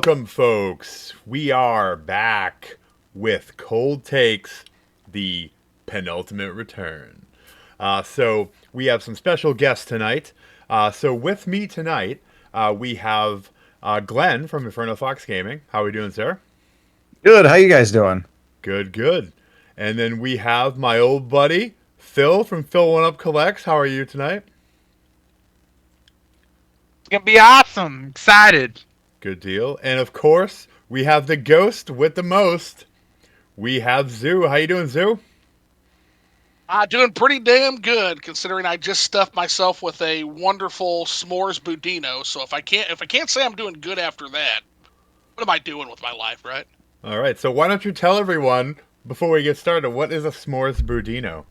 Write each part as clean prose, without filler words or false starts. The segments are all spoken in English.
Welcome, folks. We are back with Cold Takes, the penultimate return. So we have some special guests tonight. So with me tonight, we have Glenn from Infernofox Gaming. How are we doing, sir? Good. How you guys doing? Good, good. And then we have my old buddy, Phil from Phil One Up Collects. How are you tonight? It's gonna be awesome. Excited. Good deal. And of course, we have the ghost with the most. We have Zoo. How you doing, Zoo? Doing pretty damn good, considering I just stuffed myself with a wonderful s'mores budino. So if I can't say I'm doing good after that, what am I doing with my life, right? All right. So why don't you tell everyone before we get started what is a s'mores budino?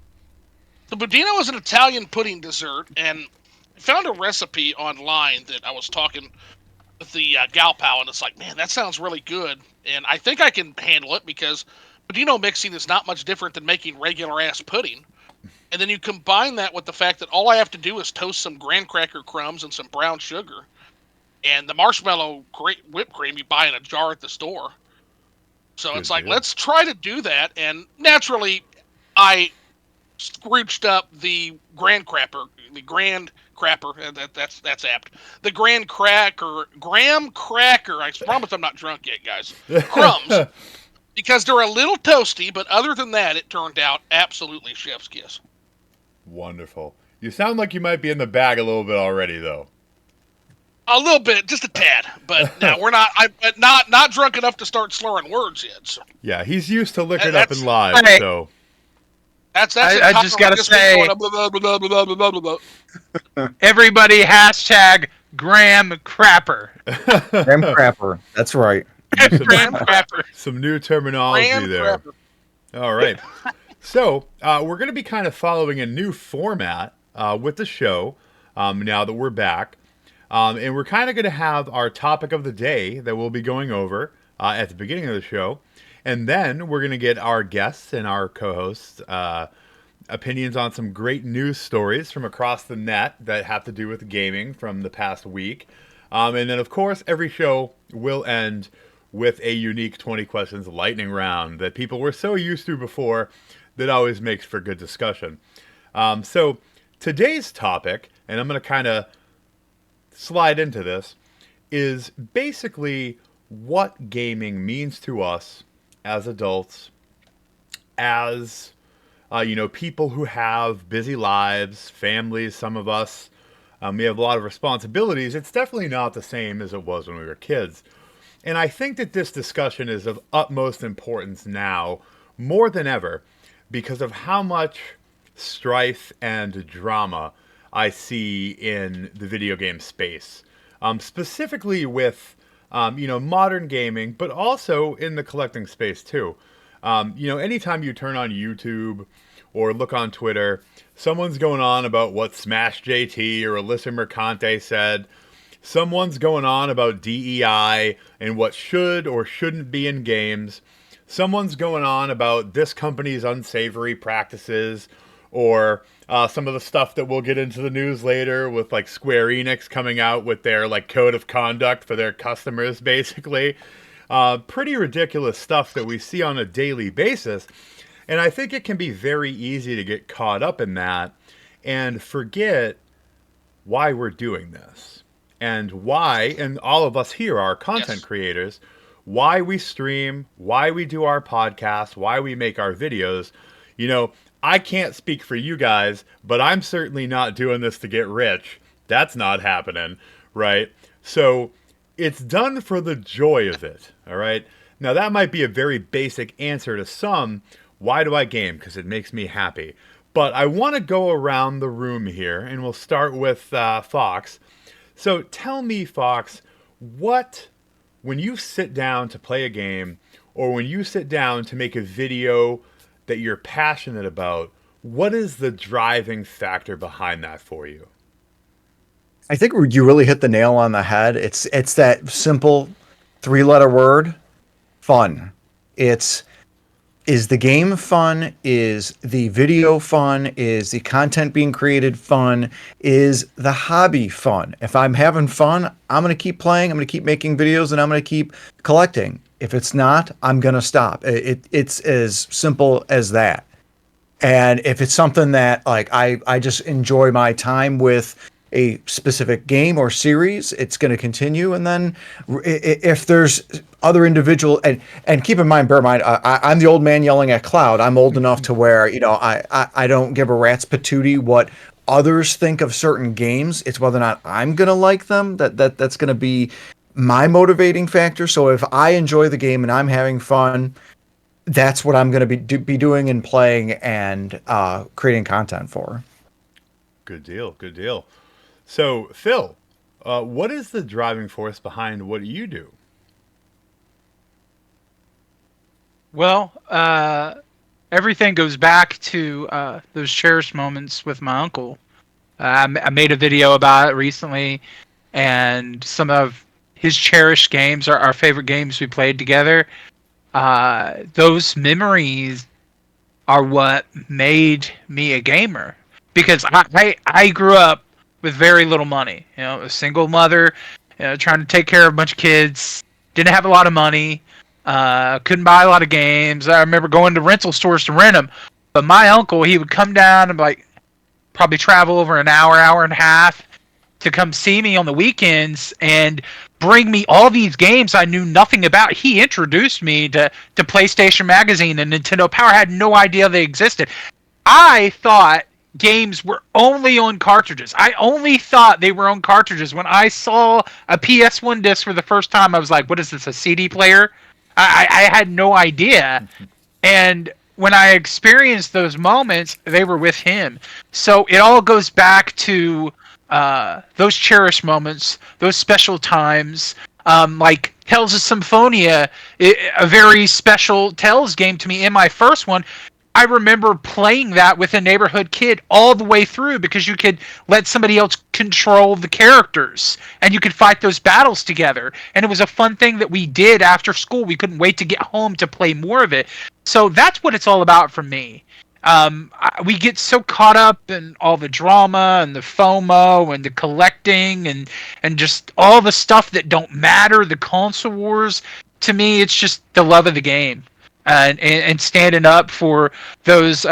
The budino is an Italian pudding dessert, and I found a recipe online that I was talking with the gal pal, and it's like, man, that sounds really good, and I think I can handle it because budino mixing is not much different than making regular ass pudding. And then you combine that with the fact that all I have to do is toast some graham cracker crumbs and some brown sugar, and the marshmallow whipped cream you buy in a jar at the store. So Good it's like, deal. let's try to do that. And naturally, I scrooched up the grand crapper, that's apt. The graham cracker. I promise I'm not drunk yet, guys. Crumbs, because they're a little toasty, but other than that, it turned out absolutely chef's kiss. Wonderful. You sound like you might be in the bag a little bit already, though. A little bit, just a tad, but no, we're not. Not drunk enough to start slurring words yet. So Yeah, he's used to liquored up and That's- live, Hey. so that's. I just gotta been say- going blah, blah, blah, blah, blah, blah, blah. Everybody hashtag Graham Crapper. Graham Crapper. That's right. Graham Crapper. some new terminology Graham there. crapper. All right. So we're going to be kind of following a new format with the show now that we're back. And we're kind of going to have our topic of the day that we'll be going over at the beginning of the show. And then we're going to get our guests and our co-hosts opinions on some great news stories from across the net that have to do with gaming from the past week. And then, of course, every show will end with a unique 20 questions lightning round that people were so used to before that always makes for good discussion. So today's topic, and I'm going to kind of slide into this, is basically what gaming means to us as adults, as people who have busy lives, families. Some of us, we have a lot of responsibilities. It's definitely not the same as it was when we were kids. And I think that this discussion is of utmost importance now, more than ever, because of how much strife and drama I see in the video game space. Specifically with, modern gaming, but also in the collecting space too. Anytime you turn on YouTube or look on Twitter, someone's going on about what Smash JT or Alyssa Mercante said. Someone's going on about DEI and what should or shouldn't be in games. Someone's going on about this company's unsavory practices, or some of the stuff that we'll get into the news later with like Square Enix coming out with their like code of conduct for their customers, basically. Pretty ridiculous stuff that we see on a daily basis. And I think it can be very easy to get caught up in that and forget why we're doing this. And why, and all of us here are content creators, why we stream, why we do our podcast, why we make our videos. I can't speak for you guys, but I'm certainly not doing this to get rich. That's not happening, right? So it's done for the joy of it, all right? Now, that might be a very basic answer to some. Why do I game? Because it makes me happy. But I want to go around the room here, and we'll start with Fox. So tell me, Fox, when you sit down to play a game, or when you sit down to make a video that you're passionate about, what is the driving factor behind that for you? I think you really hit the nail on the head. It's that simple 3-letter word, fun. It's is the game fun? Is the video fun? Is the content being created fun? Is the hobby fun? If I'm having fun, I'm going to keep playing. I'm going to keep making videos and I'm going to keep collecting. If it's not, I'm going to stop. It's as simple as that. And if it's something that like I just enjoy my time with a specific game or series, it's going to continue. And then if there's other individual and keep in mind, bear in mind, I'm the old man yelling at cloud. I'm old enough to where I don't give a rat's patootie what others think of certain games. It's whether or not I'm going to like them. That's going to be my motivating factor. So if I enjoy the game and I'm having fun, that's what I'm going to be doing and playing and creating content for. Good deal. Good deal. So, Phil, what is the driving force behind what you do? Well, everything goes back to those cherished moments with my uncle. I made a video about it recently, and some of his cherished games are our favorite games we played together. Those memories are what made me a gamer, because I grew up with very little money. You know, a single mother, trying to take care of a bunch of kids. Didn't have a lot of money. Couldn't buy a lot of games. I remember going to rental stores to rent them. But my uncle, he would come down and like probably travel over an hour and a half to come see me on the weekends and bring me all these games I knew nothing about. He introduced me to PlayStation Magazine and Nintendo Power. I had no idea they existed. I thought games were only on cartridges. I only thought they were on cartridges. When I saw a PS1 disc for the first time, I was like, what is this, a CD player? I had no idea. And when I experienced those moments, they were with him. So it all goes back to those cherished moments, those special times. Like Tales of Symphonia, a very special Tales game to me in my first one. I remember playing that with a neighborhood kid all the way through because you could let somebody else control the characters and you could fight those battles together. And it was a fun thing that we did after school. We couldn't wait to get home to play more of it. So that's what it's all about for me. We get so caught up in all the drama and the FOMO and the collecting and just all the stuff that don't matter, the console wars. To me, it's just the love of the game. And standing up for those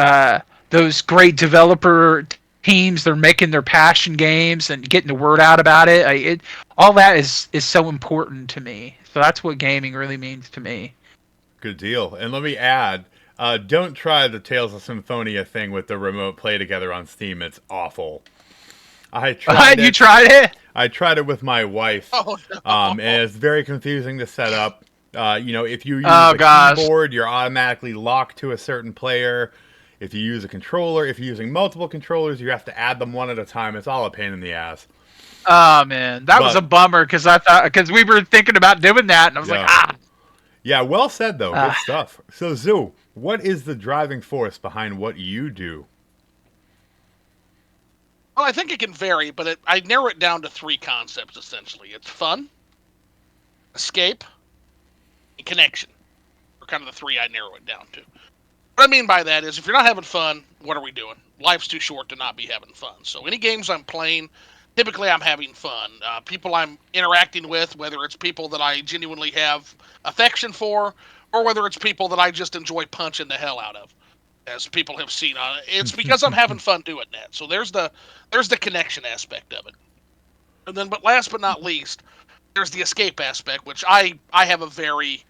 great developer teams. They're making their passion games and getting the word out about it. All that is so important to me. So that's what gaming really means to me. Good deal. And let me add, don't try the Tales of Symphonia thing with the remote play together on Steam. It's awful. I tried it. You tried it? I tried it with my wife. Oh, no. And it's very confusing to set up. If you use keyboard, you're automatically locked to a certain player. If you use a controller, if you're using multiple controllers, you have to add them one at a time. It's all a pain in the ass. Oh man, that was a bummer because we were thinking about doing that, and I was like, ah. Yeah, well said though. Good stuff. So Zoo, what is the driving force behind what you do? Well, I think it can vary, but I narrow it down to three concepts essentially. It's fun, escape, and connection. Are kind of the three I narrow it down to. What I mean by that is, if you're not having fun, what are we doing? Life's too short to not be having fun. So any games I'm playing, typically I'm having fun. People I'm interacting with, whether it's people that I genuinely have affection for, or whether it's people that I just enjoy punching the hell out of, as people have seen on it. It's because I'm having fun doing that. So there's the connection aspect of it. And then, but last but not least, there's the escape aspect, which I have a very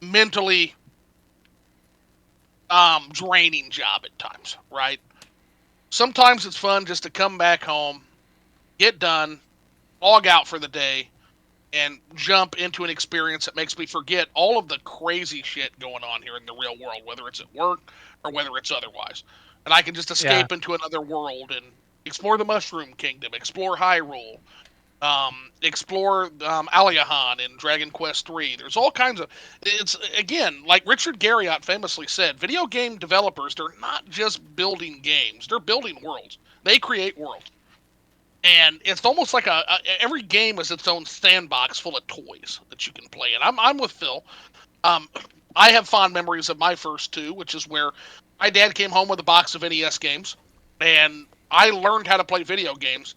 mentally draining job at times, right? Sometimes it's fun just to come back home, get done, log out for the day, and jump into an experience that makes me forget all of the crazy shit going on here in the real world, whether it's at work or whether it's otherwise. And I can just escape into another world and explore the Mushroom Kingdom, explore Hyrule, explore Aliahan in Dragon Quest III. There's all kinds of... It's, again, like Richard Garriott famously said, video game developers, they're not just building games. They're building worlds. They create worlds. And it's almost like every game is its own sandbox full of toys that you can play. And I'm with Phil. I have fond memories of my first two, which is where my dad came home with a box of NES games, and I learned how to play video games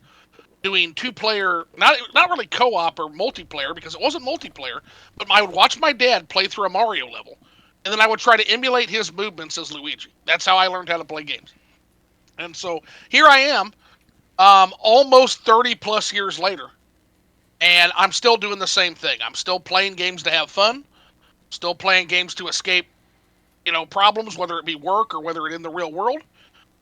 doing two-player, not really co-op or multiplayer because it wasn't multiplayer, but I would watch my dad play through a Mario level, and then I would try to emulate his movements as Luigi. That's how I learned how to play games. And so here I am, almost 30 plus years later, and I'm still doing the same thing. I'm still playing games to have fun, still playing games to escape, problems, whether it be work or whether it's in the real world.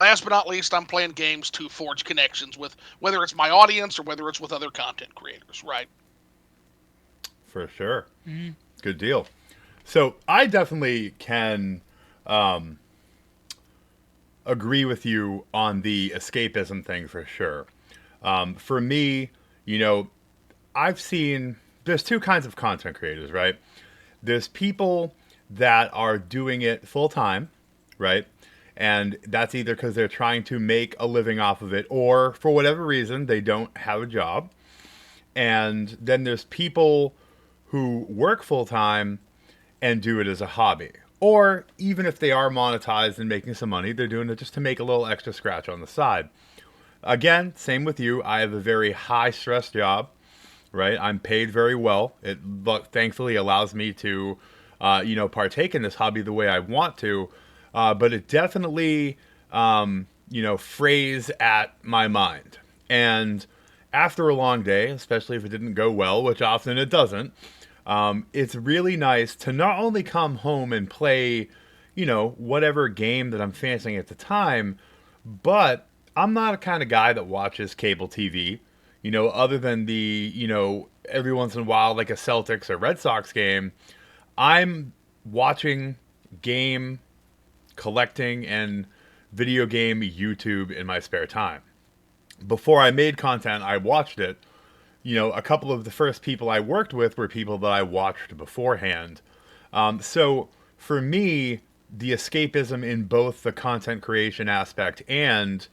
Last but not least, I'm playing games to forge connections with whether it's my audience or whether it's with other content creators, right? For sure. Good deal. So I definitely can agree with you on the escapism thing for sure. For me, I've seen there's two kinds of content creators, right? There's people that are doing it full time, right? And that's either because they're trying to make a living off of it or for whatever reason they don't have a job. And then there's people who work full time and do it as a hobby. Or even if they are monetized and making some money, they're doing it just to make a little extra scratch on the side. Again, same with you. I have a very high stress job, right? I'm paid very well. It thankfully allows me to, partake in this hobby the way I want to. But it definitely, frays at my mind. And after a long day, especially if it didn't go well, which often it doesn't, it's really nice to not only come home and play, whatever game that I'm fancying at the time, but I'm not a kind of guy that watches cable TV, other than the, every once in a while, like a Celtics or Red Sox game. I'm watching game collecting and video game YouTube in my spare time. Before I made content, I watched it. A couple of the first people I worked with were people that I watched beforehand. So for me, the escapism in both the content creation aspect and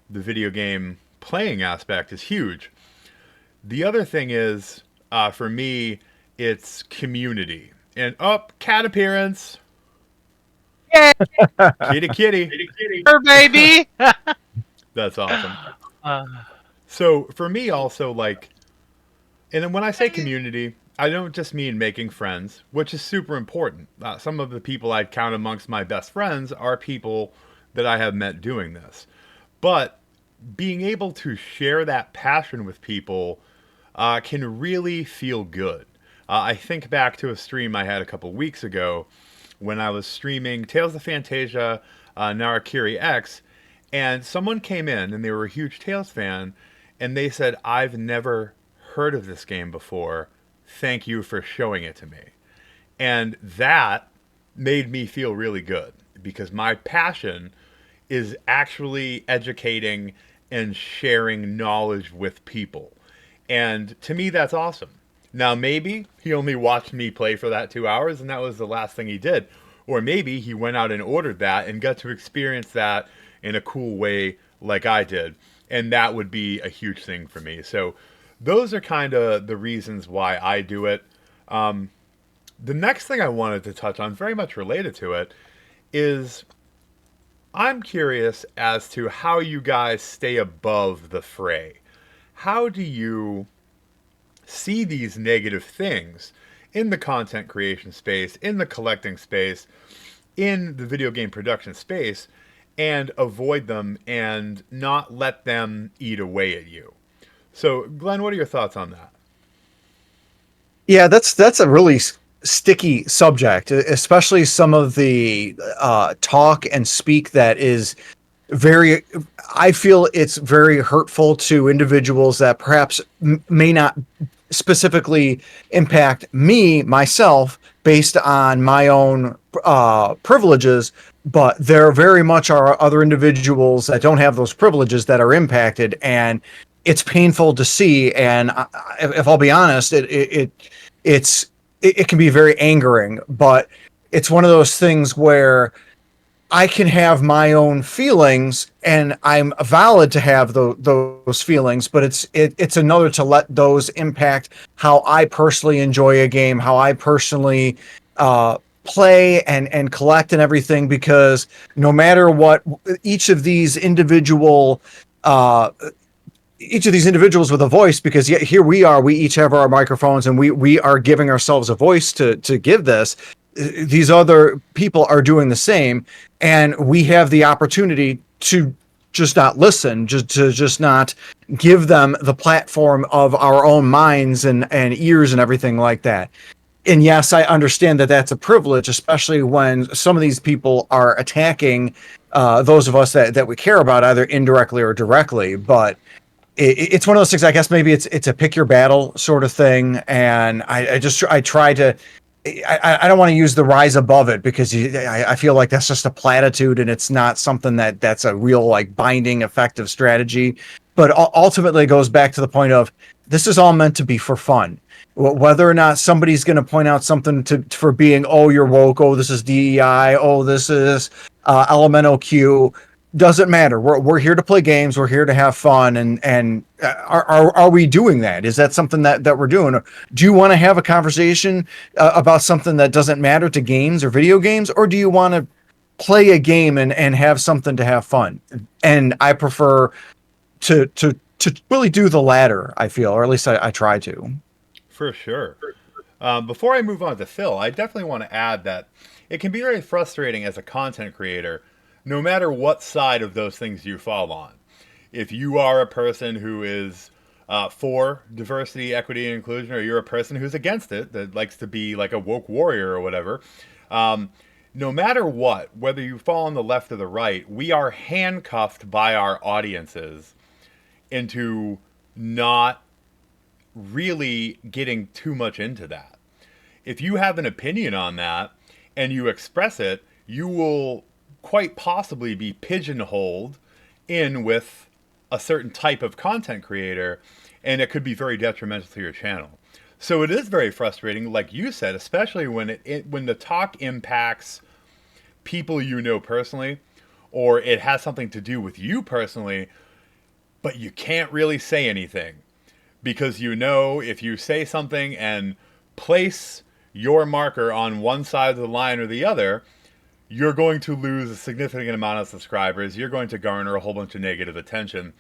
the video game playing aspect is huge. The other thing is, for me, it's community. And, cat appearance. Yay! Kitty. Her baby. That's awesome. So for me also, and then when I say community, I don't just mean making friends, which is super important. Some of the people I'd count amongst my best friends are people that I have met doing this. But being able to share that passion with people can really feel good. I think back to a stream I had a couple weeks ago when I was streaming Tales of Fantasia Narakiri X, and someone came in and they were a huge Tales fan, and they said, "I've never heard of this game before. Thank you for showing it to me." And that made me feel really good because my passion is actually educating and sharing knowledge with people. And to me, that's awesome. Now, maybe he only watched me play for that 2 hours and that was the last thing he did. Or maybe he went out and ordered that and got to experience that in a cool way like I did. And that would be a huge thing for me. So those are kind of the reasons why I do it. The next thing I wanted to touch on, very much related to it, is I'm curious as to how you guys stay above the fray. How do you see these negative things in the content creation space, in the collecting space, in the video game production space, and avoid them and not let them eat away at you? So, Glenn, what are your thoughts on that? Yeah, that's a really sticky subject, especially some of the talk and speak that is very, I feel it's very hurtful to individuals that perhaps may not specifically impact me, myself, based on my own privileges, but there very much are other individuals that don't have those privileges that are impacted, and it's painful to see. And if I'll be honest, it can be very angering, but it's one of those things where I can have my own feelings and I'm valid to have those feelings, but it's another to let those impact how I personally enjoy a game, how I personally play and collect and everything, because no matter what, each of these individuals with a voice, because here we are, we each have our microphones, and we are giving ourselves a voice to give this. These other people are doing the same, and we have the opportunity to just not listen, just not give them the platform of our own minds and ears and everything like that. And yes, I understand that that's a privilege, especially when some of these people are attacking those of us that we care about, either indirectly or directly. But it's one of those things. I guess maybe it's a pick your battle sort of thing, and I try to. I don't want to use the rise above it, because I feel like that's just a platitude, and it's not something that's a real like binding effective strategy. But ultimately, it goes back to the point of, this is all meant to be for fun. Whether or not somebody's going to point out something for being, oh, you're woke, oh, this is DEI, oh, this is elemental Q, doesn't matter. We're here to play games. We're here to have fun. And are we doing that? Is that something that we're doing? Do you want to have a conversation about something that doesn't matter to games or video games? Or do you want to play a game and have something to have fun? And I prefer to really do the latter, I feel, or at least I try to. For sure. Before I move on to Phil, I definitely want to add that it can be very frustrating as a content creator, no matter what side of those things you fall on. If you are a person who is for diversity, equity, and inclusion, or you're a person who's against it, that likes to be like a woke warrior or whatever, no matter what, whether you fall on the left or the right, we are handcuffed by our audiences into not really getting too much into that. If you have an opinion on that and you express it, you will quite possibly be pigeonholed in with a certain type of content creator, and it could be very detrimental to your channel. So it is very frustrating, like you said, especially when when the talk impacts people you know personally, or it has something to do with you personally, but you can't really say anything. Because you know, if you say something and place your marker on one side of the line or the other, you're going to lose a significant amount of subscribers. You're going to garner a whole bunch of negative attention.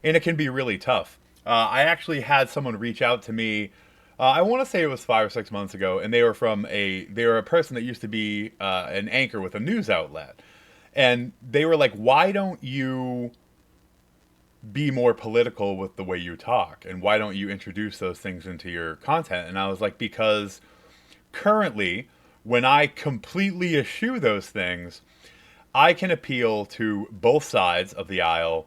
And it can be really tough. I actually had someone reach out to me, I want to say it was 5 or 6 months ago, and they were a person that used to be an anchor with a news outlet. And they were like, why don't you be more political with the way you talk, and why don't you introduce those things into your content? And I was like, because currently, when I completely eschew those things, I can appeal to both sides of the aisle,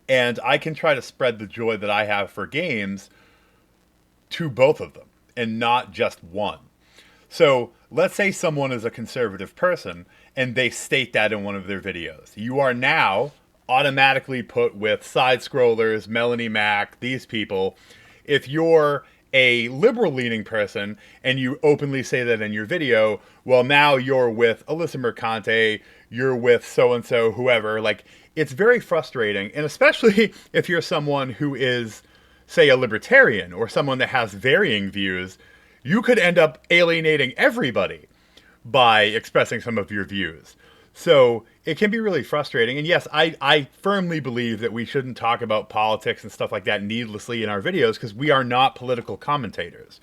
and I can try to spread the joy that I have for games to both of them and not just one. So let's say someone is a conservative person and they state that in one of their videos. You are now automatically put with side scrollers, Melanie Mac, these people. If you're a liberal leaning person and you openly say that in your video, well, now you're with Alyssa Mercante, you're with so-and-so, whoever. Like, it's very frustrating. And especially if you're someone who is, say, a libertarian or someone that has varying views, you could end up alienating everybody by expressing some of your views. So it can be really frustrating. And yes, I firmly believe that we shouldn't talk about politics and stuff like that needlessly in our videos, because we are not political commentators.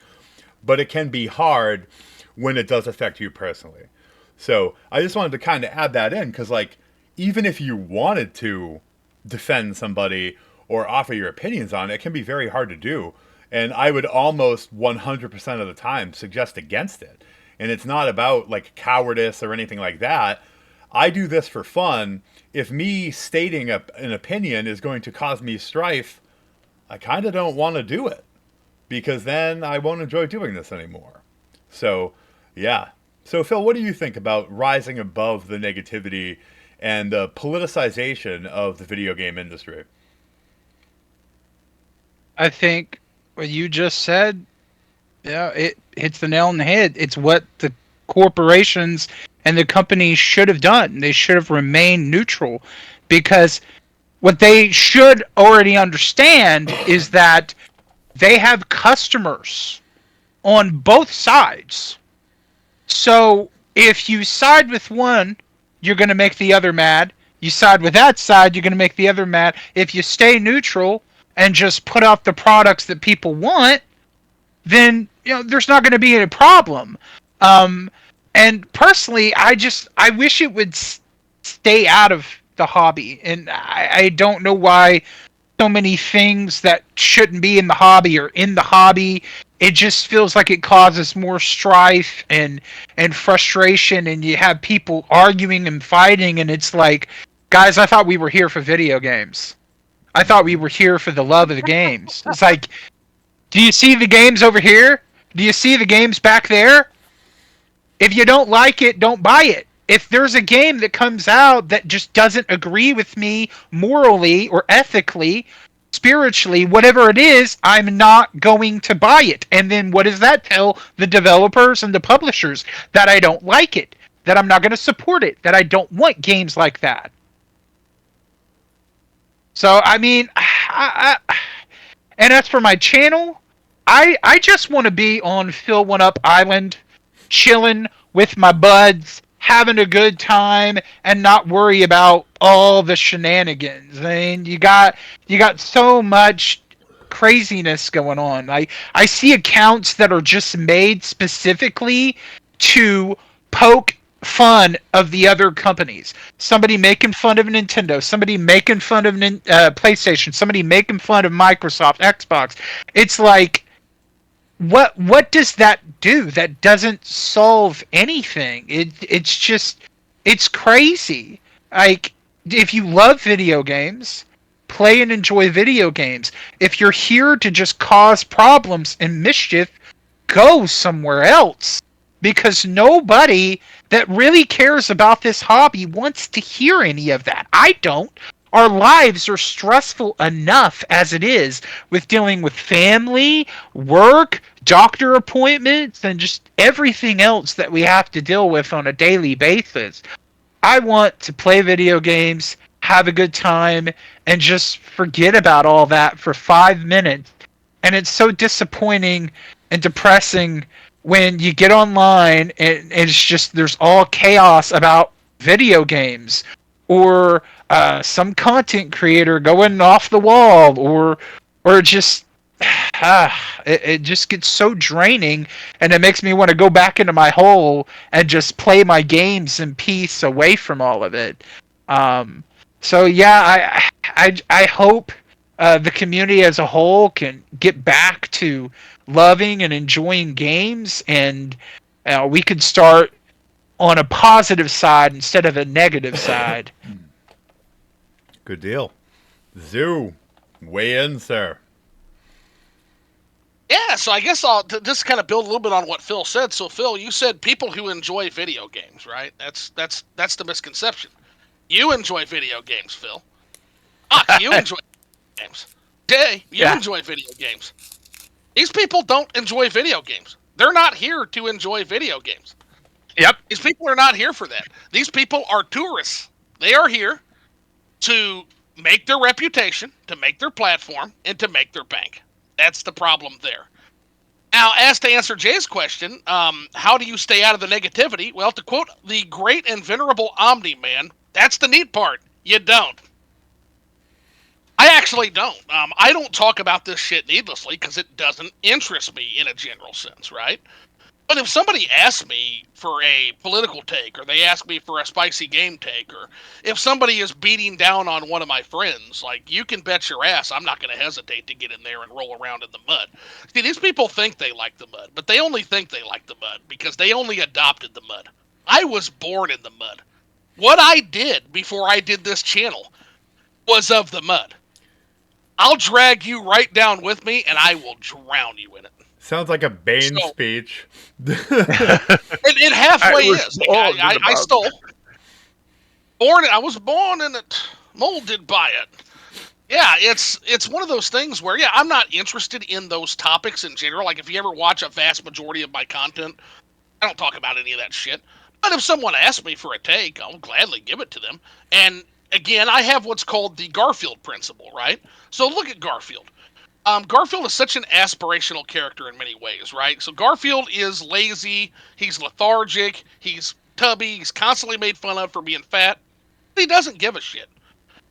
But it can be hard when it does affect you personally. So I just wanted to kind of add that in, because like, even if you wanted to defend somebody or offer your opinions on it, it can be very hard to do. And I would almost 100% of the time suggest against it. And it's not about like cowardice or anything like that. I do this for fun. If me stating an opinion is going to cause me strife, I kind of don't want to do it, because then I won't enjoy doing this anymore. So, yeah. So, Phil, what do you think about rising above the negativity and the politicization of the video game industry? I think what you just said, yeah, it hits the nail on the head. It's what the corporations and the companies should have done. They should have remained neutral, because what they should already understand is that they have customers on both sides. So if you side with one, you're going to make the other mad. You side with that side, you're going to make the other mad. If you stay neutral and just put out the products that people want, then there's not going to be any problem. Um, and personally, I wish it would stay out of the hobby, and I don't know why so many things that shouldn't be in the hobby are in the hobby. It just feels like it causes more strife and frustration, and you have people arguing and fighting, and it's like, guys, I thought we were here for video games. I thought we were here for the love of the games. It's like, do you see the games over here? Do you see the games back there? If you don't like it, don't buy it. If there's a game that comes out that just doesn't agree with me morally or ethically, spiritually, whatever it is, I'm not going to buy it. And then what does that tell the developers and the publishers? That I don't like it, that I'm not going to support it, that I don't want games like that. So, I mean, and as for my channel, I just want to be on Fill One Up Island, chilling with my buds, having a good time, and not worry about all the shenanigans. I mean, you got so much craziness going on. I see accounts that are just made specifically to poke fun of the other companies. Somebody making fun of Nintendo, somebody making fun of PlayStation, somebody making fun of Microsoft, Xbox. It's like, what does that do? That doesn't solve anything. It's crazy. Like, if you love video games, play and enjoy video games. If you're here to just cause problems and mischief, go somewhere else. Because nobody that really cares about this hobby wants to hear any of that. I don't. Our lives are stressful enough as it is, with dealing with family, work, doctor appointments, and just everything else that we have to deal with on a daily basis. I want to play video games, have a good time, and just forget about all that for 5 minutes. And it's so disappointing and depressing when you get online and it's just, there's all chaos about video games, or some content creator going off the wall, or just it just gets so draining, and it makes me want to go back into my hole and just play my games in peace away from all of it. So yeah, I hope the community as a whole can get back to loving and enjoying games, and we could start on a positive side instead of a negative side. Good deal. Zoo, weigh in, sir. Yeah, so I guess I'll just kind of build a little bit on what Phil said. So Phil, you said people who enjoy video games, right? That's the misconception. You enjoy video games, Phil. You enjoy games. Day, you enjoy video games. These people don't enjoy video games. They're not here to enjoy video games. Yep. These people are not here for that. These people are tourists. They are here to make their reputation, to make their platform, and to make their bank. That's the problem there. Now, as to answer Jay's question, how do you stay out of the negativity? Well, to quote the great and venerable Omni-Man, that's the neat part. You don't. I actually don't. I don't talk about this shit needlessly because it doesn't interest me in a general sense, right? But if somebody asks me for a political take, or they ask me for a spicy game take, or if somebody is beating down on one of my friends, like, you can bet your ass I'm not going to hesitate to get in there and roll around in the mud. See, these people think they like the mud, but they only think they like the mud because they only adopted the mud. I was born in the mud. What I did before I did this channel was of the mud. I'll drag you right down with me, and I will drown you in it. Sounds like a Bane speech. It halfway is. I stole. I was born in it, molded by it. Yeah, it's one of those things where, I'm not interested in those topics in general. Like, if you ever watch a vast majority of my content, I don't talk about any of that shit. But if someone asks me for a take, I'll gladly give it to them. And again, I have what's called the Garfield principle, right? So look at Garfield. Garfield is such an aspirational character in many ways, right? So Garfield is lazy, he's lethargic, he's tubby, he's constantly made fun of for being fat. He doesn't give a shit.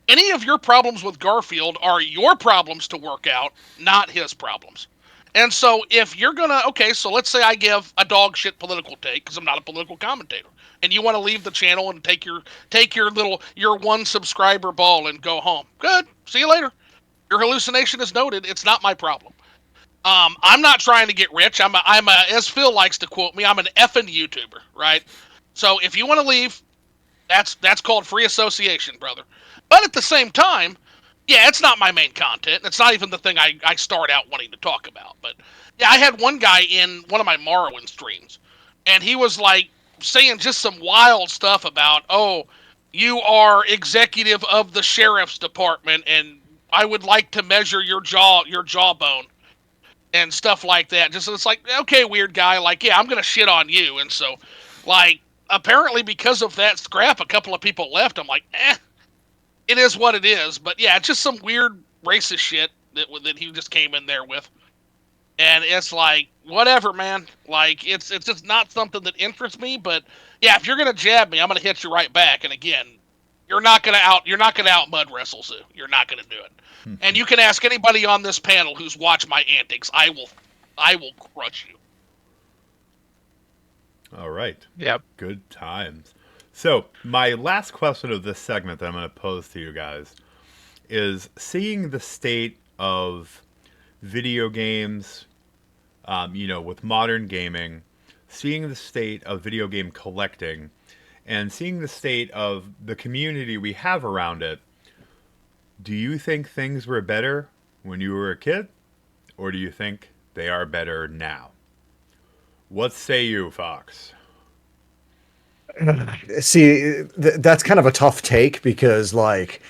Any of your problems with Garfield are your problems to work out, not his problems. And so if you're gonna, okay, so let's say I give a dog shit political take because I'm not a political commentator, and you want to leave the channel and take your one subscriber ball and go home. Good. See you later. Your hallucination is noted. It's not my problem. I'm not trying to get rich. As Phil likes to quote me, I'm an effing YouTuber, right? So if you want to leave, that's called free association, brother. But at the same time, yeah, it's not my main content. It's not even the thing I start out wanting to talk about. But yeah, I had one guy in one of my Morrowind streams, and he was like saying just some wild stuff about, oh, you are executive of the sheriff's department, and I would like to measure your jawbone and stuff like that. Just it's like, okay, weird guy, like, yeah, I'm gonna shit on you. And so, like, apparently because of that scrap, a couple of people left. I'm like, it is what it is. But yeah, it's just some weird racist shit that he just came in there with. And it's like, whatever, man. Like, it's just not something that interests me. But yeah, if you're gonna jab me, I'm gonna hit you right back. And again, you're not gonna out mud wrestle Zoo. You're not gonna do it. And you can ask anybody on this panel who's watched my antics. I will crush you. All right. Yep. Good times. So my last question of this segment that I'm going to pose to you guys is seeing the state of video games, with modern gaming, seeing the state of video game collecting, and seeing the state of the community we have around it. Do you think things were better when you were a kid, or do you think they are better now? What say you, Fox? See, that's kind of a tough take because, like,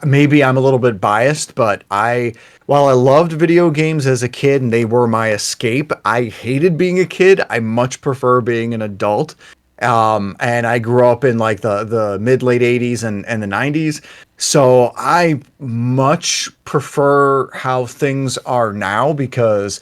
maybe I'm a little bit biased, but while I loved video games as a kid and they were my escape, I hated being a kid. I much prefer being an adult. And I grew up in like the mid late 80s and the 90s. So I much prefer how things are now because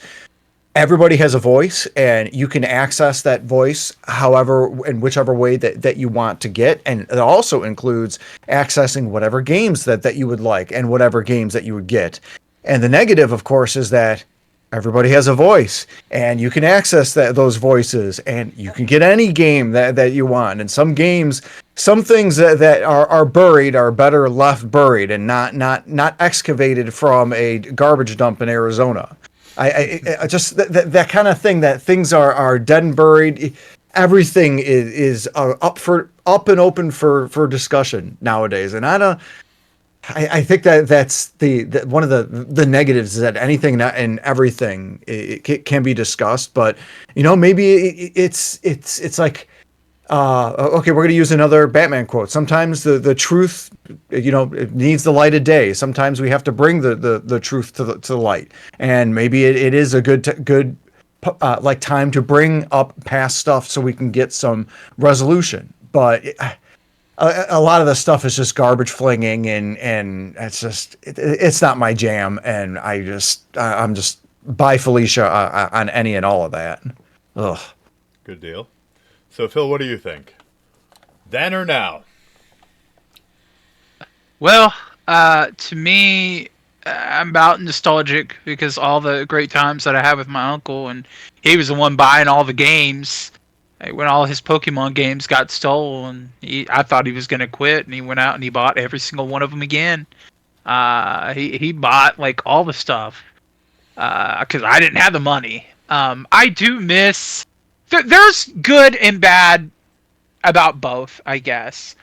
everybody has a voice and you can access that voice however in whichever way that you want to get. And it also includes accessing whatever games that you would like and whatever games that you would get. And the negative, of course, is that everybody has a voice and you can access those voices and you can get any game that you want. And some games, some things that are buried are better left buried and not excavated from a garbage dump in Arizona. I just that kind of thing, that things are dead and buried. Everything is up and open for discussion nowadays. And I think that's the one of the negatives is that anything and everything it can be discussed, but maybe it's like okay, we're going to use another Batman quote. Sometimes the truth it needs the light of day. Sometimes we have to bring the truth to the light, and maybe it is a good like time to bring up past stuff so we can get some resolution. But a lot of the stuff is just garbage flinging, and it's just it's not my jam. And I'm just by Felicia on any and all of that. Ugh. Good deal. So Phil, what do you think? Then or now? Well, to me, I'm about nostalgic because all the great times that I had with my uncle, and he was the one buying all the games. When all his Pokemon games got stolen, I thought he was going to quit, and he went out and he bought every single one of them again. He bought like all the stuff because I didn't have the money. I do miss. There's good and bad about both, I guess.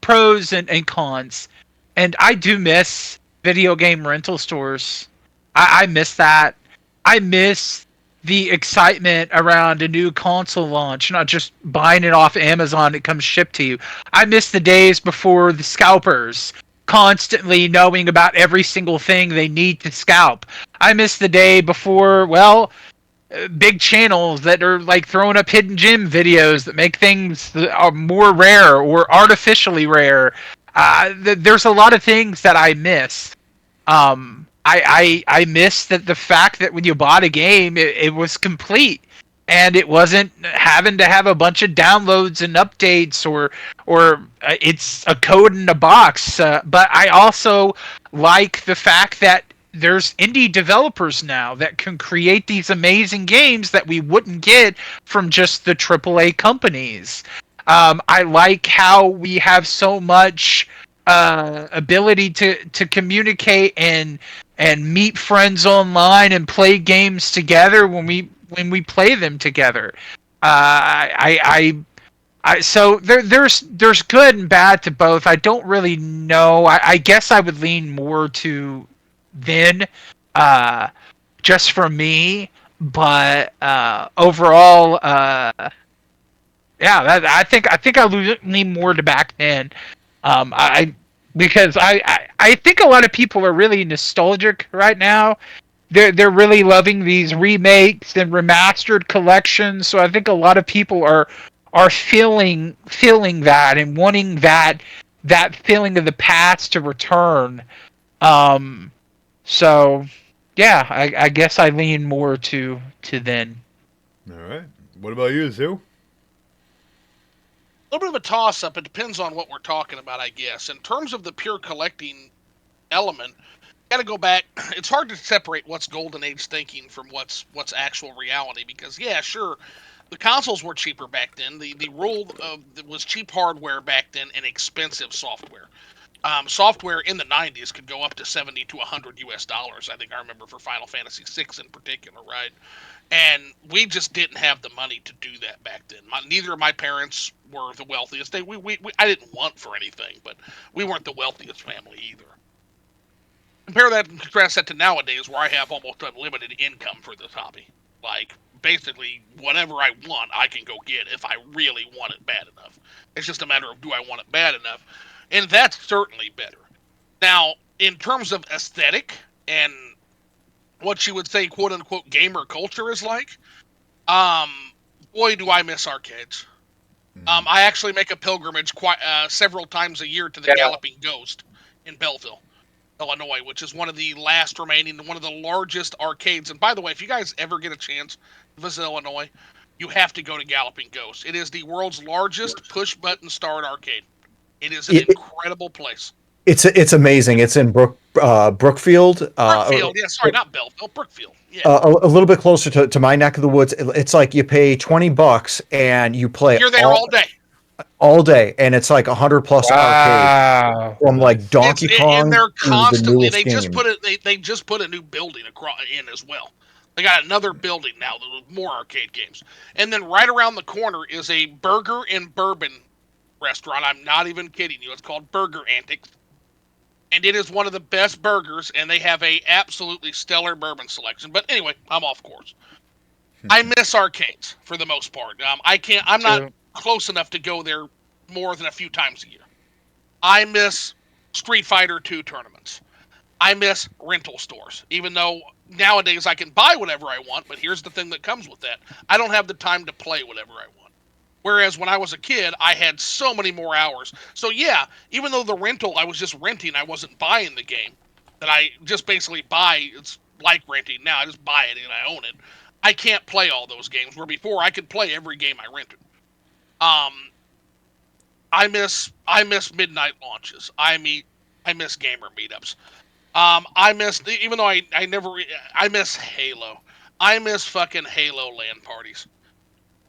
Pros and cons. And I do miss video game rental stores. I miss that. I miss the excitement around a new console launch, not just buying it off Amazon, it comes shipped to you. I miss the days before the scalpers constantly knowing about every single thing they need to scalp. I miss the day before, big channels that are like throwing up hidden gem videos that make things that are more rare or artificially rare. There's a lot of things that I miss. I miss that the fact that when you bought a game, it was complete, and it wasn't having to have a bunch of downloads and updates, or it's a code in a box. But I also like the fact that there's indie developers now that can create these amazing games that we wouldn't get from just the AAA companies. I like how we have so much ability to communicate and meet friends online and play games together when we play them together. So there's good and bad to both. I don't really know. I guess I would lean more to then, uh, just for me. But overall, yeah, I think I lean more to back then. I because I think a lot of people are really nostalgic right now. They're really loving these remakes and remastered collections. So I think a lot of people are feeling that and wanting that feeling of the past to return. Um, so yeah, I guess I lean more to then. All right. What about you, Zoo? A little bit of a toss up. It depends on what we're talking about, I guess. In terms of the pure collecting element, got to go back. It's hard to separate what's golden age thinking from what's actual reality because yeah, sure, the consoles were cheaper back then. The rule of was cheap hardware back then and expensive software. Software in the 90s could go up to 70 to 100 US dollars. I think I remember for Final Fantasy 6 in particular, right? And we just didn't have the money to do that back then. Neither of my parents were the wealthiest. I didn't want for anything, but we weren't the wealthiest family either. Compare that and contrast that to nowadays where I have almost unlimited income for this hobby. Like, basically, whatever I want, I can go get if I really want it bad enough. It's just a matter of do I want it bad enough? And that's certainly better. Now, in terms of aesthetic and what you would say, quote unquote, gamer culture is like, boy, do I miss arcades. I actually make a pilgrimage several times a year to the Galloping Ghost in Belleville, Illinois, which is one of the last remaining, one of the largest arcades. And by the way, if you guys ever get a chance to visit Illinois, you have to go to Galloping Ghost. It is the world's largest push-button start arcade. It is an incredible place. It's amazing. It's in Brookfield. Brookfield, yeah, sorry, not Belleville, Brookfield. Yeah. A little bit closer to my neck of the woods. It's like you pay $20 and you play. You're there all day. All day, and it's like 100+ arcades from like Donkey Kong. And they're constantly. They just put it. They just put a new building in as well. They got another building now with more arcade games. And then right around the corner is a burger and bourbon restaurant. I'm not even kidding you. It's called Burger Antics. And it is one of the best burgers, and they have a absolutely stellar bourbon selection. But anyway, I'm off course. I miss arcades for the most part. I'm not close enough to go there more than a few times a year. I miss Street Fighter 2 tournaments. I miss rental stores, even though nowadays I can buy whatever I want, but here's the thing that comes with that. I don't have the time to play whatever I want. Whereas when I was a kid, I had so many more hours. So yeah, even though the rental, I was just renting, I wasn't buying the game. That I just basically buy, it's like renting now, I just buy it and I own it. I can't play all those games, where before I could play every game I rented. I miss midnight launches. I miss gamer meetups. I miss, even though I miss Halo. I miss fucking Halo LAN parties.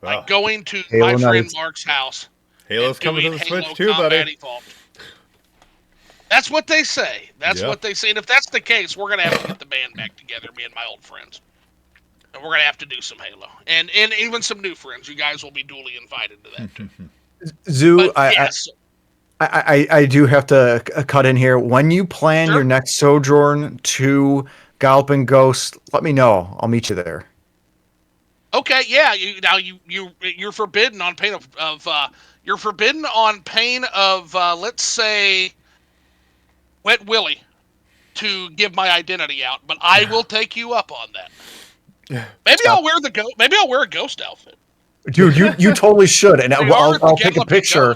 Like going to Halo my friend Mark's house. Halo's coming to the Switch too, buddy. Evolved. That's what they say. That's what they say. And if that's the case, we're gonna have to get the band back together, me and my old friends. And we're gonna have to do some Halo. And even some new friends. You guys will be duly invited to that too. Zoo, I do have to cut in here. When you plan your next sojourn to Galloping Ghost, let me know. I'll meet you there. Okay, yeah. You're forbidden on pain of let's say Wet Willie to give my identity out, but I will take you up on that. Maybe I'll wear a ghost outfit. Dude, you totally should, and I'll take a picture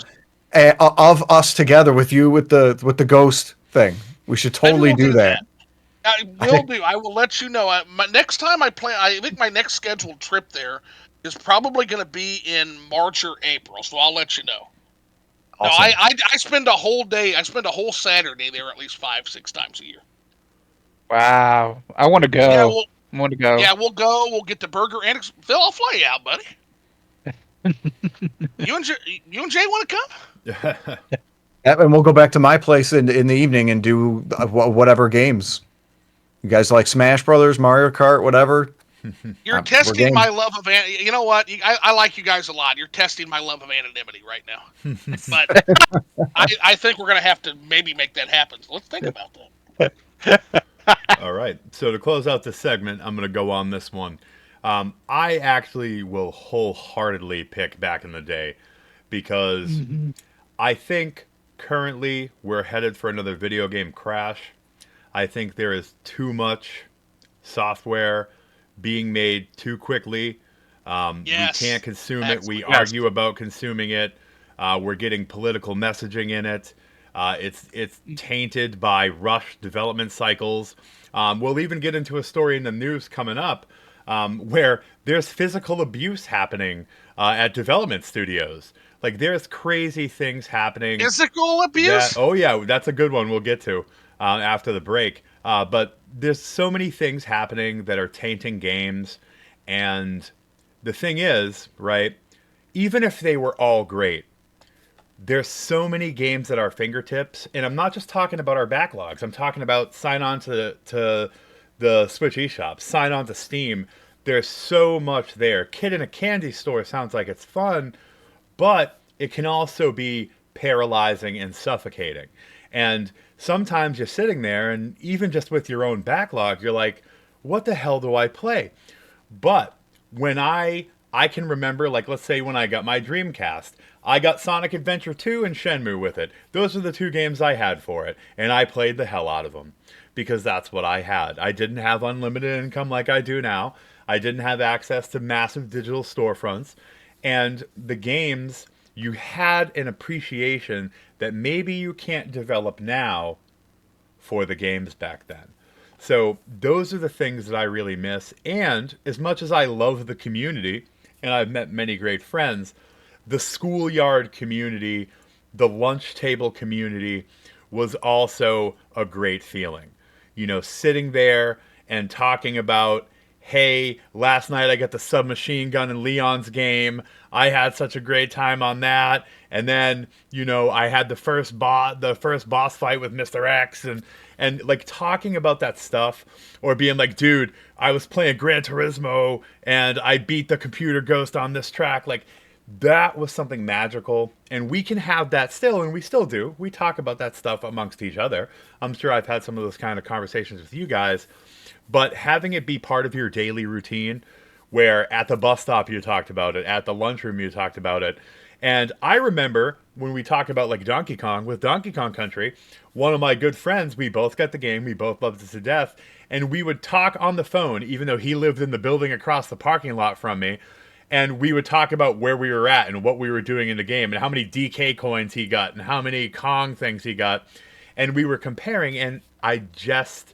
of us together with you with the ghost thing. We should totally do that. I will do. I will let you know. Next time I plan, I think my next scheduled trip there is probably going to be in March or April. So I'll let you know. No, Awesome. I spend a whole day. I spend a whole Saturday there at least 5-6 times a year. Wow. I want to Yeah, go. I want to go. yeah, we'll go. We'll get the burger and Phil. I'll fly you out, buddy. You and you and Jay want to come? Yep, and we'll go back to my place in the evening and do whatever games. You guys like Smash Brothers, Mario Kart, whatever? You're We're testing game. my love of you know what? I like you guys a lot. You're testing my love of anonymity right now. But I think we're gonna have to maybe make that happen. So let's think about that. All right. So to close out this segment, I'm going to go on this one. I actually will wholeheartedly pick Back in the Day because I think currently we're headed for another video game crash. I think there is too much software being made too quickly. Yes. We can't consume it. We Excellent. argue about consuming it. We're getting political messaging in it. It's tainted by rushed development cycles. We'll even get into a story in the news coming up where there's physical abuse happening at development studios. Like there's crazy things happening. Physical abuse? Oh yeah, that's a good one. We'll get to after the break. But there's so many things happening that are tainting games, and the thing is, right? Even if they were all great, there's so many games at our fingertips, and I'm not just talking about our backlogs. I'm talking about sign on to the Switch eShop, sign on to Steam. There's so much there. Kid in a candy store sounds like it's fun, but it can also be paralyzing and suffocating. And sometimes you're sitting there, and even just with your own backlog, you're like, what the hell do I play? But when I can remember, like, let's say when I got my Dreamcast, I got Sonic Adventure 2 and Shenmue with it. Those are the two games I had for it, and I played the hell out of them because that's what I had. I didn't have unlimited income like I do now. I didn't have access to massive digital storefronts, and the games, you had an appreciation that maybe you can't develop now for the games back then. So those are the things that I really miss. And as much as I love the community, and I've met many great friends, the schoolyard community, the lunch table community was also a great feeling. You know, sitting there and talking about, hey, last night I got the submachine gun in Leon's game. I had such a great time on that. And then, you know, I had the first boss fight with Mr. X, and like talking about that stuff, or being like, dude, I was playing Gran Turismo and I beat the computer ghost on this track. Like that was something magical, and we can have that still, and we still do. We talk about that stuff amongst each other. I'm sure I've had some of those kind of conversations with you guys, but having it be part of your daily routine, where at the bus stop you talked about it, at the lunchroom you talked about it. And I remember when we talk about like Donkey Kong with Donkey Kong Country, one of my good friends, we both got the game, we both loved it to death, and we would talk on the phone, even though he lived in the building across the parking lot from me, and we would talk about where we were at and what we were doing in the game and how many DK coins he got and how many Kong things he got. And we were comparing, and I just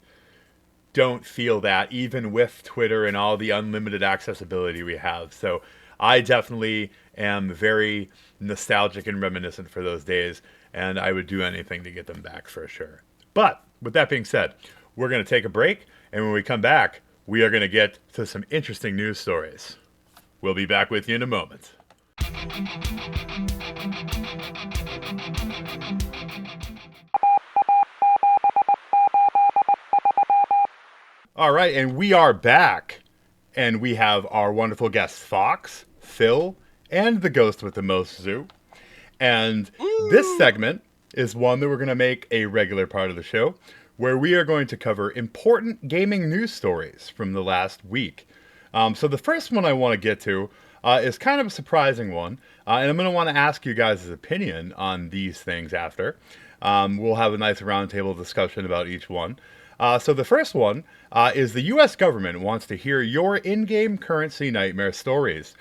don't feel that even with Twitter and all the unlimited accessibility we have. So I definitely am very nostalgic and reminiscent for those days, and I would do anything to get them back for sure. But with that being said, we're going to take a break, and when we come back, we are going to get to some interesting news stories. We'll be back with you in a moment. All right, and we are back, and we have our wonderful guests, Fox, Phil, and the ghost with the most zoo. And this segment is one that we're going to make a regular part of the show, where we are going to cover important gaming news stories from the last week. So the first one I want to get to is kind of a surprising one, and I'm going to want to ask you guys' opinion on these things after. We'll have a nice roundtable discussion about each one. So the first one is the U.S. government wants to hear your in-game currency nightmare stories.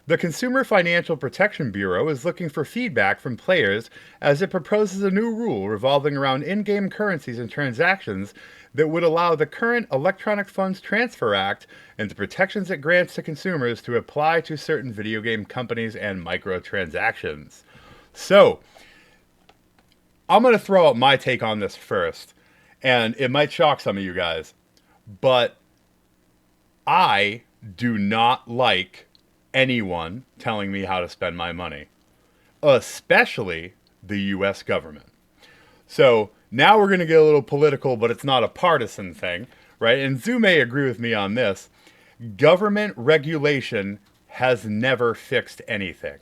The Consumer Financial Protection Bureau is looking for feedback from players as it proposes a new rule revolving around in-game currencies and transactions that would allow the current Electronic Funds Transfer Act and the protections it grants to consumers to apply to certain video game companies and microtransactions. So, I'm going to throw out my take on this first, and it might shock some of you guys, but I do not like anyone telling me how to spend my money, especially the US government. So now we're going to get a little political, but it's not a partisan thing, right? And Zoo may agree with me on this. Government regulation has never fixed anything.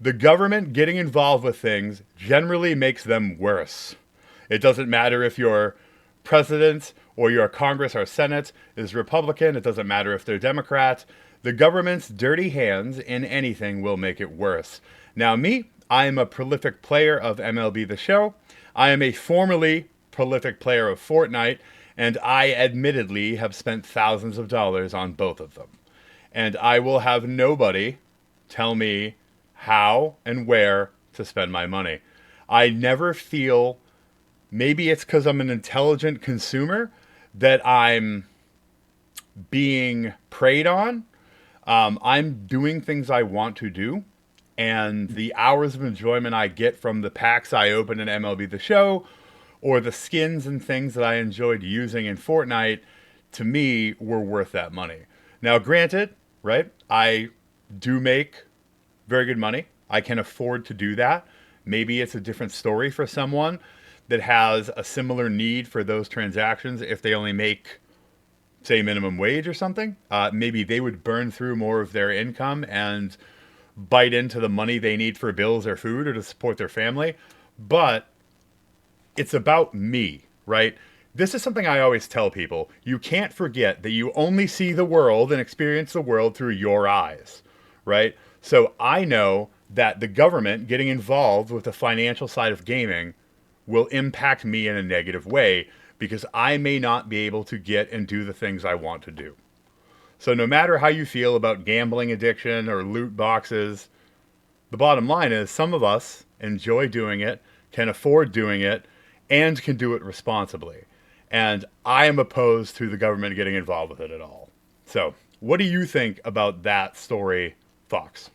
The government getting involved with things generally makes them worse. It doesn't matter if your president or your Congress or Senate is Republican. It doesn't matter if they're Democrat. The government's dirty hands in anything will make it worse. Now me, I am a prolific player of MLB The Show. I am a formerly prolific player of Fortnite, and I admittedly have spent thousands of dollars on both of them. And I will have nobody tell me how and where to spend my money. I never feel, maybe it's because I'm an intelligent consumer, that I'm being preyed on. I'm doing things I want to do, and the hours of enjoyment I get from the packs I open in MLB The Show, or the skins and things that I enjoyed using in Fortnite, to me, were worth that money. Now, granted, right, I do make very good money. I can afford to do that. Maybe it's a different story for someone that has a similar need for those transactions if they only make, say, minimum wage or something. Maybe they would burn through more of their income and bite into the money they need for bills or food or to support their family. But it's about me, right? This is something I always tell people. You can't forget that you only see the world and experience the world through your eyes, right? So I know that the government getting involved with the financial side of gaming will impact me in a negative way, because I may not be able to get and do the things I want to do. So no matter how you feel about gambling addiction or loot boxes, the bottom line is some of us enjoy doing it, can afford doing it, and can do it responsibly. And I am opposed to the government getting involved with it at all. So what do you think about that story, Fox?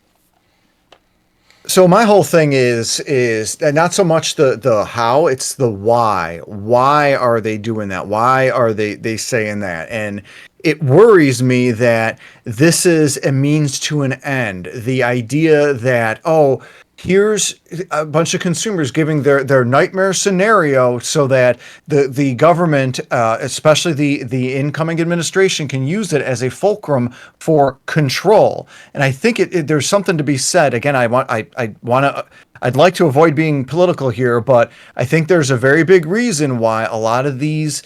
So my whole thing is not so much the how, it's the why. Why are they doing that? Why are they saying that? And it worries me that this is a means to an end. The idea that, oh, here's a bunch of consumers giving their nightmare scenario so that the government, especially the incoming administration, can use it as a fulcrum for control. And I think there's something to be said. Again, I'd like to avoid being political here, but I think there's a very big reason why a lot of these,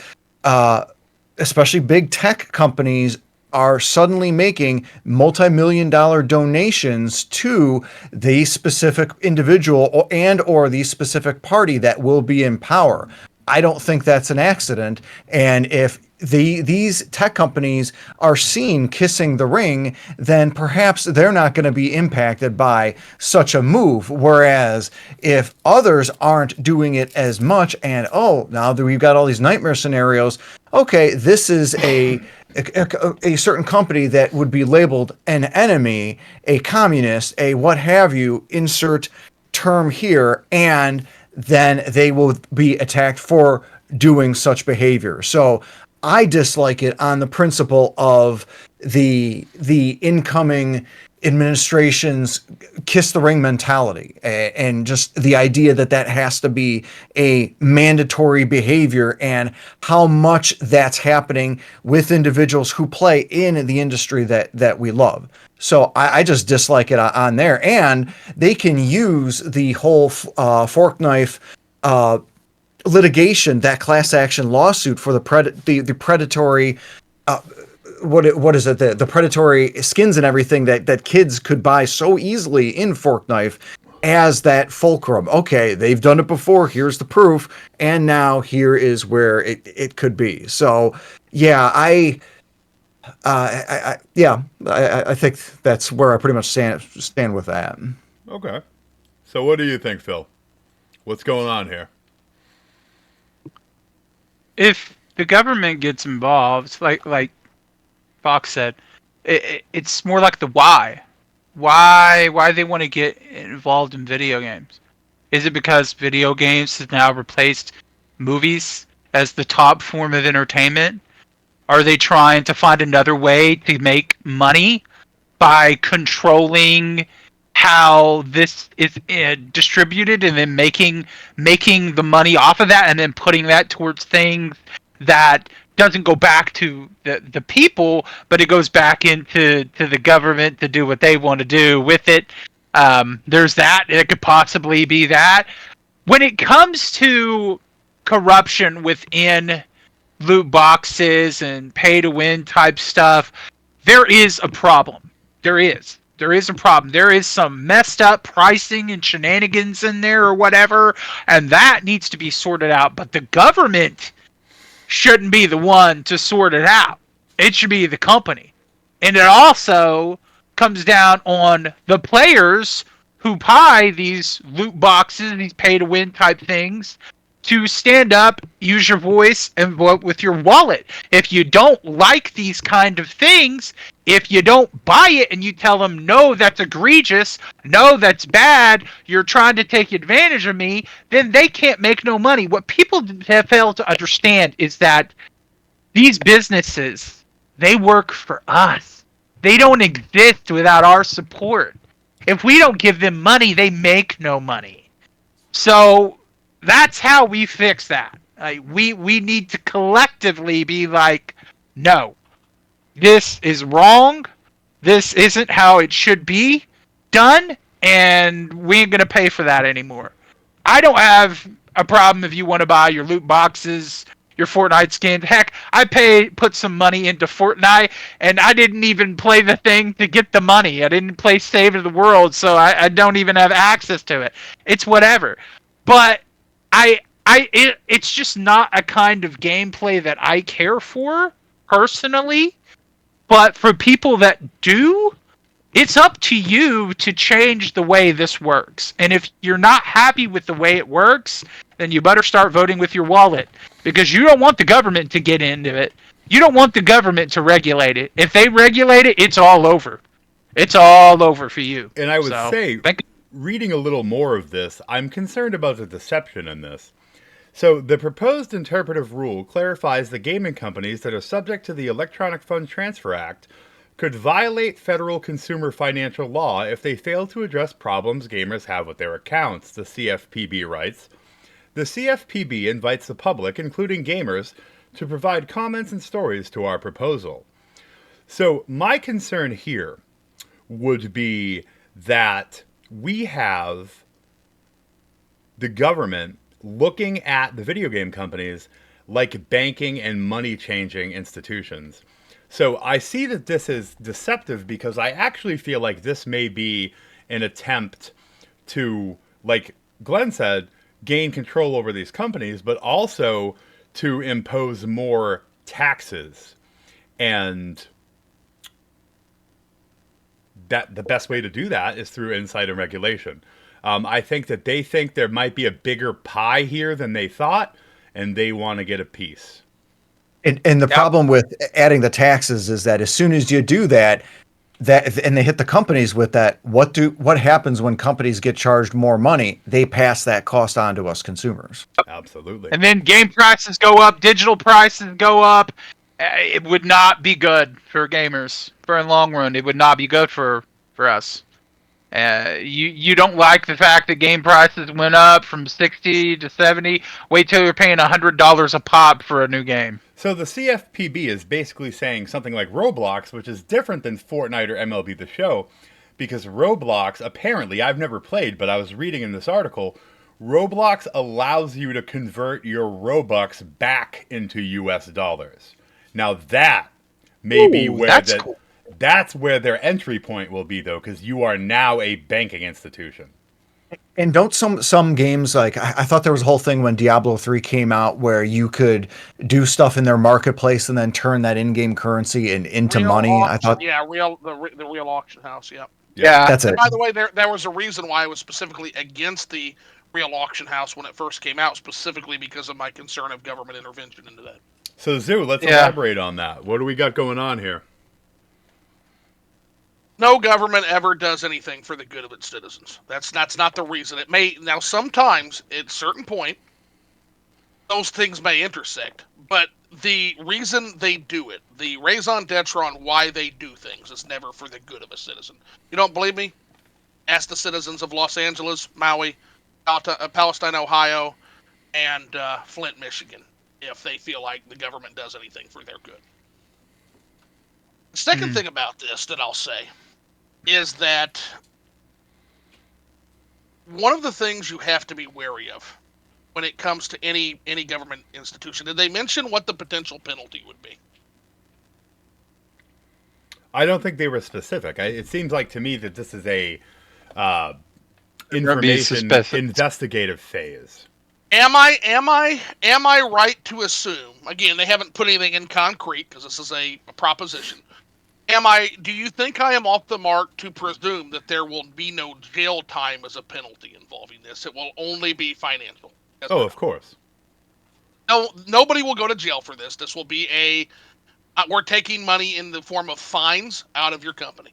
especially big tech companies, are suddenly making multi-million-dollar donations to the specific individual or the specific party that will be in power. I don't think that's an accident. And if these tech companies are seen kissing the ring, then perhaps they're not going to be impacted by such a move. Whereas if others aren't doing it as much, and now that we've got all these nightmare scenarios, okay, this is a certain company that would be labeled an enemy, a communist, a what have you, insert term here, and then they will be attacked for doing such behavior. So I dislike it on the principle of the incoming administration's kiss the ring mentality, and just the idea that has to be a mandatory behavior, and how much that's happening with individuals who play in the industry that we love. So I just dislike it on there. And they can use the whole fork knife litigation, that class action lawsuit for the predatory what is it, the predatory skins and everything that kids could buy so easily in Fork Knife, as that fulcrum. Okay, they've done it before, here's the proof, and now here is where it could be. So yeah, I think that's where I pretty much stand with that. Okay. So what do you think, Phil? What's going on here? If the government gets involved, like Fox said, it's more like the why. Why they want to get involved in video games? Is it because video games have now replaced movies as the top form of entertainment? Are they trying to find another way to make money by controlling how this is distributed and then making the money off of that and then putting that towards things that doesn't go back to the people, but it goes back to the government to do what they want to do with it. There's that. It could possibly be that. When it comes to corruption within loot boxes and pay to win type stuff, there is a problem. There is. There is a problem. There is some messed up pricing and shenanigans in there or whatever, and that needs to be sorted out. But the government shouldn't be the one to sort it out. It should be the company. And it also comes down on the players who buy these loot boxes, these pay to win type things, to stand up, use your voice, and vote with your wallet. If you don't like these kind of things, if you don't buy it and you tell them, no, that's egregious, no, that's bad, you're trying to take advantage of me, then they can't make no money. What people have failed to understand is that these businesses, they work for us. They don't exist without our support. If we don't give them money, they make no money. So that's how we fix that. We need to collectively be like, no, this is wrong. This isn't how it should be done, and we ain't gonna pay for that anymore. I don't have a problem if you want to buy your loot boxes, your Fortnite skins. Heck, put some money into Fortnite, and I didn't even play the thing to get the money. I didn't play Save of the World, so I don't even have access to it. It's whatever. But it's just not a kind of gameplay that I care for personally. But for people that do, it's up to you to change the way this works. And if you're not happy with the way it works, then you better start voting with your wallet, because you don't want the government to get into it. You don't want the government to regulate it. If they regulate it, it's all over. It's all over for you. And I would say, reading a little more of this, I'm concerned about the deception in this. So, the proposed interpretive rule clarifies the gaming companies that are subject to the Electronic Funds Transfer Act could violate federal consumer financial law if they fail to address problems gamers have with their accounts, the CFPB writes. The CFPB invites the public, including gamers, to provide comments and stories to our proposal. So, my concern here would be that we have the government looking at the video game companies like banking and money-changing institutions. So I see that this is deceptive because I actually feel like this may be an attempt to, like Glenn said, gain control over these companies, but also to impose more taxes. And that the best way to do that is through insight and regulation. I think that they think there might be a bigger pie here than they thought, and they want to get a piece. And the problem with adding the taxes is that as soon as you do that and they hit the companies with that, what happens when companies get charged more money? They pass that cost on to us consumers. Absolutely. And then game prices go up, digital prices go up. It would not be good for gamers for a long run. It would not be good for us. You don't like the fact that game prices went up from 60 to 70. Wait till you're paying $100 a pop for a new game. So the CFPB is basically saying something like Roblox, which is different than Fortnite or MLB The Show, because Roblox, apparently, I've never played, but I was reading in this article, Roblox allows you to convert your Robux back into US dollars. Now that may be where that's where their entry point will be, though, because you are now a banking institution. And don't some games, like I thought there was a whole thing when Diablo 3 came out where you could do stuff in their marketplace and then turn that in-game currency into Real money. I auction, thought yeah, the real auction house, yeah. Yeah. that's And it. by the way, there was a reason why I was specifically against the real auction house when it first came out, specifically because of my concern of government intervention into that. So Zoo, let's Yeah. elaborate on that. What do we got going on here? No government ever does anything for the good of its citizens. That's not the reason. It may now sometimes at a certain point those things may intersect, but the reason they do it, the raison d'etre on why they do things, is never for the good of a citizen. You don't believe me? Ask the citizens of Los Angeles, Maui, Palestine, Ohio, and Flint, Michigan, if they feel like the government does anything for their good. The second thing about this that I'll say is that one of the things you have to be wary of when it comes to any government institution, did they mention what the potential penalty would be? I don't think they were specific. It seems like to me that this is a gonna be information specific. investigative phase. Am I right to assume? Again, they haven't put anything in concrete because this is a proposition. Do you think I am off the mark to presume that there will be no jail time as a penalty involving this? It will only be financial. Oh, of course. No, nobody will go to jail for this. This will be we're taking money in the form of fines out of your company.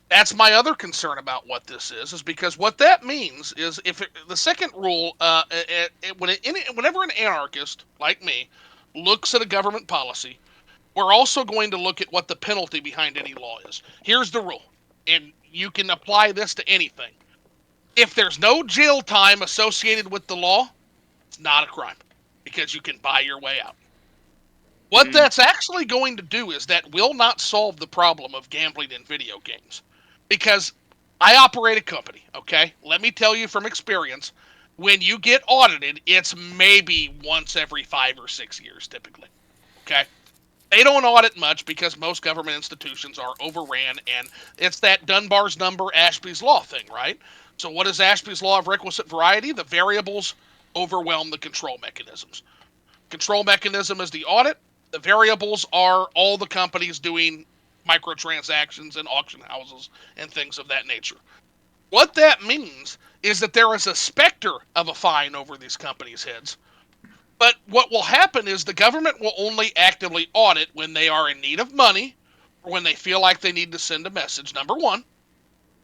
That's my other concern about what this is because what that means is the second rule, whenever an anarchist like me looks at a government policy, we're also going to look at what the penalty behind any law is. Here's the rule, and you can apply this to anything. If there's no jail time associated with the law, it's not a crime because you can buy your way out. What that's actually going to do is that will not solve the problem of gambling in video games. Because I operate a company, okay? Let me tell you from experience, when you get audited, it's maybe once every 5 or 6 years typically, okay? They don't audit much because most government institutions are overran, and it's that Dunbar's number, Ashby's law thing, right? So what is Ashby's law of requisite variety? The variables overwhelm the control mechanisms. Control mechanism is the audit. The variables are all the companies doing microtransactions and auction houses and things of that nature. What that means is that there is a specter of a fine over these companies' heads. But what will happen is the government will only actively audit when they are in need of money or when they feel like they need to send a message. Number one,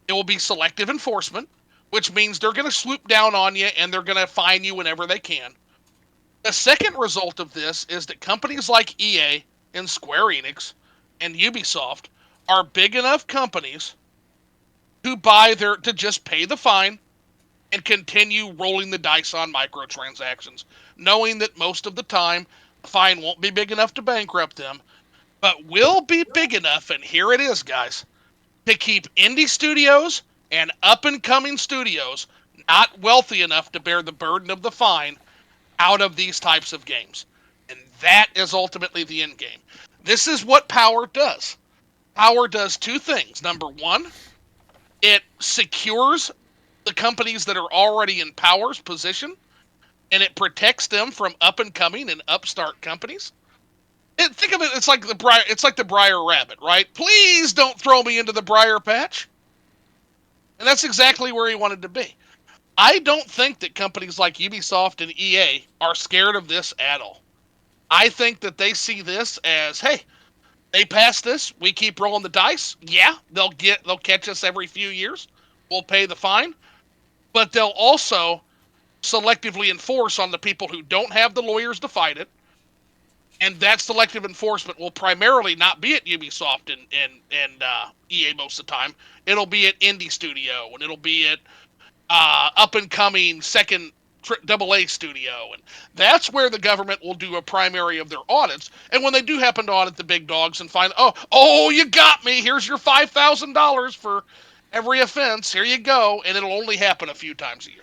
it will be selective enforcement, which means they're going to swoop down on you and they're going to fine you whenever they can. The second result of this is that companies like EA and Square Enix and Ubisoft are big enough companies to just pay the fine and continue rolling the dice on microtransactions, knowing that most of the time the fine won't be big enough to bankrupt them, but will be big enough, and here it is, guys, to keep indie studios and up-and-coming studios not wealthy enough to bear the burden of the fine out of these types of games. And that is ultimately the end game. This is what power does. Power does two things. Number one, it secures the companies that are already in power's position, and it protects them from up-and-coming and upstart companies. Think of it, it's like the Briar Rabbit, right? Please don't throw me into the Briar Patch. And that's exactly where he wanted to be. I don't think that companies like Ubisoft and EA are scared of this at all. I think that they see this as, hey, they pass this, we keep rolling the dice. Yeah, they'll catch us every few years. We'll pay the fine, but they'll also selectively enforce on the people who don't have the lawyers to fight it. And that selective enforcement will primarily not be at Ubisoft and EA most of the time. It'll be at Indie Studio, and it'll be at up-and-coming second AA studio, and that's where the government will do a primary of their audits. And when they do happen to audit the big dogs and find, oh, you got me, here's your $5,000 for every offense, here you go, and it'll only happen a few times a year.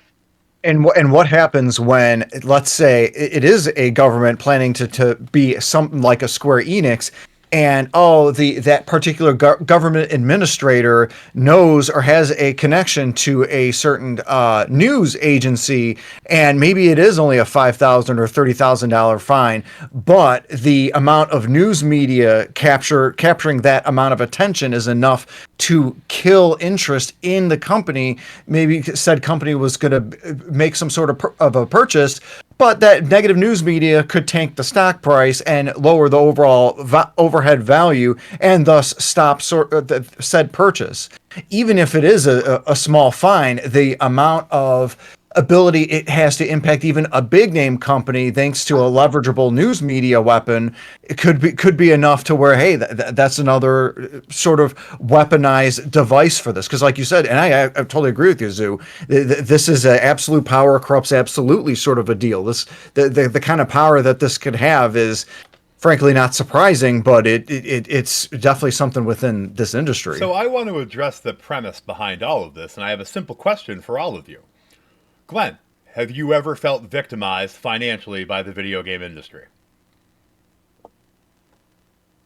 And what happens when, let's say, it is a government planning to be something like a Square Enix, and that particular government administrator knows or has a connection to a certain news agency, and maybe it is only a $5,000 or $30,000 fine, but the amount of news media capturing that amount of attention is enough to kill interest in the company. Maybe said company was going to make some sort of a purchase, but that negative news media could tank the stock price and lower the overall overhead value, and thus stop said purchase. Even if it is a small fine, the amount of ability it has to impact even a big name company, thanks to a leverageable news media weapon, it could be enough to where, hey, that's another sort of weaponized device for this. Because like you said, and I totally agree with you, Zoo, this is an absolute power corrupts absolutely sort of a deal. The kind of power that this could have is frankly not surprising, but it's definitely something within this industry. So I want to address the premise behind all of this, and I have a simple question for all of you. Glenn, have you ever felt victimized financially by the video game industry?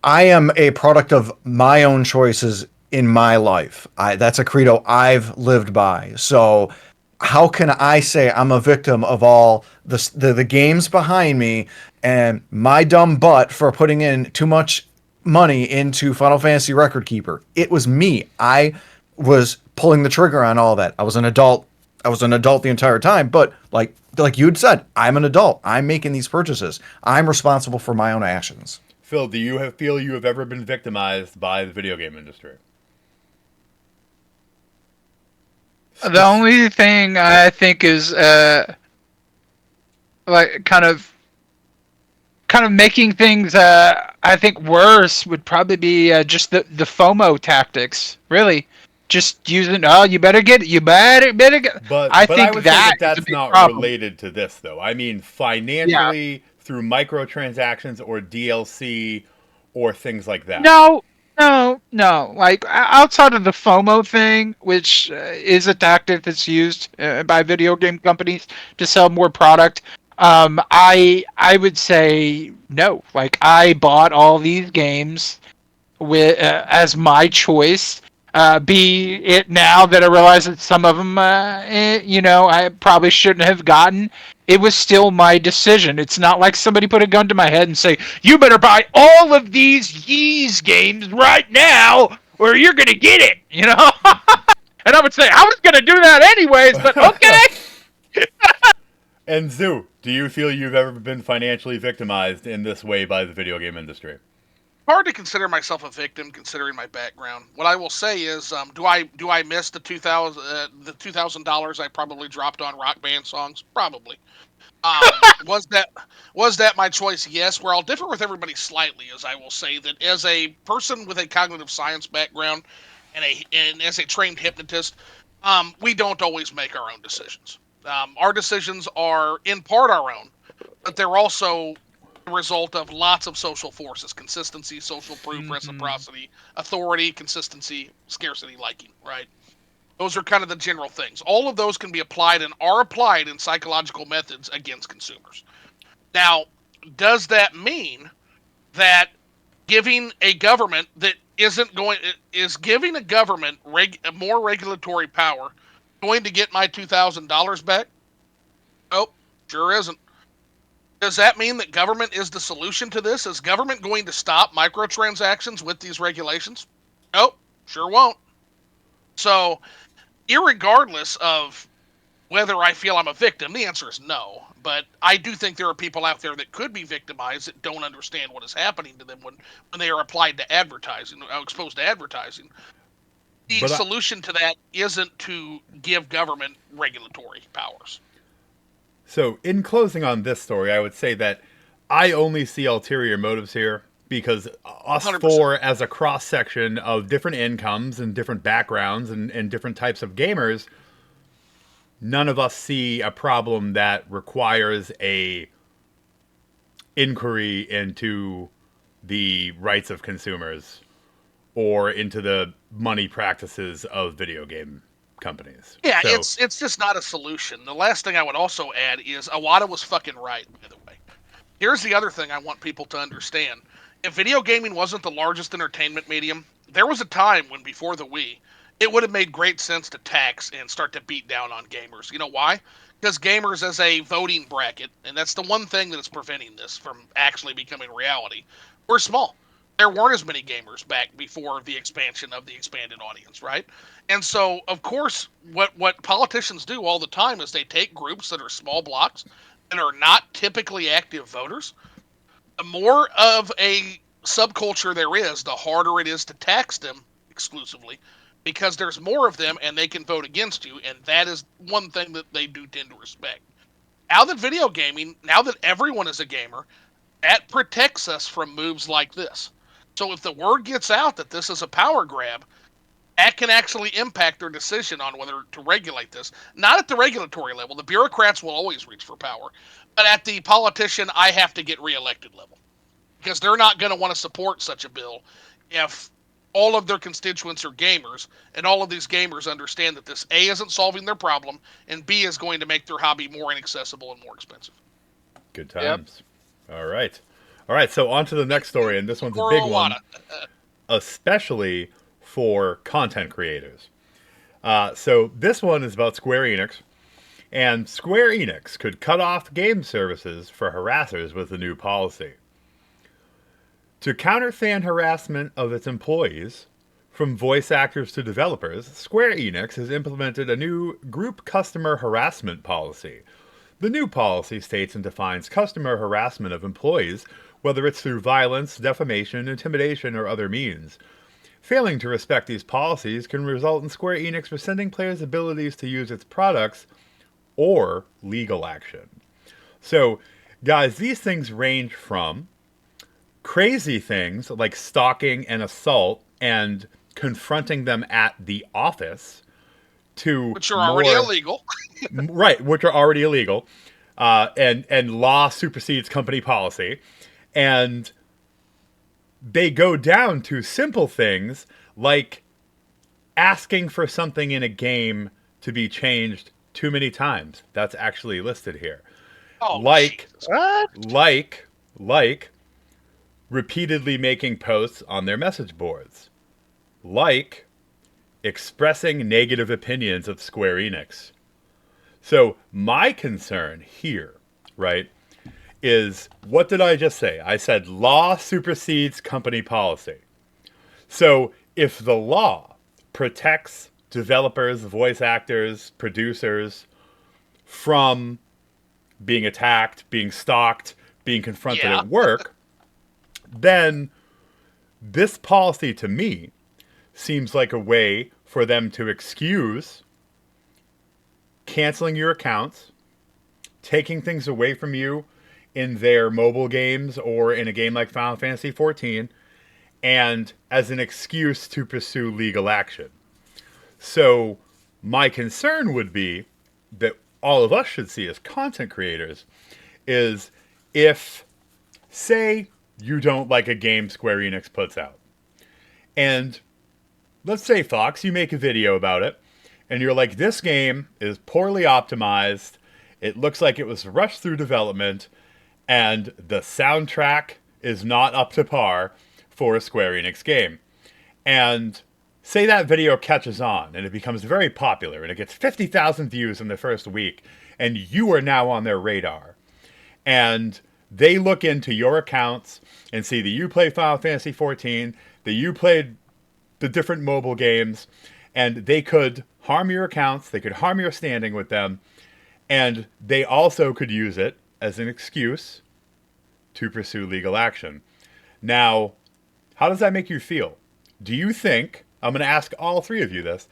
I am a product of my own choices in my life. That's a credo I've lived by. So how can I say I'm a victim of all the games behind me and my dumb butt for putting in too much money into Final Fantasy Record Keeper? It was me. I was pulling the trigger on all that. I was an adult the entire time, but like you'd said, I'm an adult. I'm making these purchases. I'm responsible for my own actions. Phil, do you feel you have ever been victimized by the video game industry? The only thing I think is like kind of making things I think worse would probably be just the FOMO tactics. Really, just using you better get it, you better get. But I think think that's is a big not problem. related to this though. I mean financially through microtransactions or DLC or things like that. No. Like outside of the FOMO thing, which is a tactic that's used by video game companies to sell more product, I would say no. Like I bought all these games with as my choice. Be it now that I realize that some of them, I probably shouldn't have gotten. It was still my decision. It's not like somebody put a gun to my head and say, "You better buy all of these Yeez games right now, or you're gonna get it." And I would say I was gonna do that anyways, but okay. And Zoo, do you feel you've ever been financially victimized in this way by the video game industry? Hard to consider myself a victim considering my background. What I will say is, do I miss the $2,000 I probably dropped on Rock Band songs? Probably. Was that my choice? Yes. Where I'll differ with everybody slightly is I will say that as a person with a cognitive science background and as a trained hypnotist, we don't always make our own decisions. Our decisions are in part our own, but they're also the result of lots of social forces: consistency, social proof, reciprocity, authority, consistency, scarcity, liking, right? Those are kind of the general things. All of those can be applied and are applied in psychological methods against consumers. Now, does that mean that giving a government that is giving a government more regulatory power going to get my $2,000 back? Oh, sure isn't. Does that mean that government is the solution to this? Is government going to stop microtransactions with these regulations? Nope, sure won't. So, irregardless of whether I feel I'm a victim, the answer is no. But I do think there are people out there that could be victimized that don't understand what is happening to them when they are applied to advertising, exposed to advertising. The solution to that isn't to give government regulatory powers. So, in closing on this story, I would say that I only see ulterior motives here because us 100%. Four, as a cross section of different incomes and different backgrounds and different types of gamers, none of us see a problem that requires a inquiry into the rights of consumers or into the money practices of video game companies. Yeah, so, it's just not a solution. The last thing I would also add is Iwata was fucking right, by the way. Here's the other thing I want people to understand if video gaming wasn't the largest entertainment medium, there was a time when before the Wii, it would have made great sense to tax and start to beat down on gamers. You know why? Because gamers as a voting bracket, and that's the one thing that is preventing this from actually becoming reality, we're small. There weren't as many gamers back before the expansion of the expanded audience, right? And so, of course, what politicians do all the time is they take groups that are small blocks and are not typically active voters. The more of a subculture there is, the harder it is to tax them exclusively because there's more of them and they can vote against you. And that is one thing that they do tend to respect. Now that video gaming, now that everyone is a gamer, that protects us from moves like this. So if the word gets out that this is a power grab, that can actually impact their decision on whether to regulate this. Not at the regulatory level. The bureaucrats will always reach for power. But at the politician, I have to get reelected level. Because they're not going to want to support such a bill if all of their constituents are gamers, and all of these gamers understand that this A isn't solving their problem, and B is going to make their hobby more inaccessible and more expensive. Good times. Yep. All right. So on to the next story, and this one's a big one, especially for content creators. So this one is about Square Enix, and Square Enix could cut off game services for harassers with a new policy. To counter fan harassment of its employees, from voice actors to developers, Square Enix has implemented a new group customer harassment policy. The new policy states and defines customer harassment of employees, whether it's through violence, defamation, intimidation, or other means. Failing to respect these policies can result in Square Enix rescinding players' abilities to use its products or legal action. So, guys, these things range from crazy things like stalking and assault and confronting them at the office to which are already illegal. Right, which are already illegal. And law supersedes company policy. And they go down to simple things like asking for something in a game to be changed too many times. That's actually listed here. Oh, like repeatedly making posts on their message boards. Like expressing negative opinions of Square Enix. So my concern here, right, is, what did I just say? I said law supersedes company policy. So if the law protects developers, voice actors, producers from being attacked, being stalked, being confronted at work, then this policy to me seems like a way for them to excuse canceling your accounts, taking things away from you in their mobile games or in a game like Final Fantasy XIV, and as an excuse to pursue legal action. So my concern would be that all of us should see as content creators is if, say, you don't like a game Square Enix puts out. And let's say, Fox, you make a video about it, and you're like, this game is poorly optimized, it looks like it was rushed through development, and the soundtrack is not up to par for a Square Enix game. And say that video catches on, and it becomes very popular, and it gets 50,000 views in the first week, and you are now on their radar. And they look into your accounts and see that you play Final Fantasy XIV, that you played the different mobile games, and they could harm your accounts, they could harm your standing with them, and they also could use it as an excuse to pursue legal action. Now, how does that make you feel? Do you think, I'm going to ask all three of you this,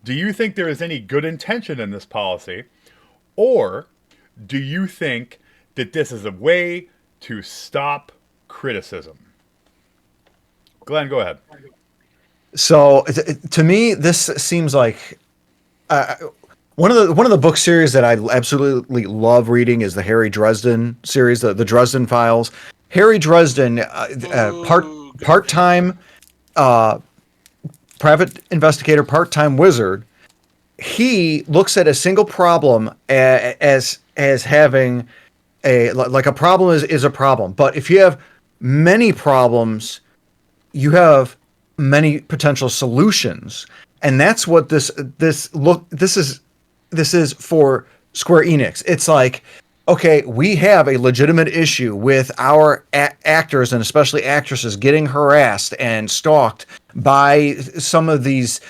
do you think there is any good intention in this policy, or do you think that this is a way to stop criticism? Glenn, go ahead. So to me, this seems like one of the book series that I absolutely love reading is the Harry Dresden series, the Dresden Files. Harry Dresden, part-time private investigator, part-time wizard. He looks at a single problem as having a problem is a problem. But if you have many problems, you have many potential solutions, and that's what this is for Square Enix. It's like, okay, we have a legitimate issue with our actors and especially actresses getting harassed and stalked by some of these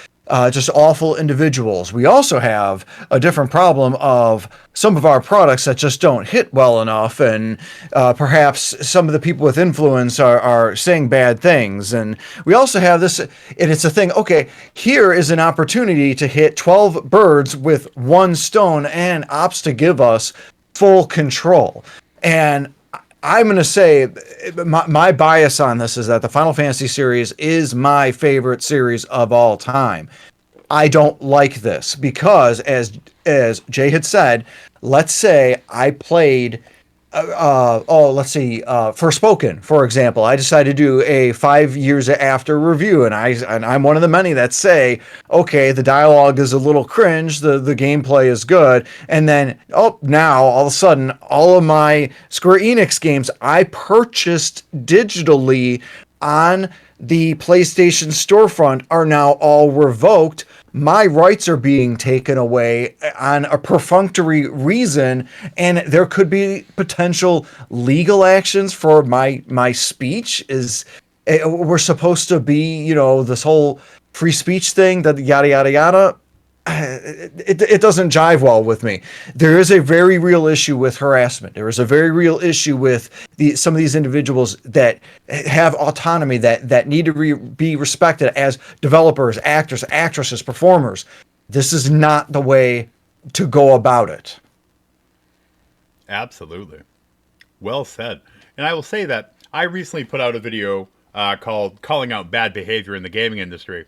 just awful individuals. We also have a different problem of some of our products that just don't hit well enough, and perhaps some of the people with influence are saying bad things. And we also have this, and it's a thing, okay, here is an opportunity to hit 12 birds with one stone and opts to give us full control. And I'm going to say my bias on this is that the Final Fantasy series is my favorite series of all time. I don't like this because, as Jay had said, let's say I played, Forspoken, for example. I decided to do a 5 years after review, and I'm one of the many that say, okay, the dialogue is a little cringe, the gameplay is good, and then now all of a sudden, all of my Square Enix games I purchased digitally on the PlayStation storefront are now all revoked. My rights are being taken away on a perfunctory reason, and there could be potential legal actions for my speech. We're supposed to be, this whole free speech thing, that yada yada yada. It doesn't jive well with me. There is a very real issue with harassment. There is a very real issue with some of these individuals that have autonomy that need to be respected as developers, actors, actresses, performers. This is not the way to go about it. Absolutely. Well said. And I will say that I recently put out a video called Calling Out Bad Behavior in the Gaming Industry.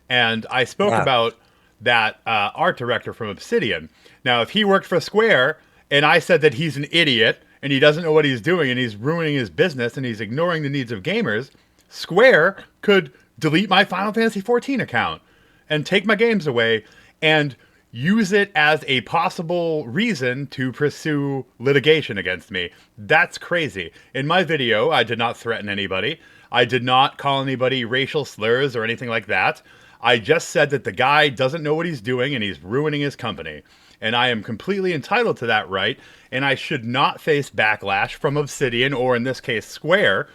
And I spoke about that art director from Obsidian. Now, if he worked for Square and I said that he's an idiot and he doesn't know what he's doing and he's ruining his business and he's ignoring the needs of gamers, Square could delete my Final Fantasy XIV account and take my games away and use it as a possible reason to pursue litigation against me. That's crazy. In my video, I did not threaten anybody. I did not call anybody racial slurs or anything like that. I just said that the guy doesn't know what he's doing and he's ruining his company. And I am completely entitled to that right, and I should not face backlash from Obsidian, or in this case, Square,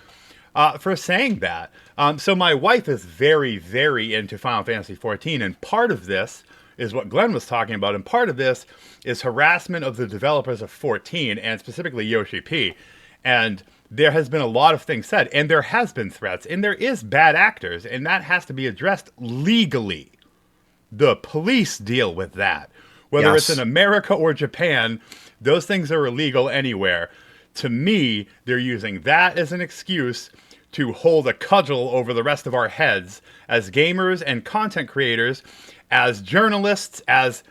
for saying that. So my wife is very, very into Final Fantasy XIV, and part of this is what Glenn was talking about, and part of this is harassment of the developers of 14, and specifically Yoshi P. And there has been a lot of things said, and there has been threats, and there is bad actors, and that has to be addressed legally. The police deal with that. Whether it's in America or Japan, those things are illegal anywhere. To me, they're using that as an excuse to hold a cudgel over the rest of our heads as gamers and content creators, as journalists, as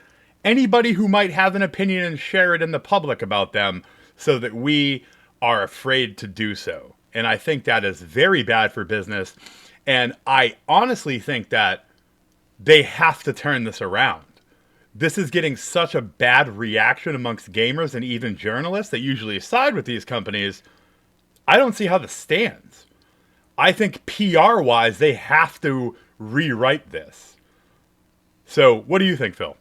anybody who might have an opinion and share it in the public about them, so that we are afraid to do so. And I think that is very bad for business. And I honestly think that they have to turn this around. This is getting such a bad reaction amongst gamers and even journalists that usually side with these companies. I don't see how this stands. I think PR-wise, they have to rewrite this. So, what do you think, Phil?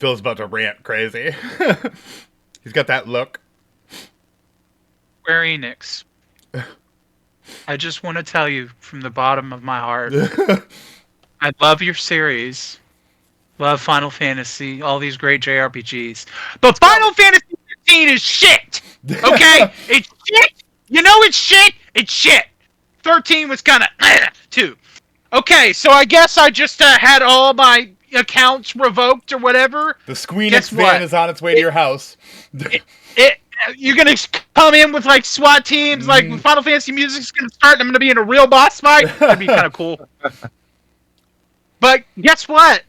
Phil's about to rant crazy. He's got that look. Square Enix. I just want to tell you from the bottom of my heart, I love your series. Love Final Fantasy, all these great JRPGs. But Final Fantasy 15 is shit! Okay? It's shit! You know it's shit! It's shit! 13 was kind of too. Okay, so I guess I just had all my accounts revoked or whatever. The Squeenix van is on its way to your house. You're gonna come in with like SWAT teams, like Final Fantasy music's gonna start, and I'm gonna be in a real boss fight. That'd be kind of cool. But guess what?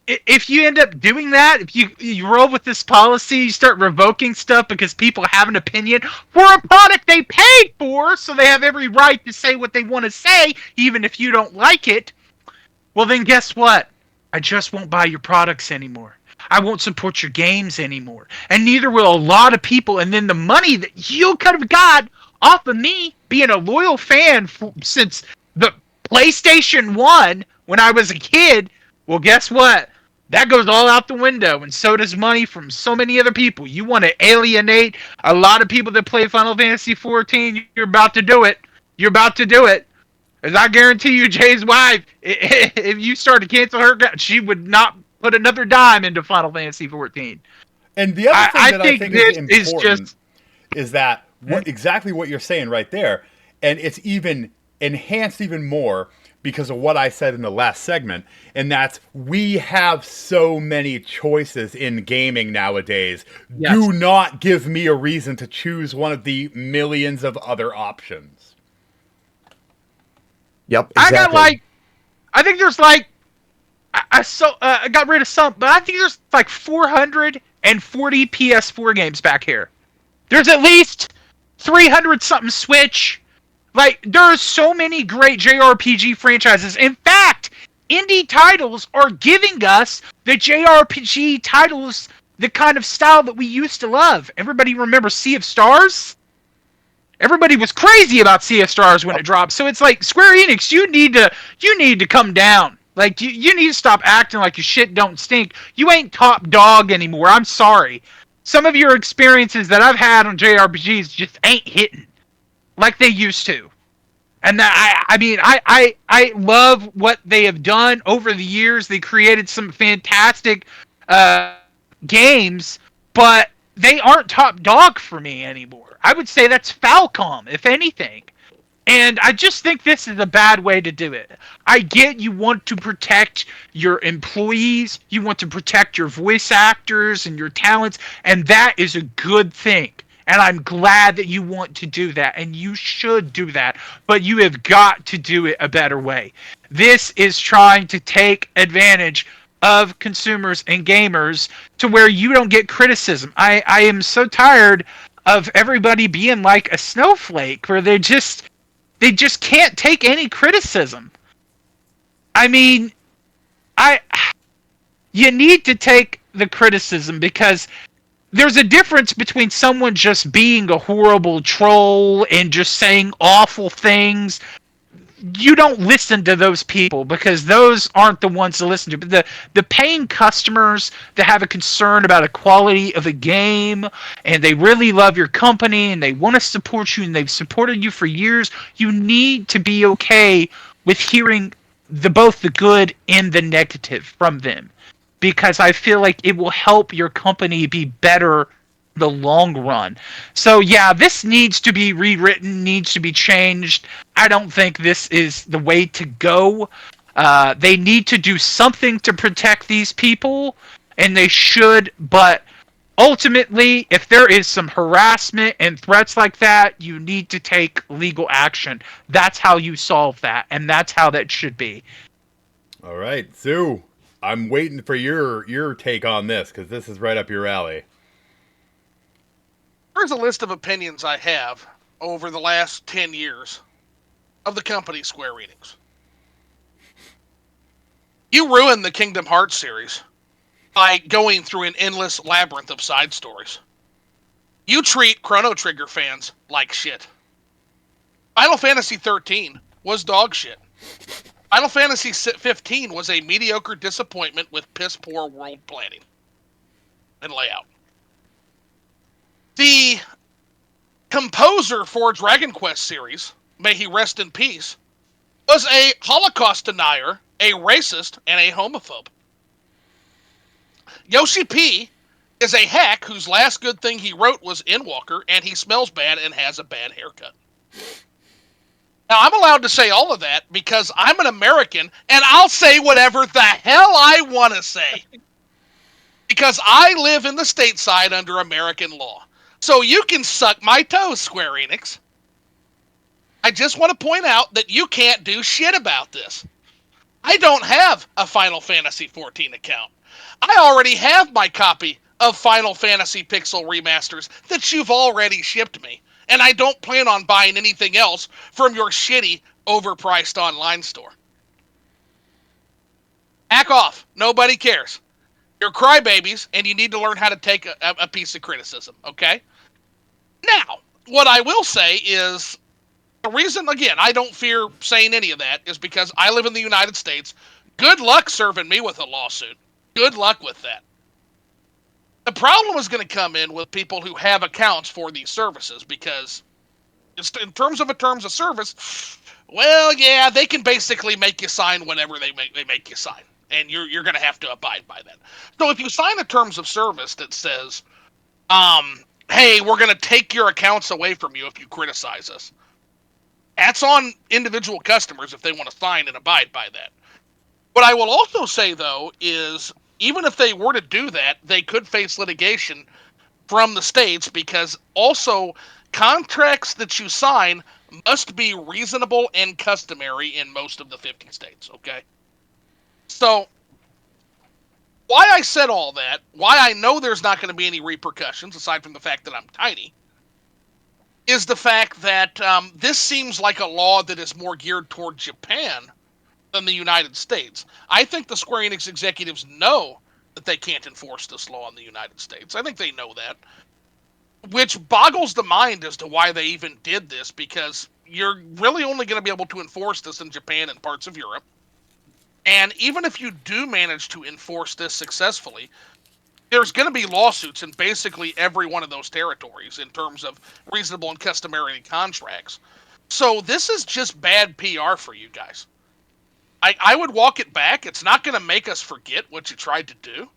If you end up doing that, if you roll with this policy, you start revoking stuff because people have an opinion for a product they paid for, so they have every right to say what they want to say, even if you don't like it. Well, then guess what? I just won't buy your products anymore. I won't support your games anymore. And neither will a lot of people. And then the money that you could have got off of me being a loyal fan since the PlayStation 1 when I was a kid, well, guess what? That goes all out the window, and so does money from so many other people. You want to alienate a lot of people that play Final Fantasy 14, you're about to do it. You're about to do it. As I guarantee you, Jay's wife, if you start to cancel her, she would not put another dime into Final Fantasy 14. And the other thing I that I think think this is is important just is that exactly what you're saying right there, and it's even enhanced even more because of what I said in the last segment, and that's we have so many choices in gaming nowadays. yes. Do not give me a reason to choose one of the millions of other options. Yep, exactly. I think there's I got rid of some, but I think there's like 440 PS4 games back here. There's at least 300 something Switch. Like, there are so many great JRPG franchises. In fact, indie titles are giving us the JRPG titles, the kind of style that we used to love. Everybody remembers Sea of Stars? Everybody was crazy about Sea of Stars when it dropped. So it's like, Square Enix, you need to come down. Like, you need to stop acting like your shit don't stink. You ain't top dog anymore. I'm sorry. Some of your experiences that I've had on JRPGs just ain't hitting like they used to. And that, I love what they have done over the years. They created some fantastic games, but they aren't top dog for me anymore. I would say that's Falcom, if anything. And I just think this is a bad way to do it. I get you want to protect your employees, you want to protect your voice actors and your talents, and that is a good thing. And I'm glad that you want to do that, and you should do that, but you have got to do it a better way. This is trying to take advantage of consumers and gamers to where you don't get criticism. I am so tired of everybody being like a snowflake where they just can't take any criticism. I mean, you need to take the criticism because there's a difference between someone just being a horrible troll and just saying awful things. You don't listen to those people because those aren't the ones to listen to. But the paying customers that have a concern about the quality of a game and they really love your company and they want to support you and they've supported you for years, you need to be okay with hearing both the good and the negative from them. Because I feel like it will help your company be better the long run. So yeah, this needs to be rewritten, needs to be changed. I don't think this is the way to go. They need to do something to protect these people, and they should, but ultimately, if there is some harassment and threats like that, you need to take legal action. That's how you solve that, and that's how that should be. All right, Sue, I'm waiting for your take on this because this is right up your alley. Here's a list of opinions I have over the last 10 years of the company Square Enix. You ruined the Kingdom Hearts series by going through an endless labyrinth of side stories. You treat Chrono Trigger fans like shit. Final Fantasy 13 was dog shit. Final Fantasy 15 was a mediocre disappointment with piss-poor world planning and layout. The composer for Dragon Quest series, may he rest in peace, was a Holocaust denier, a racist, and a homophobe. Yoshi P is a hack whose last good thing he wrote was Endwalker, and he smells bad and has a bad haircut. Now, I'm allowed to say all of that because I'm an American, and I'll say whatever the hell I want to say. Because I live in the stateside under American law. So you can suck my toes, Square Enix. I just want to point out that you can't do shit about this. I don't have a Final Fantasy 14 account. I already have my copy of Final Fantasy Pixel Remasters that you've already shipped me. And I don't plan on buying anything else from your shitty, overpriced online store. Back off. Nobody cares. You're crybabies, and you need to learn how to take a piece of criticism, okay? Now, what I will say is, the reason, again, I don't fear saying any of that is because I live in the United States. Good luck serving me with a lawsuit. Good luck with that. The problem is going to come in with people who have accounts for these services, because in terms of service, well, yeah, they can basically make you sign whatever they make you sign, and you're going to have to abide by that. So if you sign a terms of service that says, hey, we're going to take your accounts away from you if you criticize us, that's on individual customers if they want to sign and abide by that. What I will also say, though, is even if they were to do that, they could face litigation from the states, because also contracts that you sign must be reasonable and customary in most of the 50 states, okay? So, why I said all that, why I know there's not going to be any repercussions, aside from the fact that I'm tiny, is the fact that this seems like a law that is more geared toward Japan than the United States. I think the Square Enix executives know that they can't enforce this law in the United States. I think they know that, which boggles the mind as to why they even did this, because you're really only going to be able to enforce this in Japan and parts of Europe. And even if you do manage to enforce this successfully, there's going to be lawsuits in basically every one of those territories in terms of reasonable and customary contracts. So this is just bad PR for you guys. I would walk it back. It's not going to make us forget what you tried to do,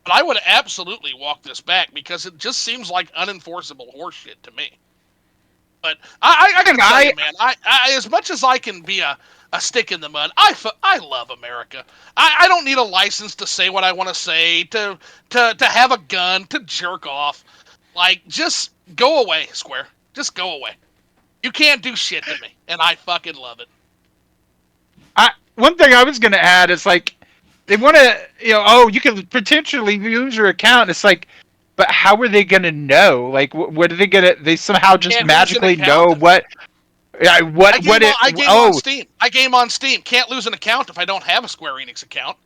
but I would absolutely walk this back, because it just seems like unenforceable horseshit to me. But I gotta tell you, man, I as much as I can be a stick in the mud, I love America. I don't need a license to say what I want to say, to have a gun, to jerk off. Like, just go away, Square. Just go away. You can't do shit to me, and I fucking love it. One thing I was going to add is, like, they want to, oh, you can potentially use your account. It's like, but how are they going to know? Like, what are they going to? They somehow just magically know what? Yeah, I game on Steam. Can't lose an account if I don't have a Square Enix account.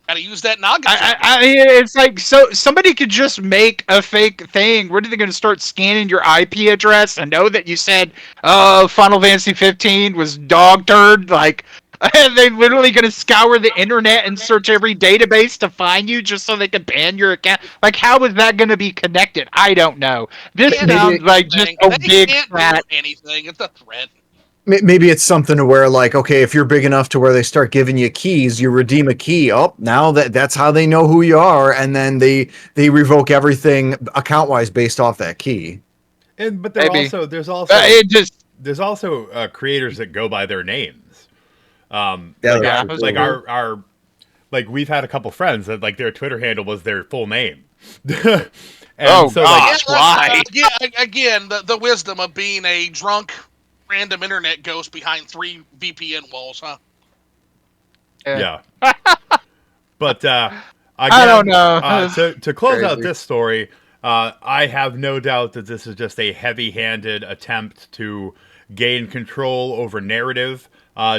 Gotta use that noggin. It's like, so somebody could just make a fake thing. Where are they going to start scanning your IP address and know that you said, oh, Final Fantasy 15 was dog turd? Like, are they literally going to scour the internet and search every database to find you just so they can ban your account? Like, how is that going to be connected? I don't know. This sounds like just a big fat anything. It's a threat. Maybe it's something to where, like, okay, if you're big enough to where they start giving you keys, you redeem a key. Oh, now that's how they know who you are, and then they revoke everything account wise based off that key. But there's also creators that go by their names. Like we've had a couple friends that, like, their Twitter handle was their full name. Why? Again, the wisdom of being a drunk random internet ghost behind 3 VPN walls, huh? Yeah. But again, I don't know. To close out this story, I have no doubt that this is just a heavy-handed attempt to gain control over narrative,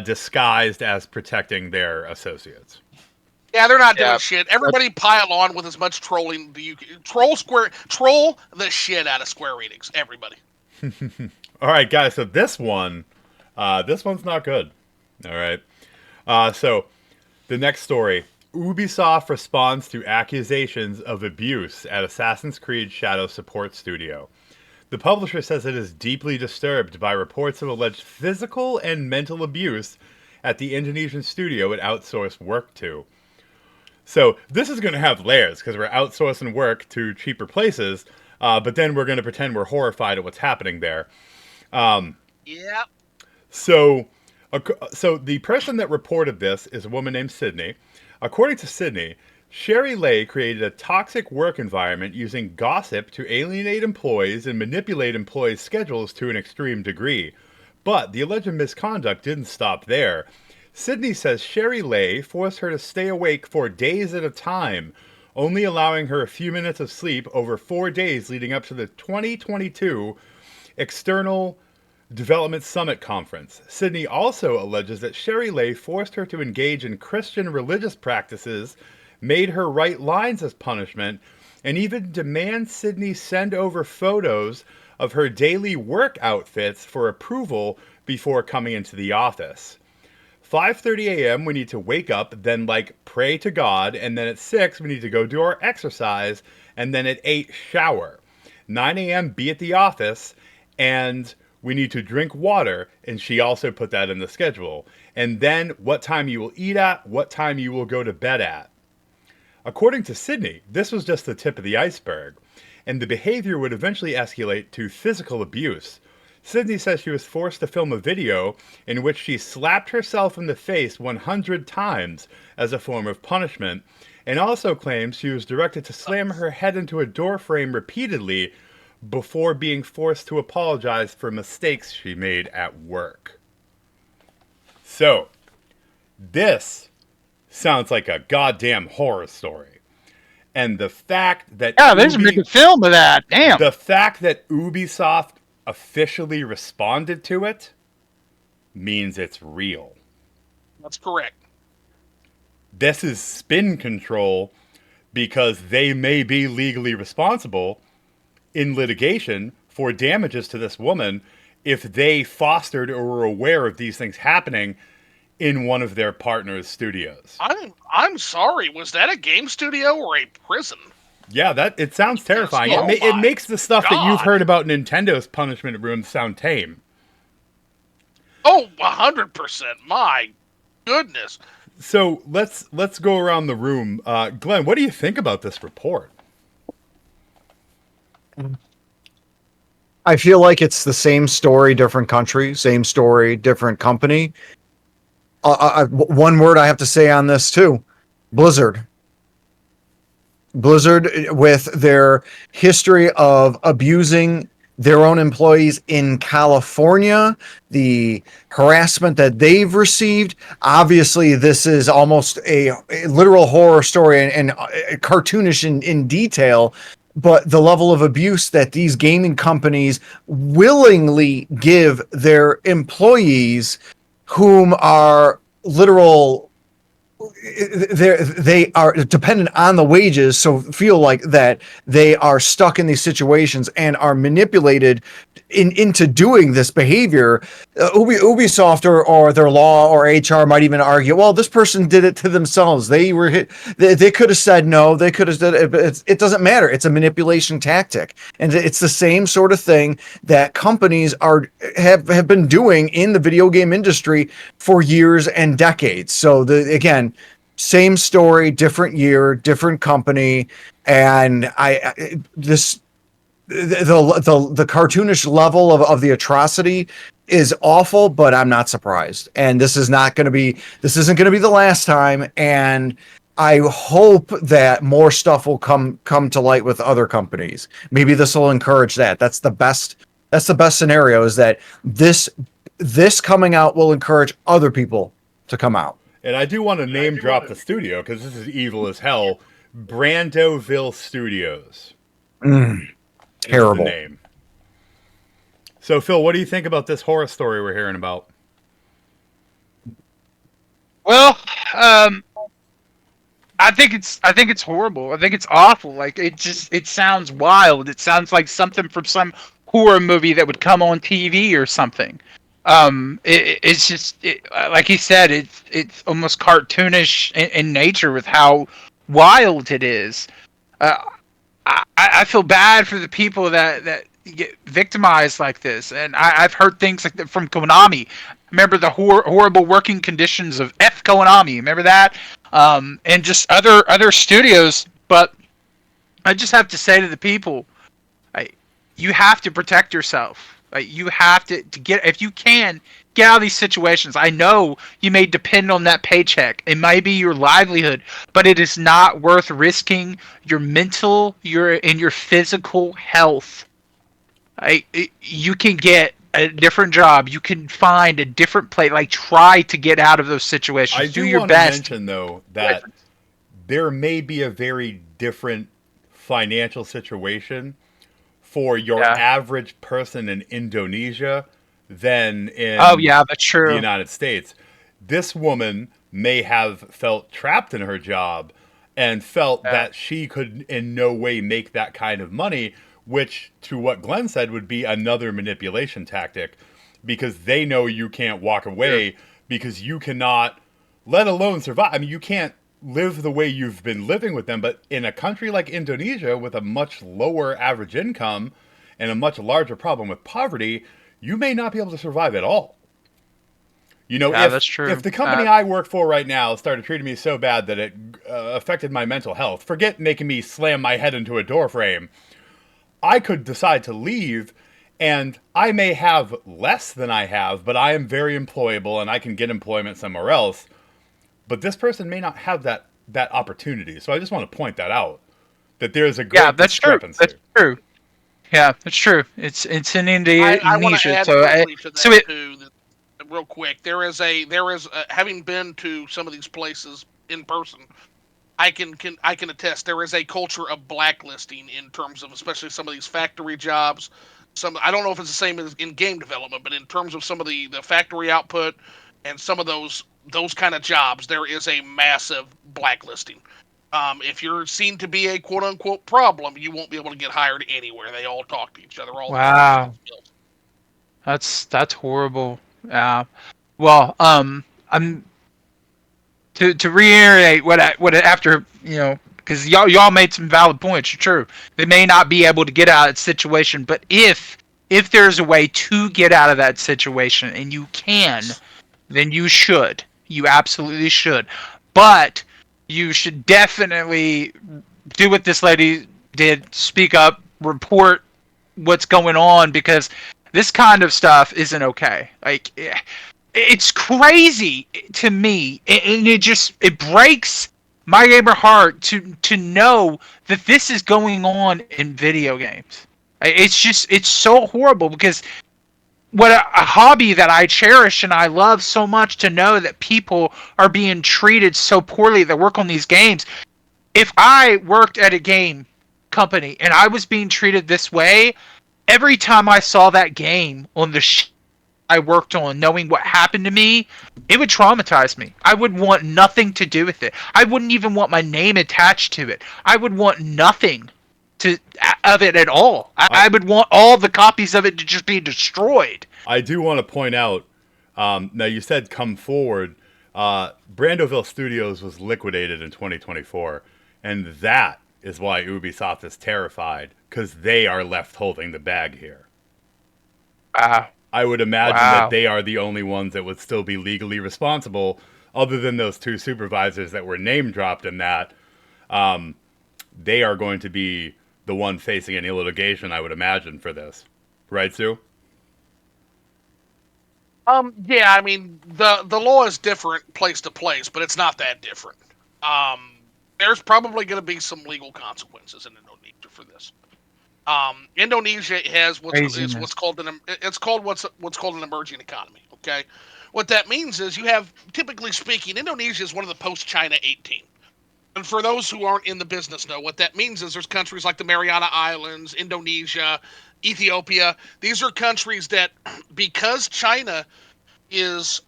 disguised as protecting their associates. Yeah, they're not doing shit. Everybody pile on with as much trolling you can. Troll the shit out of Square Enix. Everybody. All right, guys. So this one's not good. All right. So the next story: Ubisoft responds to accusations of abuse at Assassin's Creed Shadow support studio. The publisher says it is deeply disturbed by reports of alleged physical and mental abuse at the Indonesian studio it outsourced work to. So this is going to have layers, because we're outsourcing work to cheaper places, but then we're going to pretend we're horrified at what's happening there. Yep. So the person that reported this is a woman named Sydney. According to Sydney, Sherry Lay created a toxic work environment using gossip to alienate employees and manipulate employees' schedules to an extreme degree. But the alleged misconduct didn't stop there. Sydney says Sherry Lay forced her to stay awake for days at a time, only allowing her a few minutes of sleep over 4 days leading up to the 2022 External Development Summit Conference. Sydney also alleges that Sherry Lay forced her to engage in Christian religious practices made her write lines as punishment, and even demand Sydney send over photos of her daily work outfits for approval before coming into the office. 5:30 a.m. we need to wake up, then pray to God, and then at 6 we need to go do our exercise, and then at 8 shower. 9 a.m. be at the office, and we need to drink water, and she also put that in the schedule. And then what time you will eat at, what time you will go to bed at. According to Sydney, this was just the tip of the iceberg, and the behavior would eventually escalate to physical abuse. Sydney says she was forced to film a video in which she slapped herself in the face 100 times as a form of punishment, and also claims she was directed to slam her head into a door frame repeatedly before being forced to apologize for mistakes she made at work. So, this sounds like a goddamn horror story. And the fact that they should make a film of that. Damn. The fact that Ubisoft officially responded to it means it's real. That's correct. This is spin control because they may be legally responsible in litigation for damages to this woman if they fostered or were aware of these things happening in one of their partners' studios. I'm sorry. Was that a game studio or a prison? Yeah, it sounds terrifying. Oh It makes the stuff God. that you've heard about Nintendo's punishment rooms sound tame. Oh, 100%. My goodness. So let's go around the room. Glenn, what do you think about this report? I feel like it's the same story, different country, same story, different company. One word I have to say on this too, Blizzard. Blizzard, with their history of abusing their own employees in California, the harassment that they've received. Obviously, this is almost a literal horror story and cartoonish in detail. But the level of abuse that these gaming companies willingly give their employees, whom are literal, they are dependent on the wages, so feel like that they are stuck in these situations and are manipulated into doing this behavior. Ubisoft or their law or HR might even argue, well, this person did it to themselves. They were hit. They could have said no. They could have said it, but it doesn't matter. It's a manipulation tactic, and it's the same sort of thing that companies have been doing in the video game industry for years and decades. So again, same story, different year, different company, and the cartoonish level of the atrocity is awful, but I'm not surprised. And this isn't going to be the last time. And I hope that more stuff will come to light with other companies. Maybe this will encourage that. That's the best scenario, is that this coming out will encourage other people to come out. And I do want to name drop the studio because this is evil as hell. Brandoville Studios. Terrible name. So, Phil, what do you think about this horror story we're hearing about? Well, I think it's horrible. I think it's awful. Like, it sounds wild. It sounds like something from some horror movie that would come on TV or something. It's just like he said, it's almost cartoonish in nature with how wild it is. I feel bad for the people that get victimized like this, and I've heard things like that from Konami. Remember the horrible working conditions of Konami? Remember that? And just other studios. But I just have to say to the people, you have to protect yourself. You have to get, if you can, get out of these situations. I know you may depend on that paycheck. It might be your livelihood, but it is not worth risking your mental, your physical health. You can get a different job. You can find a different place. Like, try to get out of those situations. I do your best. want to mention, though, that there may be a very different financial situation for your average person in Indonesia than in that's true. the United States. This woman may have felt trapped in her job and felt Yeah. that she could in no way make that kind of money, which, to what Glenn said, would be another manipulation tactic because they know you can't walk away because you cannot, let alone survive. I mean, you can't live the way you've been living with them, but in a country like Indonesia with a much lower average income and a much larger problem with poverty, you may not be able to survive at all. You know, Yeah, that's if true. the company I work for right now started treating me so bad that it affected my mental health, forget making me slam my head into a door frame, I could decide to leave, and I may have less than I have, but I am very employable and I can get employment somewhere else. But this person may not have that opportunity. So I just want to point that out, that there's a Yeah, great that's true. discrepancy. That's true. Yeah, that's true. It's in I want to Indonesia, add so quickly to so that it. too. Real quick, there is having been to some of these places in person, I can attest there is a culture of blacklisting in terms of especially some of these factory jobs. Some I don't know if it's the same as in game development, but in terms of some of the factory output and some of those kind of jobs, there is a massive blacklisting. If you're seen to be a quote unquote problem, you won't be able to get hired anywhere. They all talk to each other all the time. Wow, that's horrible. Yeah. Well, I'm to reiterate what after because y'all made some valid points. True, they may not be able to get out of that situation, but if there's a way to get out of that situation and you can, then you should. You absolutely should. But you should definitely do what this lady did. Speak up, report what's going on because this kind of stuff isn't okay. Like it's crazy to me, and it breaks my gamer heart to know that this is going on in video games. It's so horrible because what a hobby that I cherish and I love so much to know that people are being treated so poorly that work on these games. If I worked at a game company and I was being treated this way, every time I saw that game on the I worked on, knowing what happened to me, it would traumatize me. I would want nothing to do with it. I wouldn't even want my name attached to it. I would want nothing to of it at all. I I would want all the copies of it to just be destroyed. I do want to point out. Now you said come forward. Brandoville Studios was liquidated in 2024, and that is why Ubisoft is terrified because they are left holding the bag here. Wow. I would imagine that Wow. they are the only ones that would still be legally responsible, other than those two supervisors that were name dropped in that. Um, they are going to be the one facing any litigation, I would imagine, for this. Right, Sue? Yeah, I mean the law is different place to place, but it's not that different. Um, there's probably going to be some legal consequences in Indonesia for this. Indonesia has what's Craziness. called what's called an emerging economy. Okay, what that means is you have, typically speaking, Indonesia is one of the post-China 18. And for those who aren't in the business know, what that means is there's countries like the Mariana Islands, Indonesia, Ethiopia. These are countries that, because China is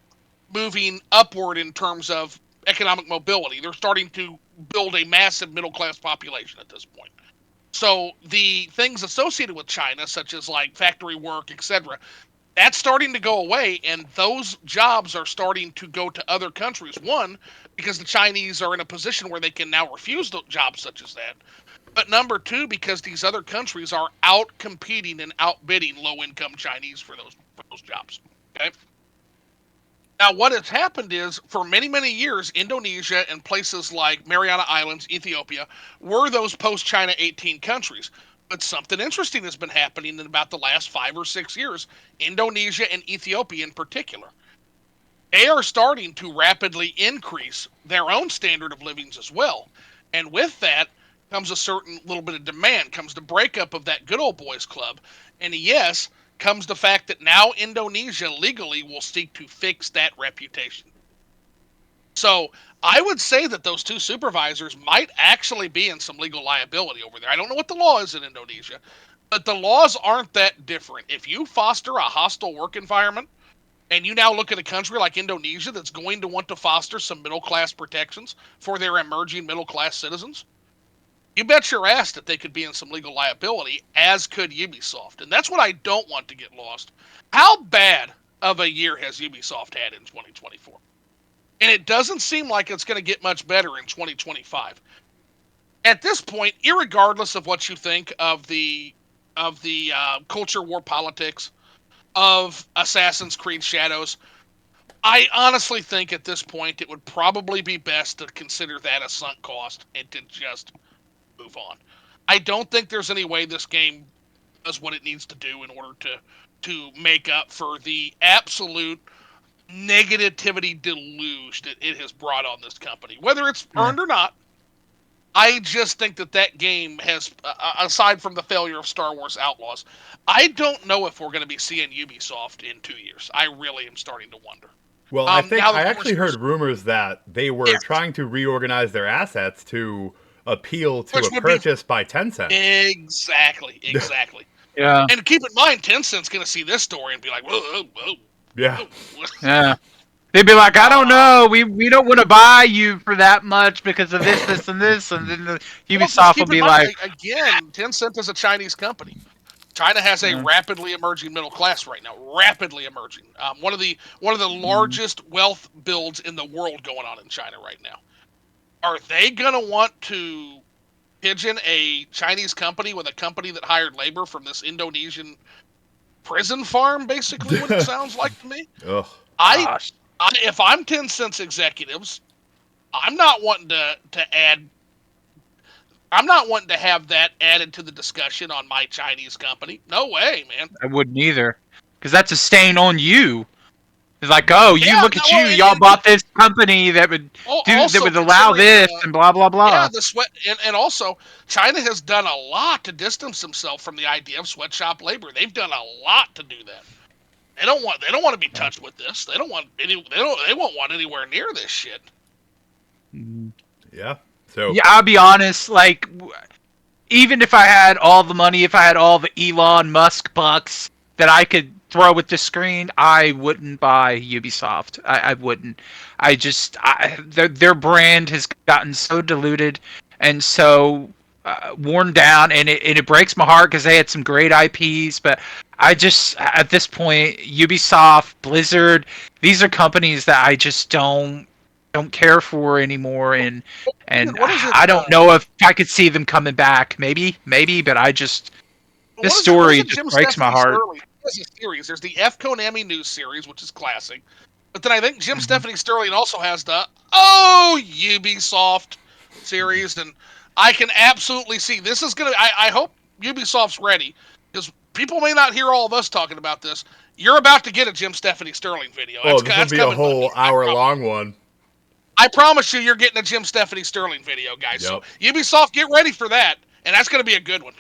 moving upward in terms of economic mobility, they're starting to build a massive middle class population at this point. So the things associated with China, such as like factory work, etc., that's starting to go away, and those jobs are starting to go to other countries. One, because the Chinese are in a position where they can now refuse jobs such as that. But number two, because these other countries are out competing and outbidding low income Chinese for those jobs. Okay. Now, what has happened is, for many, many years, Indonesia and places like Mariana Islands, Ethiopia, were those post-China 18 countries. But something interesting has been happening in about the last 5 or 6 years. Indonesia and Ethiopia in particular. They are starting to rapidly increase their own standard of livings as well. And with that comes a certain little bit of demand, comes the breakup of that good old boys club. And yes, comes the fact that now Indonesia legally will seek to fix that reputation. So I would say that those two supervisors might actually be in some legal liability over there. I don't know what the law is in Indonesia, but the laws aren't that different. If you foster a hostile work environment, and you now look at a country like Indonesia that's going to want to foster some middle-class protections for their emerging middle-class citizens, you bet your ass that they could be in some legal liability, as could Ubisoft. And that's what I don't want to get lost. How bad of a year has Ubisoft had in 2024? And it doesn't seem like it's going to get much better in 2025. At this point, irregardless of what you think of the culture war politics of Assassin's Creed Shadows, I honestly think at this point it would probably be best to consider that a sunk cost and to just move on. I don't think there's any way this game does what it needs to do in order to make up for the absolute negativity deluge that it has brought on this company, whether it's earned or not. I just think that game has, aside from the failure of Star Wars Outlaws, I don't know if we're going to be seeing Ubisoft in 2 years. I really am starting to wonder. Well, I think I actually heard rumors that they were trying to reorganize their assets to appeal to a purchase by Tencent. Exactly. Yeah. And keep in mind, Tencent's going to see this story and be like, whoa. Yeah. Yeah. They'd be like, I don't know, we don't want to buy you for that much because of this, and this, and then the Ubisoft will be like, again, Tencent is a Chinese company. China has a rapidly emerging middle class right now, rapidly emerging. One of the largest wealth builds in the world going on in China right now. Are they gonna want to pigeon a Chinese company with a company that hired labor from this Indonesian prison farm? Basically, what it sounds like to me. Ugh. If I'm Tencent's executives, I'm not wanting to add. I'm not wanting to have that added to the discussion on my Chinese company. No way, man. I wouldn't either, because that's a stain on you. It's like, oh, look at you. Y'all bought this company that would allow this and blah blah blah. Yeah, the sweat and also China has done a lot to distance themselves from the idea of sweatshop labor. They've done a lot to do that. They don't want to be touched with this. They won't want anywhere near this shit. Yeah. So yeah, I'll be honest. Like, even if I had all the money, if I had all the Elon Musk bucks that I could throw at the screen, I wouldn't buy Ubisoft. I wouldn't. Their brand has gotten so diluted and so worn down, and it breaks my heart because they had some great IPs, but I just, at this point, Ubisoft, Blizzard, these are companies that I just don't care for anymore, and I don't know if I could see them coming back. Maybe, but I just, this story just breaks my heart. There's a series. There's the F. Konami News series, which is classic, but then I think Jim Stephanie Sterling also has the Ubisoft series, and I can absolutely see this is gonna. I hope Ubisoft's ready, because people may not hear all of us talking about this. You're about to get a Jim Stephanie Sterling video. This will be a whole hour-long one. I promise you're getting a Jim Stephanie Sterling video, guys. Yep. So Ubisoft, get ready for that, and that's going to be a good one.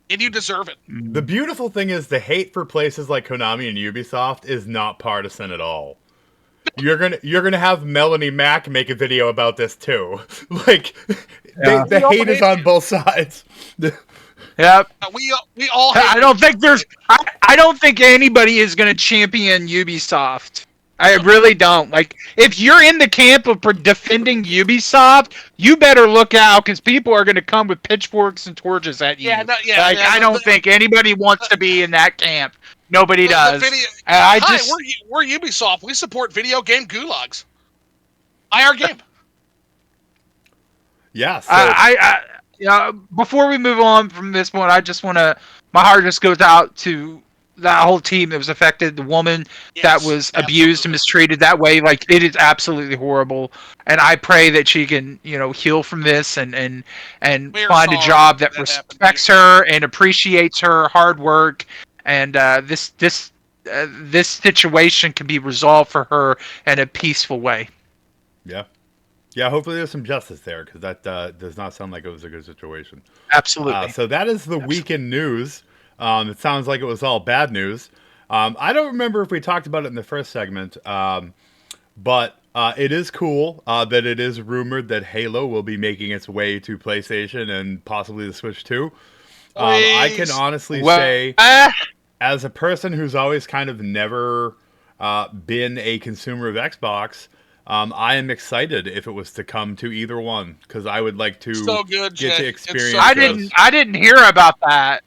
And you deserve it. The beautiful thing is the hate for places like Konami and Ubisoft is not partisan at all. You're gonna have Melanie Mack make a video about this too. Like, the hate is on both sides. Yep. We all. I don't think anybody is going to champion Ubisoft. I really don't. Like, if you're in the camp of defending Ubisoft, you better look out, because people are going to come with pitchforks and torches at you. I don't think anybody wants to be in that camp. Nobody does. We're Ubisoft. We support video game gulags. Our game. Yeah. So. Before we move on from this one, I just want to. My heart just goes out to that whole team that was affected. The woman that was abused and mistreated that way. Like, it is absolutely horrible. And I pray that she can, heal from this and find a job that respects her and appreciates her hard work. And this situation can be resolved for her in a peaceful way. Yeah. Yeah, hopefully there's some justice there, because that does not sound like it was a good situation. Absolutely. So that is the weekend news. It sounds like it was all bad news. I don't remember if we talked about it in the first segment, but it is cool that it is rumored that Halo will be making its way to PlayStation and possibly the Switch 2. I can honestly say, as a person who's always kind of never been a consumer of Xbox, I am excited if it was to come to either one because I would like to So good, get to Jay. It's so experience good. those. I didn't hear about that.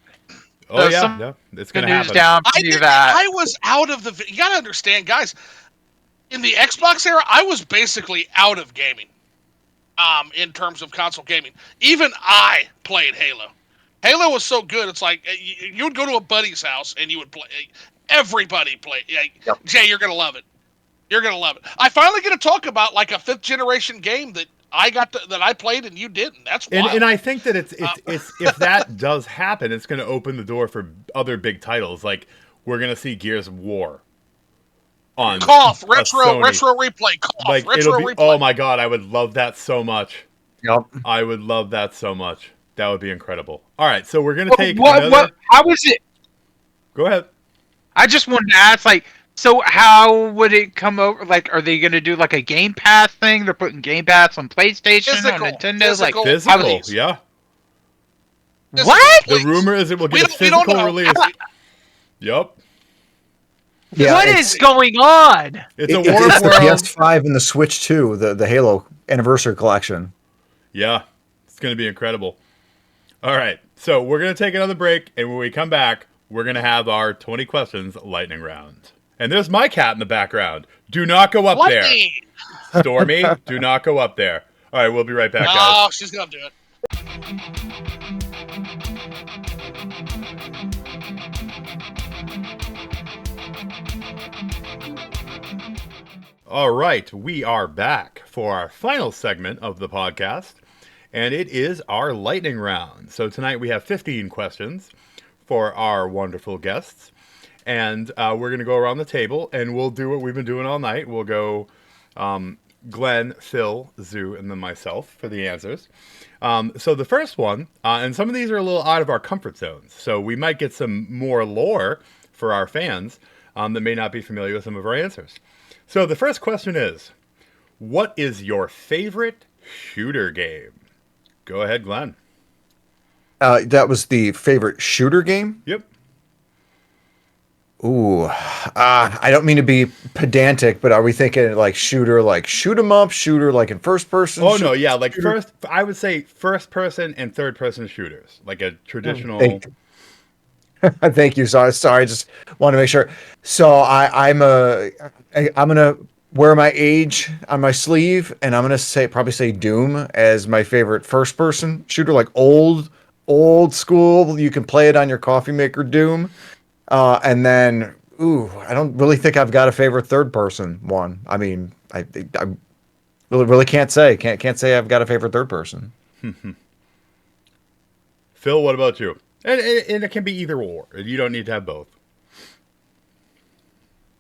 Oh So yeah, some no, it's good gonna news happen. down from you that. I was out of the. You gotta understand, guys. In the Xbox era, I was basically out of gaming. In terms of console gaming, even I played Halo. Halo was so good. It's like you would go to a buddy's house and you would play. Everybody play. Yep. Jay, you're gonna love it. You're gonna love it. I finally get to talk about like a 5th generation game that that I played and you didn't. That's wild. And I think that it's if that does happen, it's going to open the door for other big titles. Like we're going to see Gears of War on Cough a retro Sony. replay. Cough Like retro it'll be. replay. Oh my god, I would love that so much. Yep. I would love that so much. That would be incredible. All right, so we're going to take What? another. What? How was it? Go ahead. I just wanted to ask, like, so how would it come over? Like, are they going to do like a Game Pass thing? They're putting Game Pass on PlayStation, Physical. on Nintendo, Physical. like Physical, please. yeah. Physical, what? please. The rumor is it will get a We don't physical know. release. Yep. Yeah, What it's- is going on? It's a It's War the World. PS5 and the Switch 2, the Halo Anniversary Collection. Yeah, it's going to be incredible. All right, so we're going to take another break, and when we come back, we're going to have our 20 questions lightning round. And there's my cat in the background. Do not go up Lightning. there. Stormy, do not go up there. All right, we'll be right back, guys. Oh, she's gonna do it. All right, we are back for our final segment of the podcast, and it is our lightning round. So tonight we have 15 questions for our wonderful guests, and we're going to go around the table, and we'll do what we've been doing all night. We'll go Glenn, Phil, Zoo, and then myself for the answers. So the first one, and some of these are a little out of our comfort zones, so we might get some more lore for our fans that may not be familiar with some of our answers. So the first question is, what is your favorite shooter game? Go ahead, Glenn. That was the favorite shooter game? Yep. Ooh, I don't mean to be pedantic, but are we thinking like shooter, like shoot 'em up, shooter like in first person? Oh no, yeah, like first, I would say first person and third person shooters, like a traditional. Thank you. Sorry, I just want to make sure. So I'm gonna wear my age on my sleeve, and I'm gonna probably say Doom as my favorite first person shooter, like old school. You can play it on your coffee maker, Doom. And then, I don't really think I've got a favorite third person one. I mean, I really can't say. Can't say I've got a favorite third person. Phil, what about you? And it can be either or. You don't need to have both.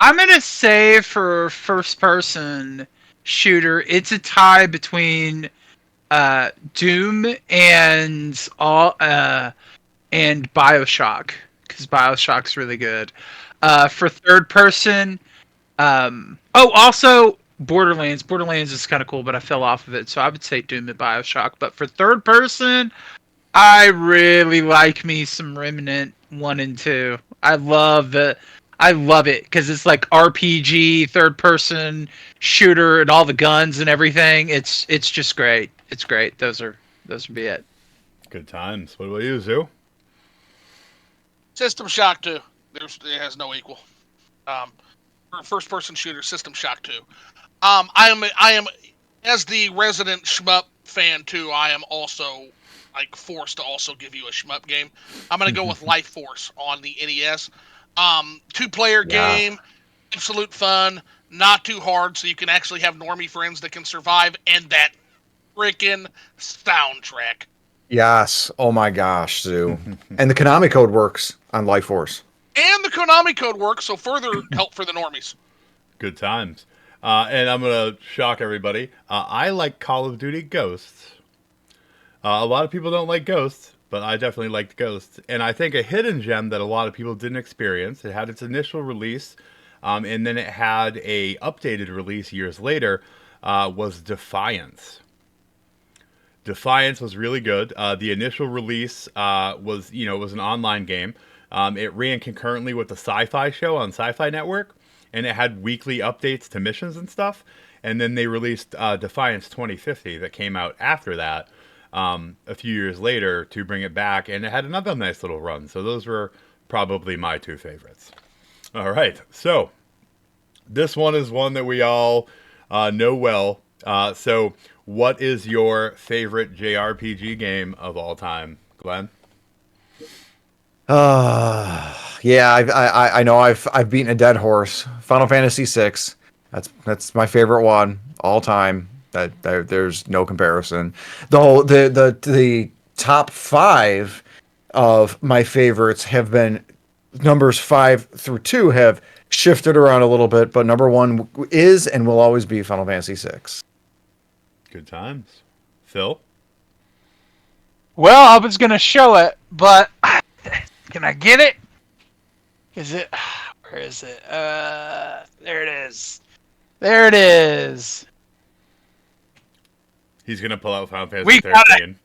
I'm gonna say for first person shooter, it's a tie between Doom and BioShock, because BioShock's really good. For third person, also Borderlands. Borderlands is kind of cool, but I fell off of it, so I would say Doom and BioShock. But for third person, I really like me some Remnant 1 and 2. I love it because it's like RPG, third person shooter, and all the guns and everything. It's just great. It's great. Those would be it. Good times. What about you, Zoo? System Shock 2. It has no equal. For first person shooter, System Shock 2. I am as the resident shmup fan too. I am also like forced to also give you a shmup game. I'm gonna go with Life Force on the NES. 2-player game, absolute fun, not too hard, so you can actually have normie friends that can survive, and that freaking soundtrack. Yes. Oh my gosh, Zoo. And the Konami code works on Life Force. And the Konami code works, so further help for the normies. Good times. And I'm going to shock everybody. I like Call of Duty Ghosts. A lot of people don't like Ghosts, but I definitely liked Ghosts. And I think a hidden gem that a lot of people didn't experience, it had its initial release, and then it had a updated release years later, was Defiance. Defiance was really good. The initial release was an online game. It ran concurrently with the Sci-Fi show on Sci-Fi Network, and it had weekly updates to missions and stuff. And then they released Defiance 2050 that came out after that a few years later to bring it back, and it had another nice little run. So those were probably my two favorites. All right, so this one is one that we all know well. So what is your favorite JRPG game of all time, Glenn? Yeah, I know I've beaten a dead horse. Final Fantasy VI. That's my favorite one all time. There's no comparison. The top 5 of my favorites have been numbers 5 through 2 have shifted around a little bit, but number 1 is and will always be Final Fantasy VI. Good times. Phil? Well, I was gonna show it, but can I get it? Is it? Where is it? There it is. There it is. He's gonna pull out Final Fantasy We got 13.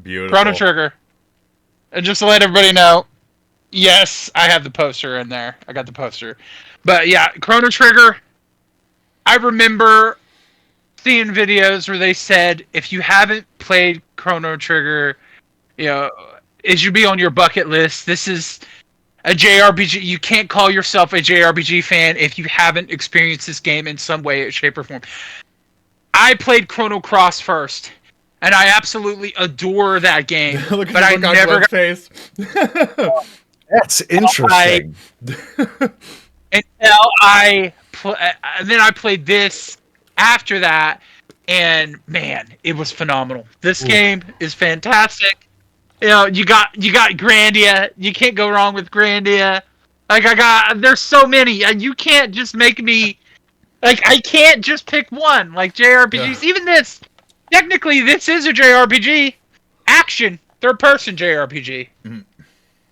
Beautiful. Chrono Trigger. And just to let everybody know, yes, I have the poster in there. I got the poster. But yeah, Chrono Trigger. I remember seeing videos where they said if you haven't played Chrono Trigger, you know, it should be on your bucket list. This is a JRPG. You can't call yourself a JRPG fan if you haven't experienced this game in some way, shape, or form. I played Chrono Cross first, and I absolutely adore that game. Look at but I never got face. That's interesting. until then I played this after that, and man, it was phenomenal. This game is fantastic. You know, you got Grandia. You can't go wrong with Grandia. There's so many, and you can't just make me I can't just pick one. Like JRPGs, even this. Technically, this is a JRPG, action third-person JRPG. Mm-hmm.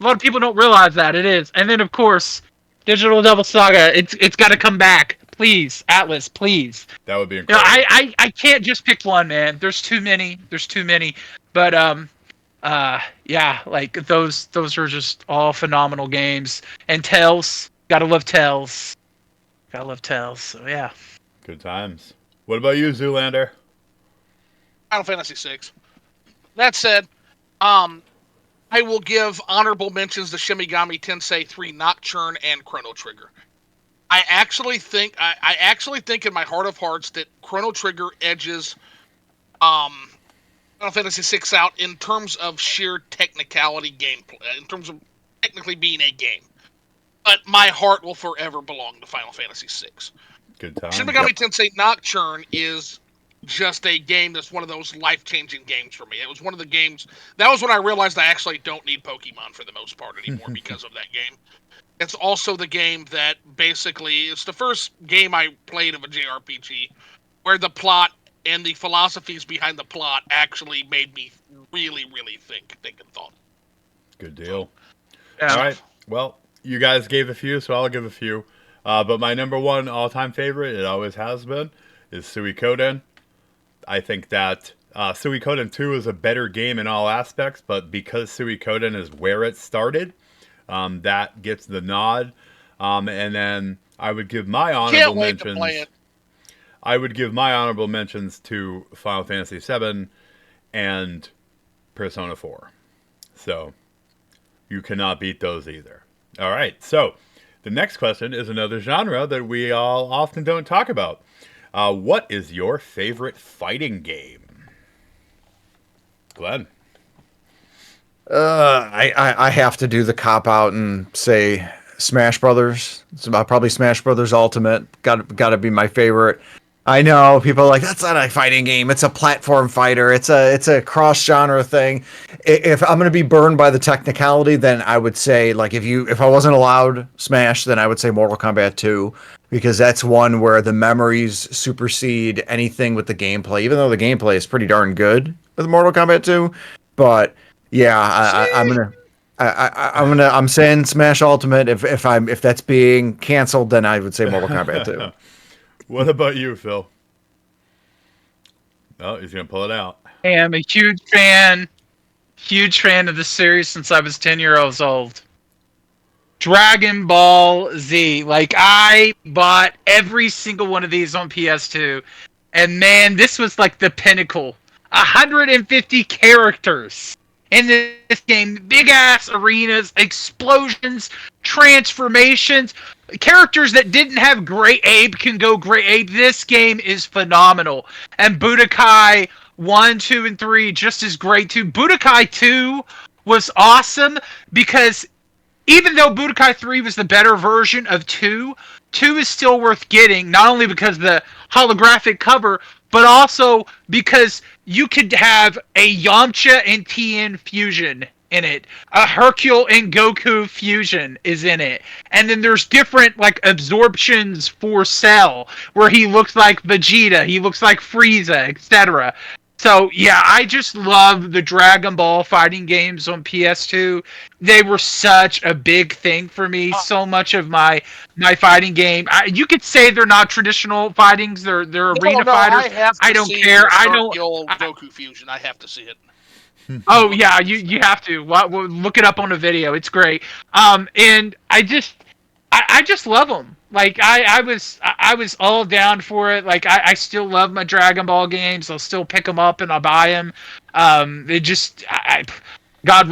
A lot of people don't realize that it is. And then, of course, Digital Devil Saga. It's got to come back, please, Atlas, please. That would be incredible. I can't just pick one, man. There's too many. But yeah, like those are just all phenomenal games. And Tales, gotta love Tales. So yeah. Good times. What about you, Zoolander? Final Fantasy VI. That said, I will give honorable mentions to Shimigami Tensei 3 Nocturne and Chrono Trigger. I actually think in my heart of hearts that Chrono Trigger edges Final Fantasy VI out in terms of sheer technicality gameplay, in terms of technically being a game. But my heart will forever belong to Final Fantasy VI. Good time. Shimigami Tensei Nocturne is just a game that's one of those life-changing games for me. It was one of the games... That was when I realized I actually don't need Pokemon for the most part anymore because of that game. It's also the game that basically... It's the first game I played of a JRPG where the plot and the philosophies behind the plot actually made me really, really think and thought. Good deal. Yeah. All right. Well, you guys gave a few, so I'll give a few. But my number one all-time favorite, it always has been, is Suikoden. I think that Suikoden 2 is a better game in all aspects, but because Suikoden is where it started, that gets the nod. And then I would give my honorable mentions. To play it. I would give my honorable mentions to Final Fantasy VII and Persona 4. So you cannot beat those either. All right. So the next question is another genre that we all often don't talk about. What is your favorite fighting game? Glenn. I have to do the cop out and say Smash Brothers. It's about probably Smash Brothers Ultimate. Got to be my favorite. I know people are like, that's not a fighting game. It's a platform fighter. It's a cross genre thing. If I'm gonna be burned by the technicality, then I would say like if I wasn't allowed Smash, then I would say Mortal Kombat 2, because that's one where the memories supersede anything with the gameplay. Even though the gameplay is pretty darn good with Mortal Kombat 2, but yeah, I'm saying Smash Ultimate. If that's being canceled, then I would say Mortal Kombat 2. What about you, Phil? Oh, he's going to pull it out. I am a huge fan of the series since I was 10 years old. Dragon Ball Z. Like, I bought every single one of these on PS2. And man, this was like the pinnacle. 150 characters in this game. Big ass arenas, explosions, transformations. Characters that didn't have Great Ape can go Great Ape. This game is phenomenal. And Budokai 1, 2, and 3 just as great too. Budokai 2 was awesome because even though Budokai 3 was the better version of 2, 2 is still worth getting, not only because of the holographic cover, but also because you could have a Yamcha and Tien fusion in it. A Hercule and Goku fusion is in it. And then there's different like absorptions for Cell, where he looks like Vegeta, he looks like Frieza, etc. So yeah, I just love the Dragon Ball fighting games on PS2. They were such a big thing for me. So much of my fighting game, you could say they're not traditional fightings. They're arena fighters. I have to I don't see care. the I don't. Hercule Goku fusion. I have to see it. Oh yeah, you have to. Well, look it up on a video. It's great. And I just love them. Like I was all down for it. Like I still love my Dragon Ball games. I'll still pick them up and I'll buy them. It just God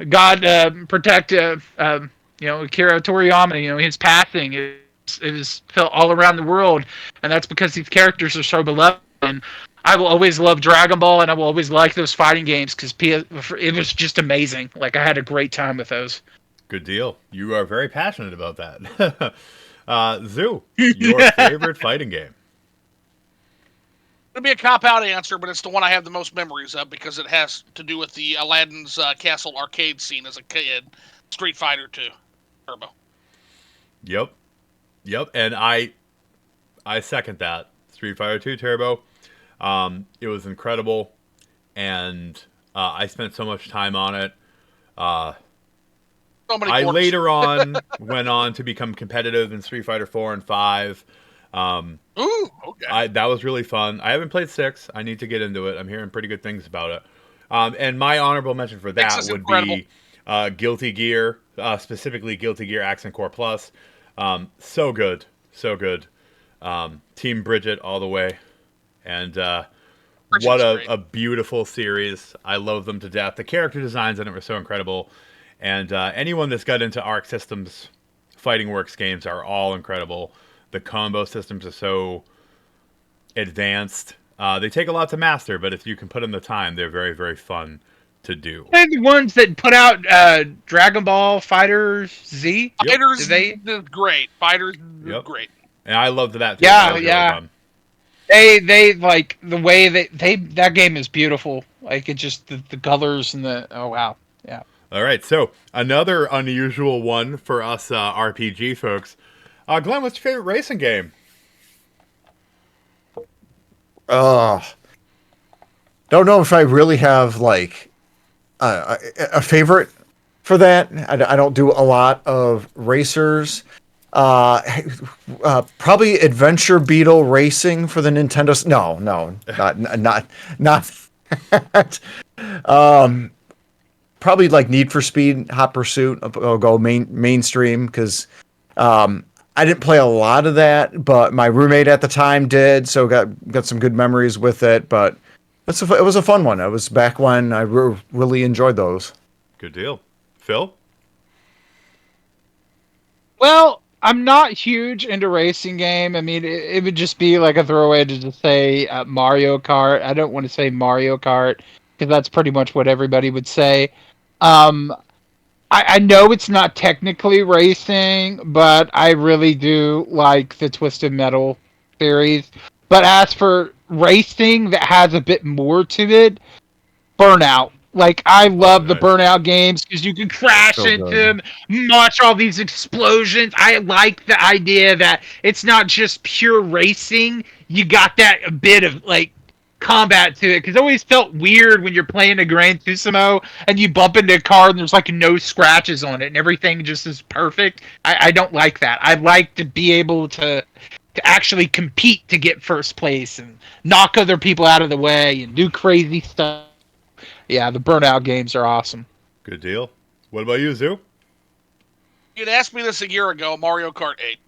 God protect Akira Toriyama. His passing it was felt all around the world, and that's because these characters are so beloved. And I will always love Dragon Ball, and I will always like those fighting games because it was just amazing. Like I had a great time with those. Good deal. You are very passionate about that. Zoo, your favorite fighting game? It'll be a cop-out answer, but it's the one I have the most memories of because it has to do with the Aladdin's Castle arcade scene as a kid. Street Fighter 2 Turbo. Yep. And I second that. Street Fighter 2 Turbo. It was incredible, and I spent so much time on it. I later on went on to become competitive in Street Fighter 4 and 5. Ooh, okay. That was really fun. I haven't played 6. I need to get into it. I'm hearing pretty good things about it. And my honorable mention for that would be Guilty Gear, specifically Guilty Gear Accent Core Plus. So good. Team Bridget all the way. And what a beautiful series. I love them to death. The character designs in it were so incredible. And anyone that's got into Arc Systems Fighting Works games are all incredible. The combo systems are so advanced. They take a lot to master, but if you can put in the time, they're very, very fun to do. They're the ones that put out Dragon Ball Fighters Z. Yep. Fighters great. Fighters great. And I loved that too. Yeah, really They like the way that game is beautiful. Like it just the colors and oh wow. Yeah. All right, so another unusual one for us RPG folks. Glenn, what's your favorite racing game? Don't know if I really have like a favorite for that. I don't do a lot of racers. Probably Adventure Beetle Racing for the Nintendo. No, not. Probably like Need for Speed, Hot Pursuit. I'll go mainstream because I didn't play a lot of that, but my roommate at the time did, so got some good memories with it. But it was a fun one. It was back when I really enjoyed those. Good deal. Phil? Well, I'm not huge into racing game. I mean, it would just be like a throwaway to just say Mario Kart. I don't want to say Mario Kart because that's pretty much what everybody would say. I know it's not technically racing, but I really do like the Twisted Metal series. But as for racing that has a bit more to it, Burnout. Like, I love the Burnout games because you can crash into them, watch all these explosions. I like the idea that it's not just pure racing. You got that bit of, like, combat to it, because it always felt weird when you're playing a Gran Turismo and you bump into a car and there's like no scratches on it and everything just is perfect. I don't like that. I like to be able to actually compete to get first place and knock other people out of the way and do crazy stuff. Yeah, the Burnout games are awesome. Good deal. What about you, Zoo? You'd asked me this a year ago, Mario Kart 8.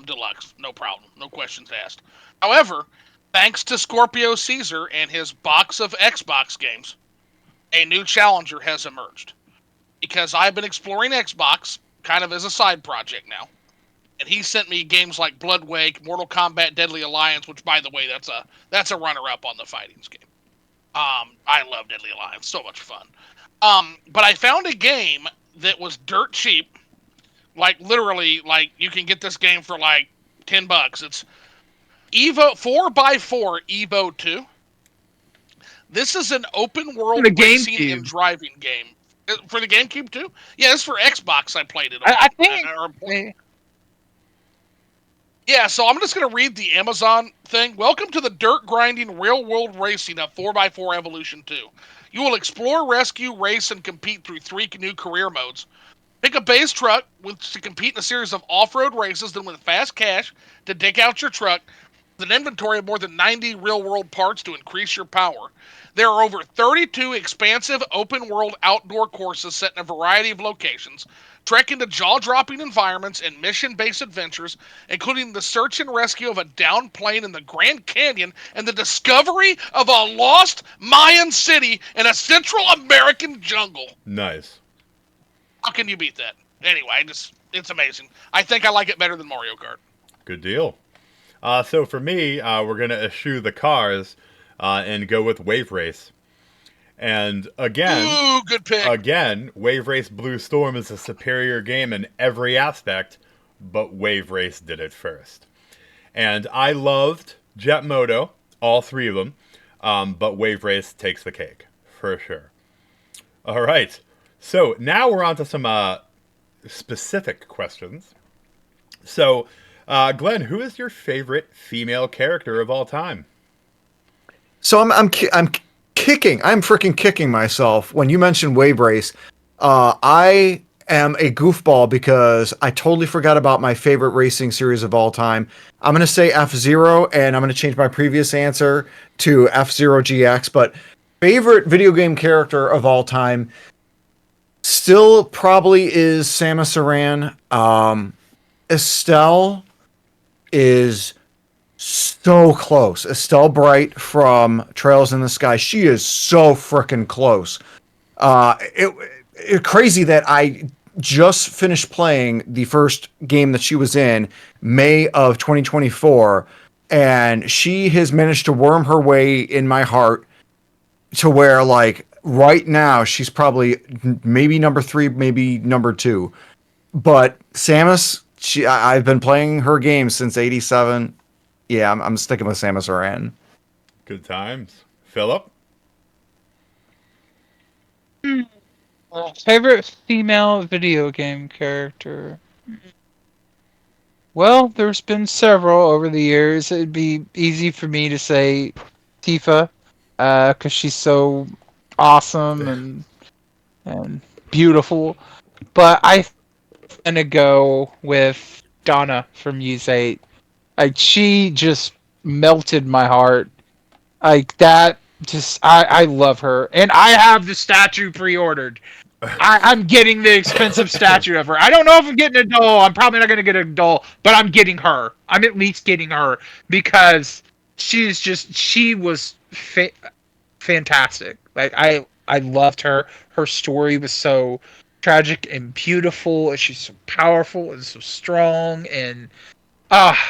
Deluxe, no problem, no questions asked. However, thanks to Scorpio Caesar and his box of Xbox games, a new challenger has emerged. Because I've been exploring Xbox kind of as a side project now. And he sent me games like Blood Wake, Mortal Kombat Deadly Alliance, which by the way, that's a runner up on the fighting's game. I love Deadly Alliance, so much fun. But I found a game that was dirt cheap. Like literally, like you can get this game for like $10. It's Evo 4x4 Evo 2. This is an open world The racing and GameCube. driving game. For the GameCube too? Yeah, it's for Xbox. I played it on. I think. Yeah, so I'm just going to read the Amazon thing. Welcome to the dirt grinding real world racing of 4x4 Evolution 2. You will explore, rescue, race, and compete through 3 new career modes. Pick a base truck to compete in a series of off-road races, then win fast cash to dig out your truck with an inventory of more than 90 real-world parts to increase your power. There are over 32 expansive open-world outdoor courses set in a variety of locations, trek into jaw-dropping environments and mission-based adventures, including the search and rescue of a downed plane in the Grand Canyon and the discovery of a lost Mayan city in a Central American jungle. Nice. How can you beat that? Anyway, it's amazing. I think I like it better than Mario Kart. Good deal. So for me, we're going to eschew the cars and go with Wave Race. And Ooh, good pick. again, Wave Race Blue Storm is a superior game in every aspect, but Wave Race did it first. And I loved Jet Moto, all 3 of them, but Wave Race takes the cake, for sure. All right. So now we're on to some specific questions. So, Glenn, who is your favorite female character of all time? So I'm freaking kicking myself when you mentioned Wave Race. I am a goofball because I totally forgot about my favorite racing series of all time. I'm gonna say F-Zero, and I'm gonna change my previous answer to F-Zero GX. But favorite video game character of all time still probably is Samus Aran. Estelle is so close. Estelle Bright from Trails in the Sky. She is so freaking close. It's crazy that I just finished playing the first game that she was in, May of 2024, and she has managed to worm her way in my heart to where, like, right now she's probably maybe number 3, maybe number 2. But Samus, I've been playing her games since '87. Yeah, I'm sticking with Samus Aran. Good times. Philip? Favorite female video game character? Well, there's been several over the years. It'd be easy for me to say Tifa, because she's so awesome and beautiful. But I'm gonna go with Donna from Use 8. Like, she just melted my heart. Like, that, just, I love her. And I have the statue pre-ordered. I'm getting the expensive statue of her. I don't know if I'm getting a doll. I'm probably not going to get a doll, but I'm getting her. I'm at least getting her because she was fantastic. Like, I loved her. Her story was so tragic and beautiful, and she's so powerful and so strong. And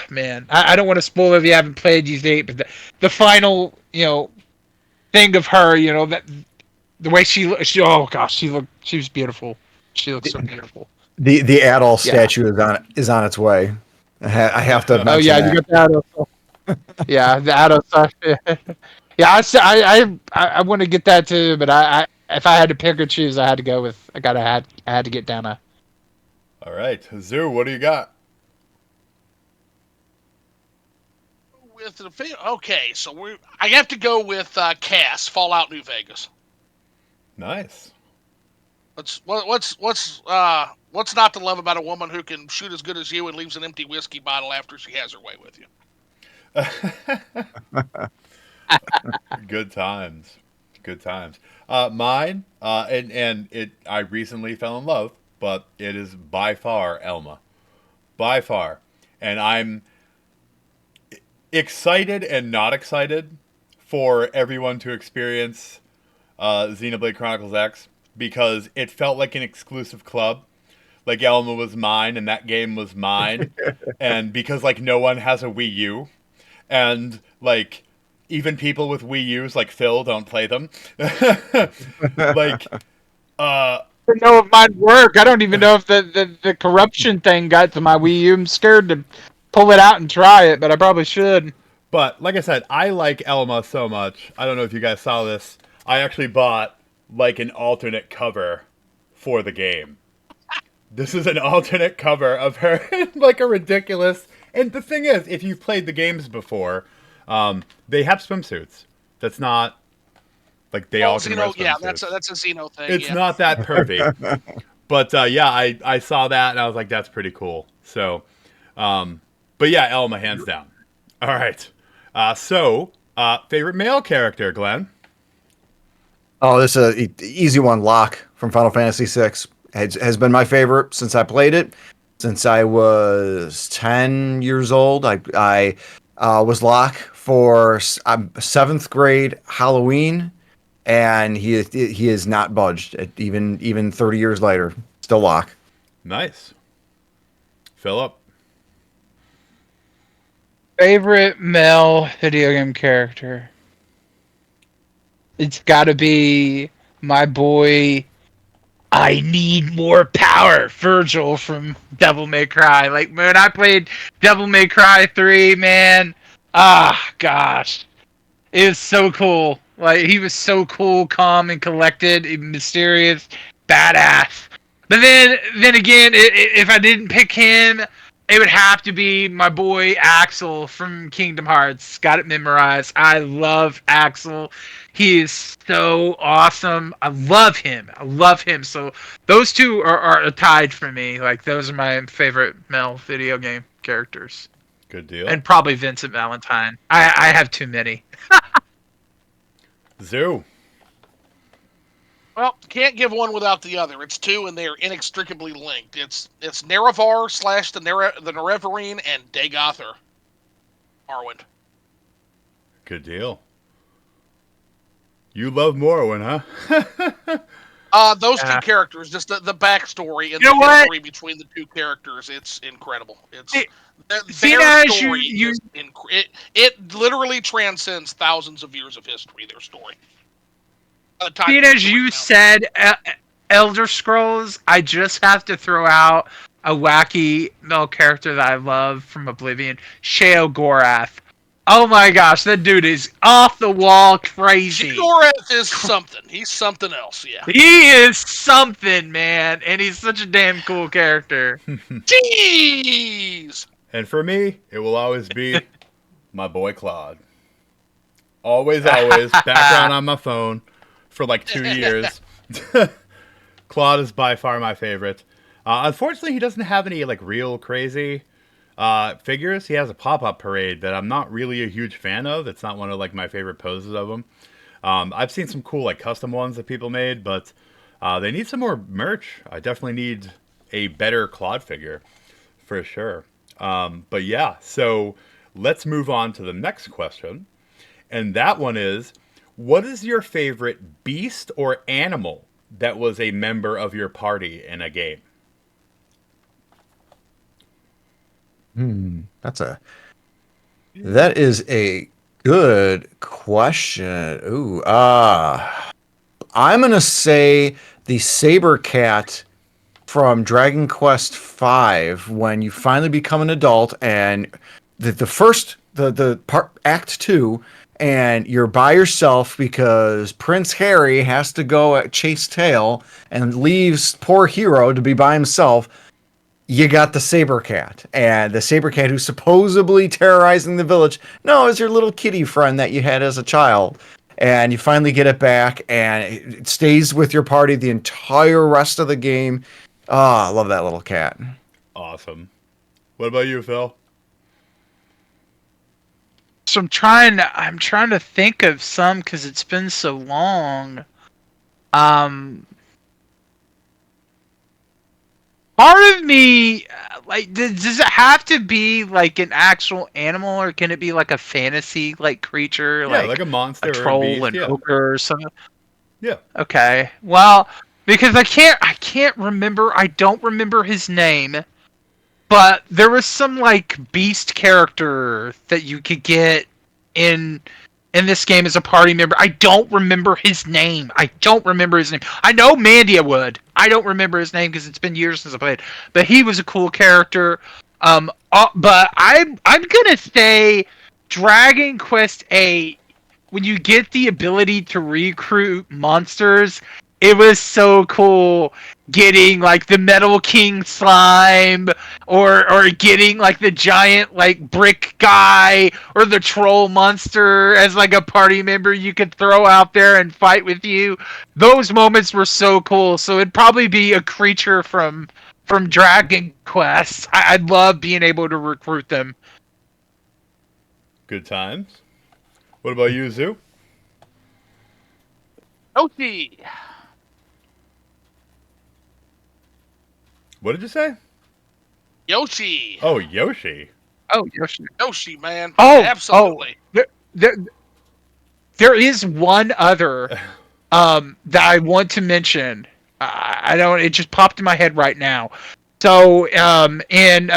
man, I don't want to spoil it if you haven't played Use 8, but the final, thing of her, that the way she oh gosh, she was beautiful. She looks so beautiful. The Adol statue is on its way. I have to mention Oh yeah, you got the Adol. Yeah, the Adol. Yeah, I want to get that too, but I if I had to pick or choose, I had to go with I had to get Dana. All right. Zoo, what do you got? Okay, so I have to go with Cass, Fallout New Vegas. Nice. What's not to love about a woman who can shoot as good as you and leaves an empty whiskey bottle after she has her way with you? Good times. Good times. Mine, and it. I recently fell in love, but it is by far Elma, by far, and I'm excited and not excited for everyone to experience Xenoblade Chronicles X because it felt like an exclusive club. Like Elma was mine, and that game was mine, and because like no one has a Wii U, and like even people with Wii U's like Phil don't play them. Like uh I don't know if mine work. I don't even know if the corruption thing got to my Wii U. I'm scared to pull it out and try it, but I probably should. but like I said, I like Elma so much. I don't know if you guys saw this. I actually bought like an alternate cover for the game. This is an alternate cover of her in like a ridiculous. And the thing is, if you've played the games before, they have swimsuits. That's not like they all can wear Xeno, yeah, swimsuits. that's a Xeno thing. It's Yeah. not that pervy. But yeah, I saw that and I was like, that's pretty cool. So, but yeah, Elma hands down. All right. Favorite male character, Glenn? Oh, this is an easy one. Locke from Final Fantasy VI has been my favorite since I played it. Since I was 10 years old, I was Locke for 7th grade Halloween, and he is not budged. Even 30 years later, still Locke. Nice. Philip. Favorite male video game character? It's got to be my boy. I need more power, Virgil from Devil May Cry. Like when I played Devil May Cry 3, man, gosh, it was so cool. Like he was so cool, calm and collected, mysterious, badass. But then again, if I didn't pick him, it would have to be my boy Axel from Kingdom Hearts. Got it memorized. I love Axel. He is so awesome. I love him. I love him. So those two are tied for me. Like those are my favorite male video game characters. Good deal. And probably Vincent Valentine. I have too many. Zoo. Well, can't give one without the other. It's two, and they're inextricably linked. It's Nerevar / the Nerevarine and Dagother Arwind. Good deal. You love Morrowind, huh? Those two characters, just the backstory and You know the what? history between the two characters, it's incredible. It's See, their as story you- is it literally transcends thousands of years of history. Their story. By the time Being you as get you it out. said, Elder Scrolls, I just have to throw out a wacky male character that I love from Oblivion, Shao Gorath. Oh my gosh, that dude is off the wall crazy. Gorath is something. He's something else. Yeah. He is something, man, and he's such a damn cool character. Jeez. And for me, it will always be my boy Claude. Always, background on my phone for like 2 years. Claude is by far my favorite. Unfortunately, he doesn't have any like real crazy figures. He has a pop-up parade that I'm not really a huge fan of. It's not one of like my favorite poses of him. I've seen some cool like custom ones that people made, but they need some more merch. I definitely need a better Claude figure for sure. But yeah, so let's move on to the next question. And that one is, what is your favorite beast or animal that was a member of your party in a game? That is a good question. Ooh, I'm gonna say the saber cat from Dragon Quest V when you finally become an adult and the first the part Act 2 and you're by yourself because Prince Harry has to go chase tail and leaves poor Hero to be by himself. You got the saber cat, and the saber cat who's supposedly terrorizing the village. No, it's your little kitty friend that you had as a child. And you finally get it back, and it stays with your party the entire rest of the game. Ah, I love that little cat. Awesome. What about you, Phil? So I'm trying to think of some because it's been so long. Um, Part of me, like, does it have to be like an actual animal, or can it be like a fantasy like creature, Yeah, like like a a monster or a troll, beast. an Yeah, ogre, or something? yeah. Okay, well, because I can't remember. I don't remember his name. But there was some like beast character that you could get in in this game as a party member. I don't remember his name. I don't remember his name. I know Mandia would. I don't remember his name because it's been years since I played. But he was a cool character. But I'm gonna say Dragon Quest 8. When you get the ability to recruit monsters, it was so cool getting like the Metal King slime or getting like the giant like brick guy or the troll monster as like a party member you could throw out there and fight with you. Those moments were so cool. So it'd probably be a creature from Dragon Quest. I'd love being able to recruit them. Good times. What about you, Zoo? Yoshi. What did you say? Yoshi. Oh, Yoshi. Oh, Yoshi. Yoshi, man. Oh, Absolutely. there, there is one other that I want to mention. I don't. It just popped in my head right now. So in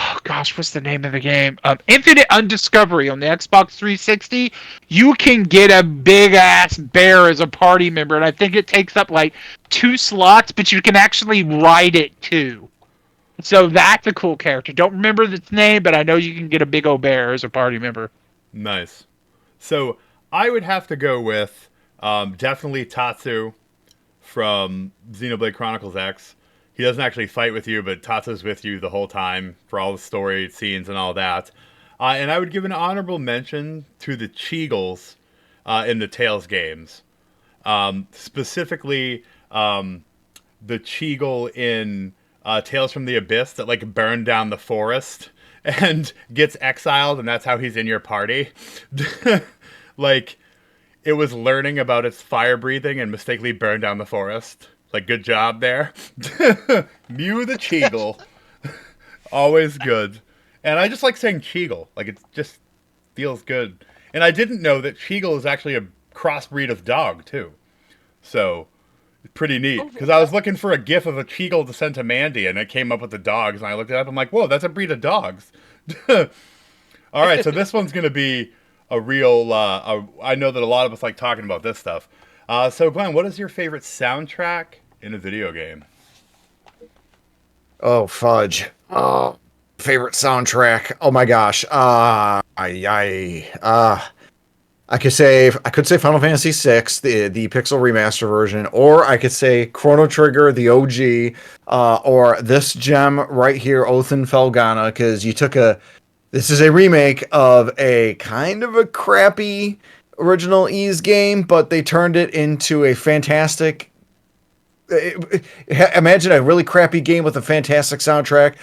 oh gosh, what's the name of the game? Infinite Undiscovery on the Xbox 360. You can get a big ass bear as a party member, and I think it takes up like 2 slots, but you can actually ride it too. So that's a cool character. Don't remember its name, but I know you can get a big old bear as a party member. Nice. So I would have to go with definitely Tatsu from Xenoblade Chronicles X. He doesn't actually fight with you, but Tatsu's with you the whole time for all the story scenes and all that. And I would give an honorable mention to the Cheagles in the Tales games. Specifically, the Cheagle in Tales from the Abyss that like burned down the forest and gets exiled, and that's how he's in your party. Like, it was learning about its fire breathing and mistakenly burned down the forest. Like, good job there. Mew the Cheagle. Always good. And I just like saying Cheagle. Like, it just feels good. And I didn't know that Cheagle is actually a crossbreed of dog, too. So, pretty neat. Because I was looking for a gif of a Cheagle to send to Mandy, and it came up with the dogs, and I looked it up. I'm like, whoa, that's a breed of dogs. All right, so this one's going to be a real... I know that a lot of us like talking about this stuff. So, Glenn, what is your favorite soundtrack in a video game? Oh, fudge. Oh, favorite soundtrack. Oh my gosh. I could say Final Fantasy VI, the Pixel Remaster version, or I could say Chrono Trigger, the OG, or this gem right here, Othin Felgana, because this is a remake of a kind of a crappy original Ys game, but they turned it into a fantastic. Imagine a really crappy game with a fantastic soundtrack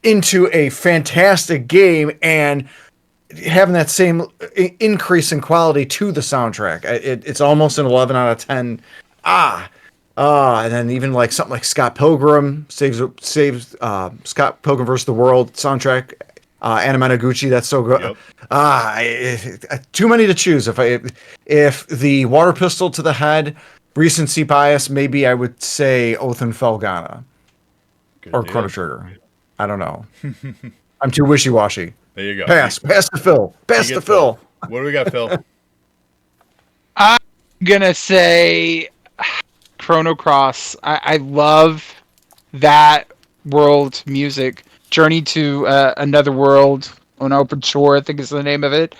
into a fantastic game and having that same increase in quality to the soundtrack. It's almost an 11 out of 10. And then even like something like Scott Pilgrim saves Scott Pilgrim versus the World soundtrack. Anamanaguchi, that's so good. Yep. Too many to choose. If the water pistol to the head, recency bias, maybe I would say Othin Felgana or deal. Chrono Trigger. I don't know. I'm too wishy-washy. There you go. Pass to Phil. Pass to Phil. What do we got, Phil? I'm gonna say Chrono Cross. I love that world music. Journey to Another World on Open Shore, I think is the name of it.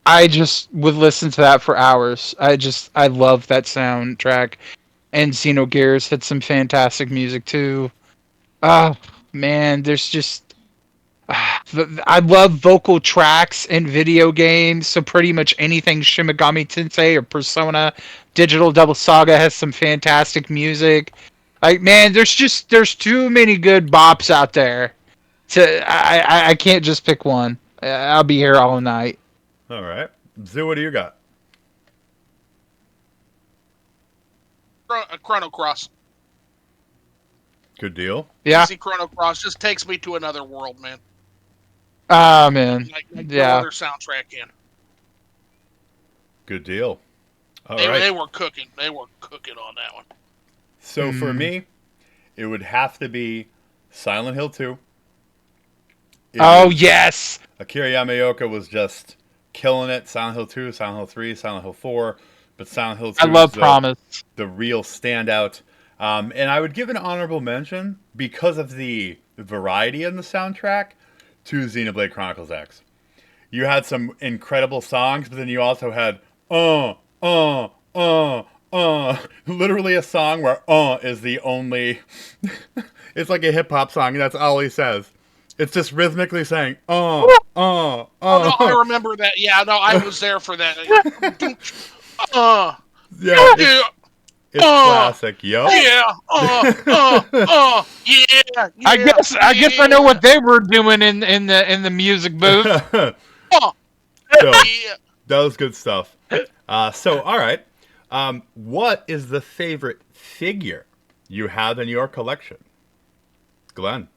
I just would listen to that for hours. I love that soundtrack. And Xenogears had some fantastic music too. Oh man, there's just I love vocal tracks in video games, so pretty much anything Shin Megami Tensei or Persona Digital Double Saga has some fantastic music. Like man, there's too many good bops out there. I can't just pick one. I'll be here all night. All right. Zoo, what do you got? Chrono Cross. Good deal. Yeah. Easy Chrono Cross just takes me to another world, man. Oh man. Like no Yeah. other soundtrack can. Good deal. All They right. were cooking. They were cooking on that one. So for me, it would have to be Silent Hill 2. Oh yes. Akira Yamaoka was just killing it. Silent Hill 2, Silent Hill 3, Silent Hill 4, but Silent Hill 2 I love is Promise. the real standout. And I would give an honorable mention because of the variety in the soundtrack to Xenoblade Chronicles X. You had some incredible songs, but then you also had literally a song where is the only. It's like a hip hop song. That's all he says. It's just rhythmically saying Oh no, I remember that. Yeah, no, I was there for that. Yeah, Yeah. it's classic. Yup. Yeah. Yeah. I guess I know what they were doing in the music booth. So Yeah. that was good stuff. So all right, what is the favorite figure you have in your collection, Glenn?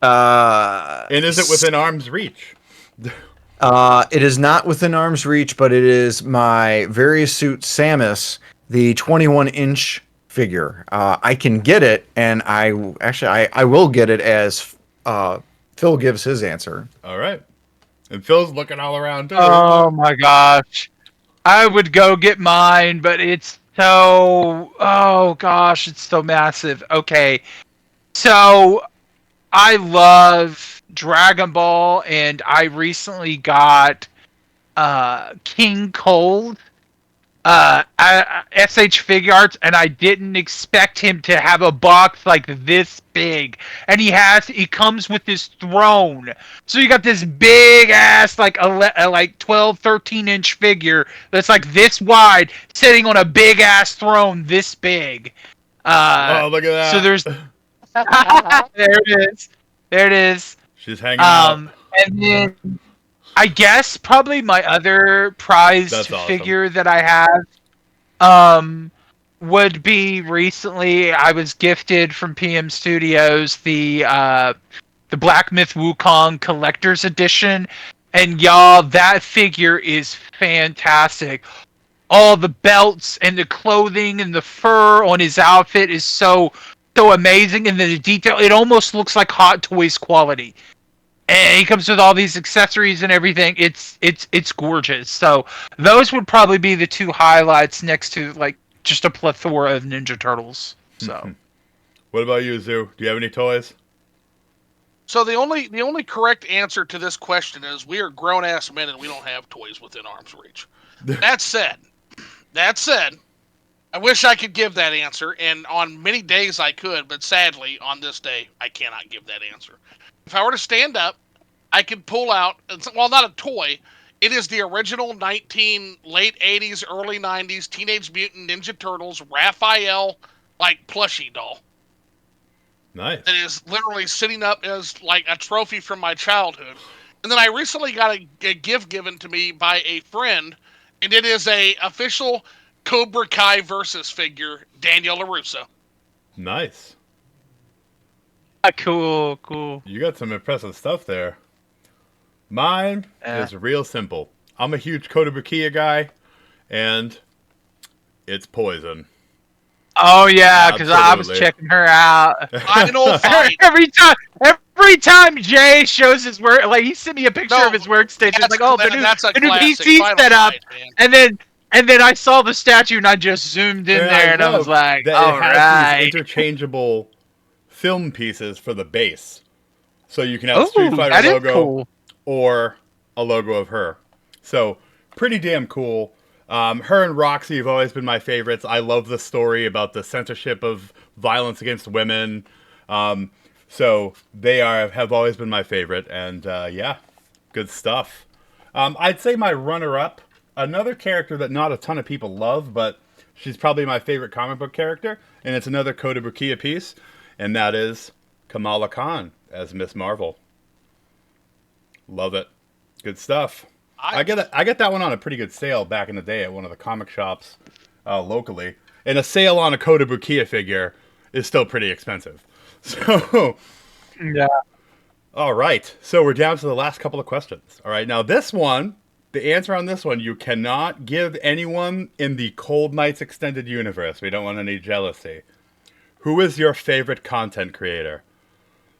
And is it within arm's reach? It is not within arm's reach, but it is my various suit Samus, the 21-inch figure. I can get it, and I will get it as Phil gives his answer. All right, and Phil's looking all around too. Oh my gosh. I would go get mine, but it's so it's so massive. Okay. So I love Dragon Ball, and I recently got King Cold SH Figure Arts, and I didn't expect him to have a box like this big. And he comes with this throne. So you got this big ass like 12, 13-inch figure that's like this wide, sitting on a big ass throne this big. Oh, look at that! So there's there it is. There it is. She's hanging out. And then I guess probably my other prized That's awesome. figure that I have would be recently I was gifted from PM Studios the Black Myth Wukong Collector's Edition, and y'all, that figure is fantastic. All the belts and the clothing and the fur on his outfit is so amazing, and the detail, it almost looks like Hot Toys quality. And he comes with all these accessories and everything. It's gorgeous. So those would probably be the two highlights next to like just a plethora of Ninja Turtles. So What about you, Zoo? Do you have any toys? So the only correct answer to this question is we are grown ass men and we don't have toys within arm's reach. That said, I wish I could give that answer, and on many days I could, but sadly on this day I cannot give that answer. If I were to stand up, I could pull out, well, not a toy. It is the original late 80s, early 90s Teenage Mutant Ninja Turtles Raphael like plushie doll. Nice. That is literally sitting up as like a trophy from my childhood. And then I recently got a gift given to me by a friend, and it is a official Cobra Kai versus figure, Daniel LaRusso. Nice. Cool. You got some impressive stuff there. Mine is real simple. I'm a huge Kotobukiya guy, and it's Poison. Oh yeah, because I was Absolutely. checking her out. Final fight. Every time Jay shows his work, like he sent me a picture of his workstation. It's like, oh, that's a the new classic. PC Final setup, fight, man. and then I saw the statue and I just zoomed in there and I was like, that all it has right. these interchangeable film pieces for the base, so you can have Street Ooh, Fighter that is logo cool. or a logo of her. So pretty damn cool. Her and Roxy have always been my favorites. I love the story about the censorship of violence against women. So they have always been my favorite, and yeah, good stuff. I'd say my runner-up, another character that not a ton of people love, but she's probably my favorite comic book character, and it's another Kotobukiya piece, and that is Kamala Khan as Miss Marvel. Love it. Good stuff. I I get that one on a pretty good sale back in the day at one of the comic shops locally. And a sale on a Kotobukiya figure is still pretty expensive. So, Yeah. all right. So we're down to the last couple of questions. All right. Now this one, the answer on this one, you cannot give anyone in the Cold Knights extended universe. We don't want any jealousy. Who is your favorite content creator?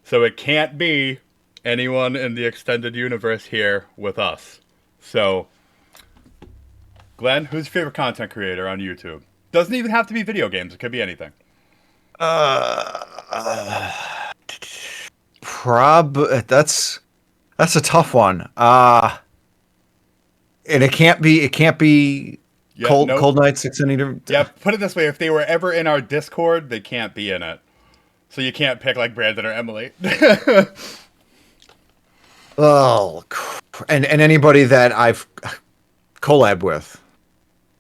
So it can't be anyone in the extended universe here with us. So, Glenn, who's your favorite content creator on YouTube? Doesn't even have to be video games. It could be anything. That's a tough one. And it can't be Yeah, Cold Knights Extended. Yeah, put it this way: if they were ever in our Discord, they can't be in it. So you can't pick like Brandon or Emily. Oh, and anybody that I've collabed with.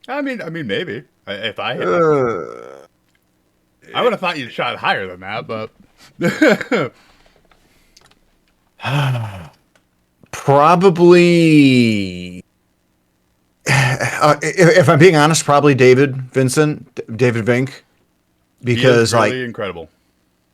I mean, maybe if I had, Uh, I would have thought you'd shot higher than that, but Probably, if I'm being honest, probably David Vink, he because is really incredible.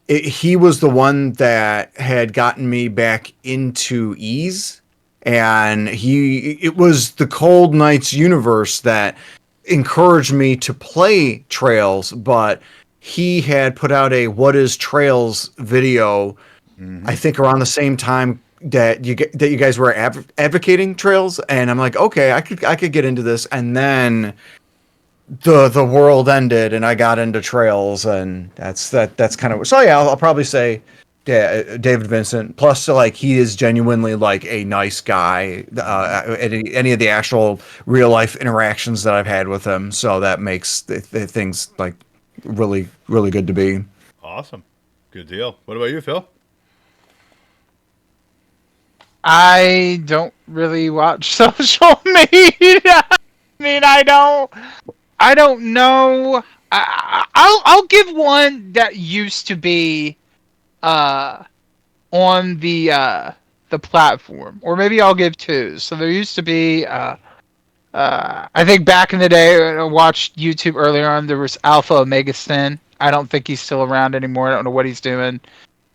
he was the one that had gotten me back into Ease, and it was the Cold Knights universe that encouraged me to play Trails, but he had put out a What is Trails video, I think around the same time that you guys were advocating Trails, and I'm like, okay, I could get into this, and then the world ended and I got into Trails, and that's kind of, so yeah, I'll probably say David Vincent. Plus, like, he is genuinely like a nice guy. Any of the actual real life interactions that I've had with him, so that makes the things like really good to be. Awesome, good deal. What about you, Phil? I don't really watch social media. I mean, I don't know. I'll give one that used to be on the platform, or maybe I'll give two. So there used to be I think back in the day when I watched YouTube earlier on, there was Alpha Omega Sin. I don't think he's still around anymore. I don't know what he's doing.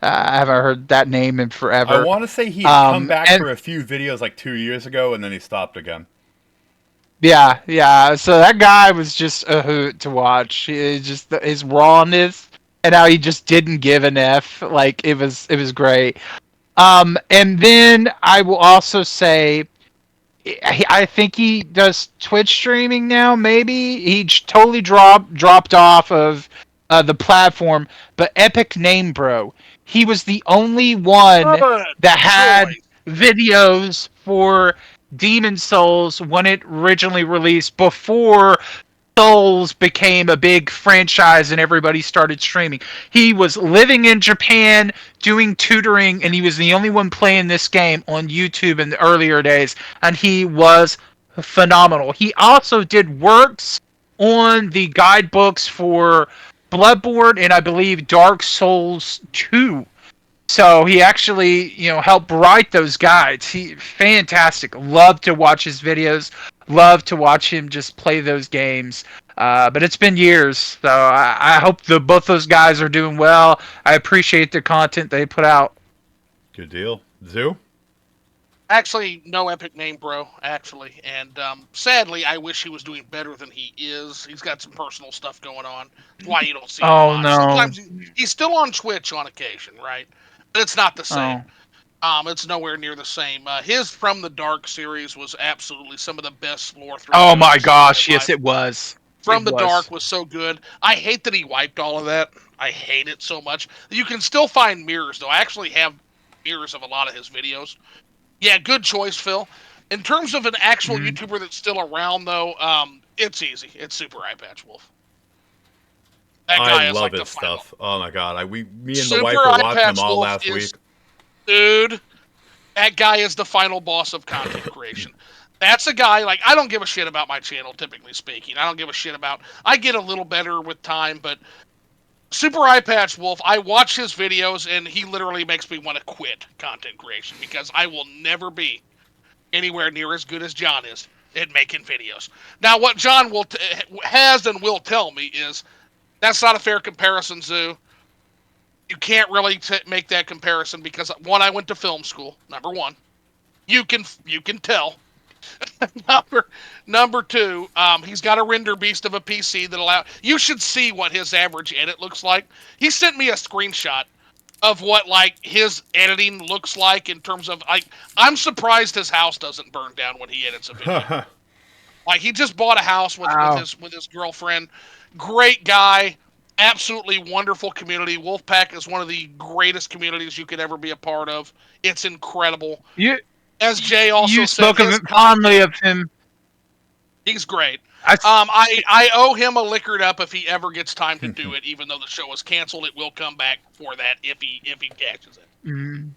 I haven't heard that name in I forever. want to say he had come back And for a few videos like 2 years ago, and then he stopped again. yeah. So that guy was just a hoot to watch. Just his rawness and how he just didn't give an F. Like, it was great. And then I will also say, I think he does Twitch streaming now. Maybe he totally dropped off of the platform. But Epic Name Bro, he was the only one good that had choice. videos for Demon Souls when it originally released, before Souls became a big franchise and everybody started streaming. He was living in Japan doing tutoring, and he was the only one playing this game on YouTube in the earlier days, and he was phenomenal. He also did works on the guidebooks for Bloodborne and I believe Dark Souls 2. So he actually, helped write those guides. He fantastic. Love to watch his videos. Love to watch him just play those games. But it's been years, so I hope both those guys are doing well. I appreciate the content they put out. Good deal. Zoo? Actually, no Epic Name Bro, actually. And sadly, I wish he was doing better than he is. He's got some personal stuff going on. That's why you don't see him Oh much. no. Sometimes he's still on Twitch on occasion, right? But it's not the same. Oh. It's nowhere near the same. His From the Dark series was absolutely some of the best lore through Oh I've my ever seen in gosh, my yes life. it was. From It the was. Dark was so good. I hate that he wiped all of that. I hate it so much. You can still find mirrors, though. I actually have mirrors of a lot of his videos. Yeah, good choice, Phil. In terms of an actual Mhm. YouTuber that's still around, though, it's easy. It's Super Eye Patch Wolf. That I guy is love like the his final. stuff. Oh my god, me and the Super wife were Eye watching them Patch all Wolf last week. Dude, that guy is the final boss of content creation. That's a guy, like, I don't give a shit about my channel, typically speaking. I don't give a shit about, I get a little better with time, but Super Eye Patch Wolf, I watch his videos and he literally makes me want to quit content creation because I will never be anywhere near as good as John is at making videos. Now, what John has and will tell me is that's not a fair comparison, Zoo. You can't really make that comparison because, one, I went to film school, number one. You can tell. number two, he's got a render beast of a PC that allow. You should see what his average edit looks like. He sent me a screenshot of what like his editing looks like in terms of like. I'm surprised his house doesn't burn down when he edits a video. Like he just bought a house with his girlfriend. Great guy, absolutely wonderful community. Wolfpack is one of the greatest communities you could ever be a part of. It's incredible. As Jay also you said, spoke fondly of him. He's great. I owe him a liquored up if he ever gets time to do it. Even though the show is canceled, it will come back for that if he catches it. Mm-hmm.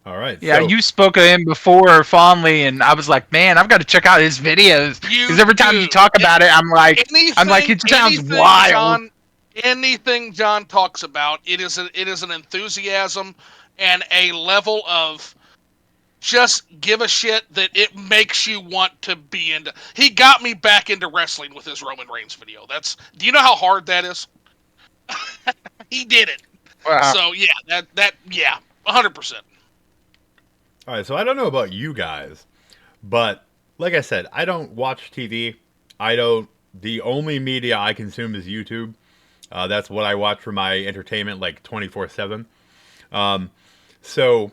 All right. Yeah, you spoke of him before fondly, and I was like, man, I've got to check out his videos because every time you talk about it, I'm like, it sounds wild. John, anything John talks about, it is an enthusiasm and a level of just give a shit that it makes you want to be into. He got me back into wrestling with his Roman Reigns video. Do you know how hard that is? He did it. Wow. So yeah, that 100%. All right, so I don't know about you guys, but like I said, I don't watch TV. The only media I consume is YouTube. That's what I watch for my entertainment, like 24/7. So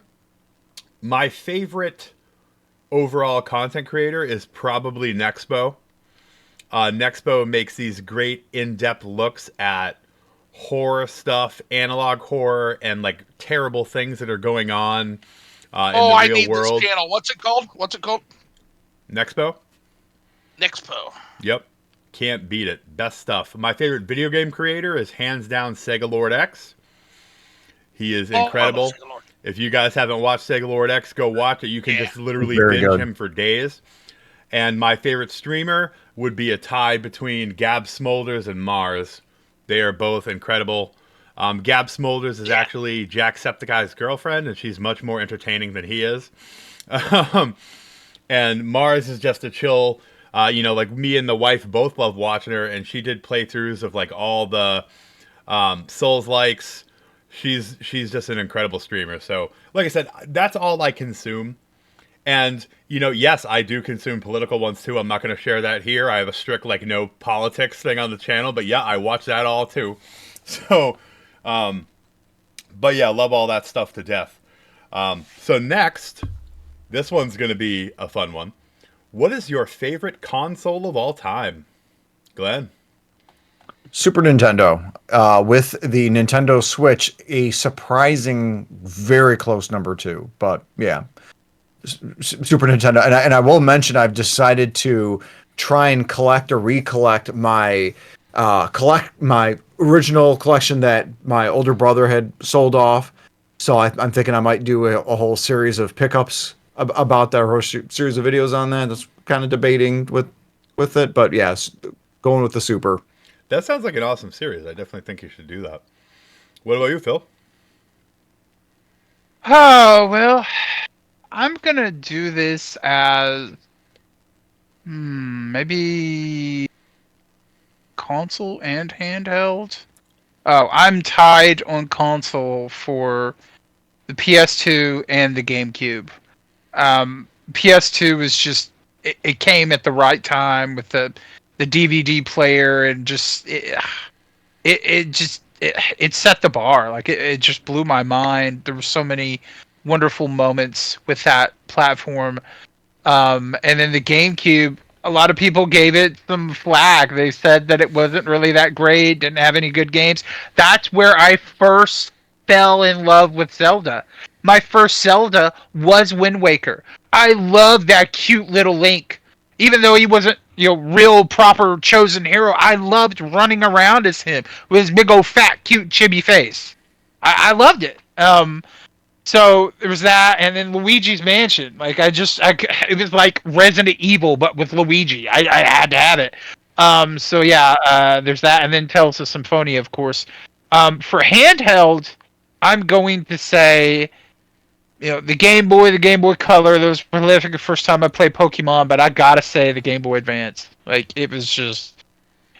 my favorite overall content creator is probably Nexpo. Nexpo makes these great in-depth looks at horror stuff, analog horror, and like terrible things that are going on. In the real I need world. this channel. What's it called? Nexpo? Nexpo. Yep. Can't beat it. Best stuff. My favorite video game creator is hands down Sega Lord X. He is incredible. If you guys haven't watched Sega Lord X, go watch it. You can just literally binge him for days. And my favorite streamer would be a tie between Gab Smolders and Mars. They are both incredible. Gab Smolders is actually Jacksepticeye's girlfriend, and she's much more entertaining than he is. And Mars is just a chill, like me and the wife both love watching her, and she did playthroughs of like all the Souls-likes. She's just an incredible streamer. So, like I said, that's all I consume. And, yes, I do consume political ones too. I'm not going to share that here. I have a strict, no politics thing on the channel. But yeah, I watch that all too. So, but yeah, love all that stuff to death. So next, this one's going to be a fun one. What is your favorite console of all time? Glenn? Super Nintendo. With the Nintendo Switch, a surprising, very close number 2. But yeah, Super Nintendo. And I will mention I've decided to try and collect or recollect my original collection that my older brother had sold off. So I'm thinking I might do a whole series of pickups about that, or series of videos on that. That's kind of debating with it, but yes, going with the Super. That sounds like an awesome series. I definitely think you should do that. What about you, Phil? Oh, well, I'm going to do this as maybe console and handheld. Oh, I'm tied on console for the PS2 and the GameCube. PS2 was just it came at the right time with the DVD player, and just it set the bar. Like it just blew my mind. There were so many wonderful moments with that platform. And then the GameCube, a lot of people gave it some flack. They said that it wasn't really that great, didn't have any good games. That's where I first fell in love with Zelda. My first Zelda was Wind Waker. I loved that cute little Link. Even though he wasn't, real proper chosen hero, I loved running around as him with his big old fat cute chibi face. I loved it. So there was that, and then Luigi's Mansion. Like it was like Resident Evil, but with Luigi. I had to have it. So yeah, there's that, and then Tales of Symphonia, of course. For handheld, I'm going to say, the Game Boy, the Game Boy Color. That was prolific the first time I played Pokemon, but I gotta say the Game Boy Advance. Like, it was just,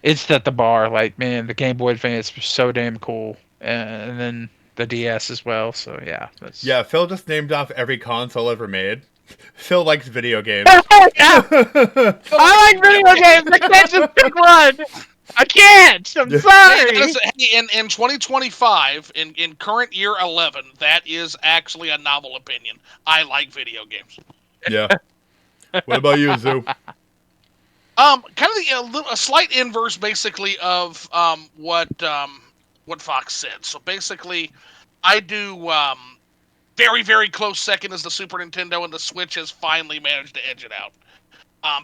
it set the bar. Like, man, the Game Boy Advance was so damn cool, and then the DS as well. So yeah, that's Yeah, Phil just named off every console ever made. Phil likes video games. yeah. I like video games. I can't just pick one. I can't. I'm sorry. In 2025, in current year 11, that is actually a novel opinion. I like video games. Yeah. What about you, Zoo? Kind of a slight inverse, basically, of what Fox said. So basically, I do very, very close second is the Super Nintendo, and the Switch has finally managed to edge it out.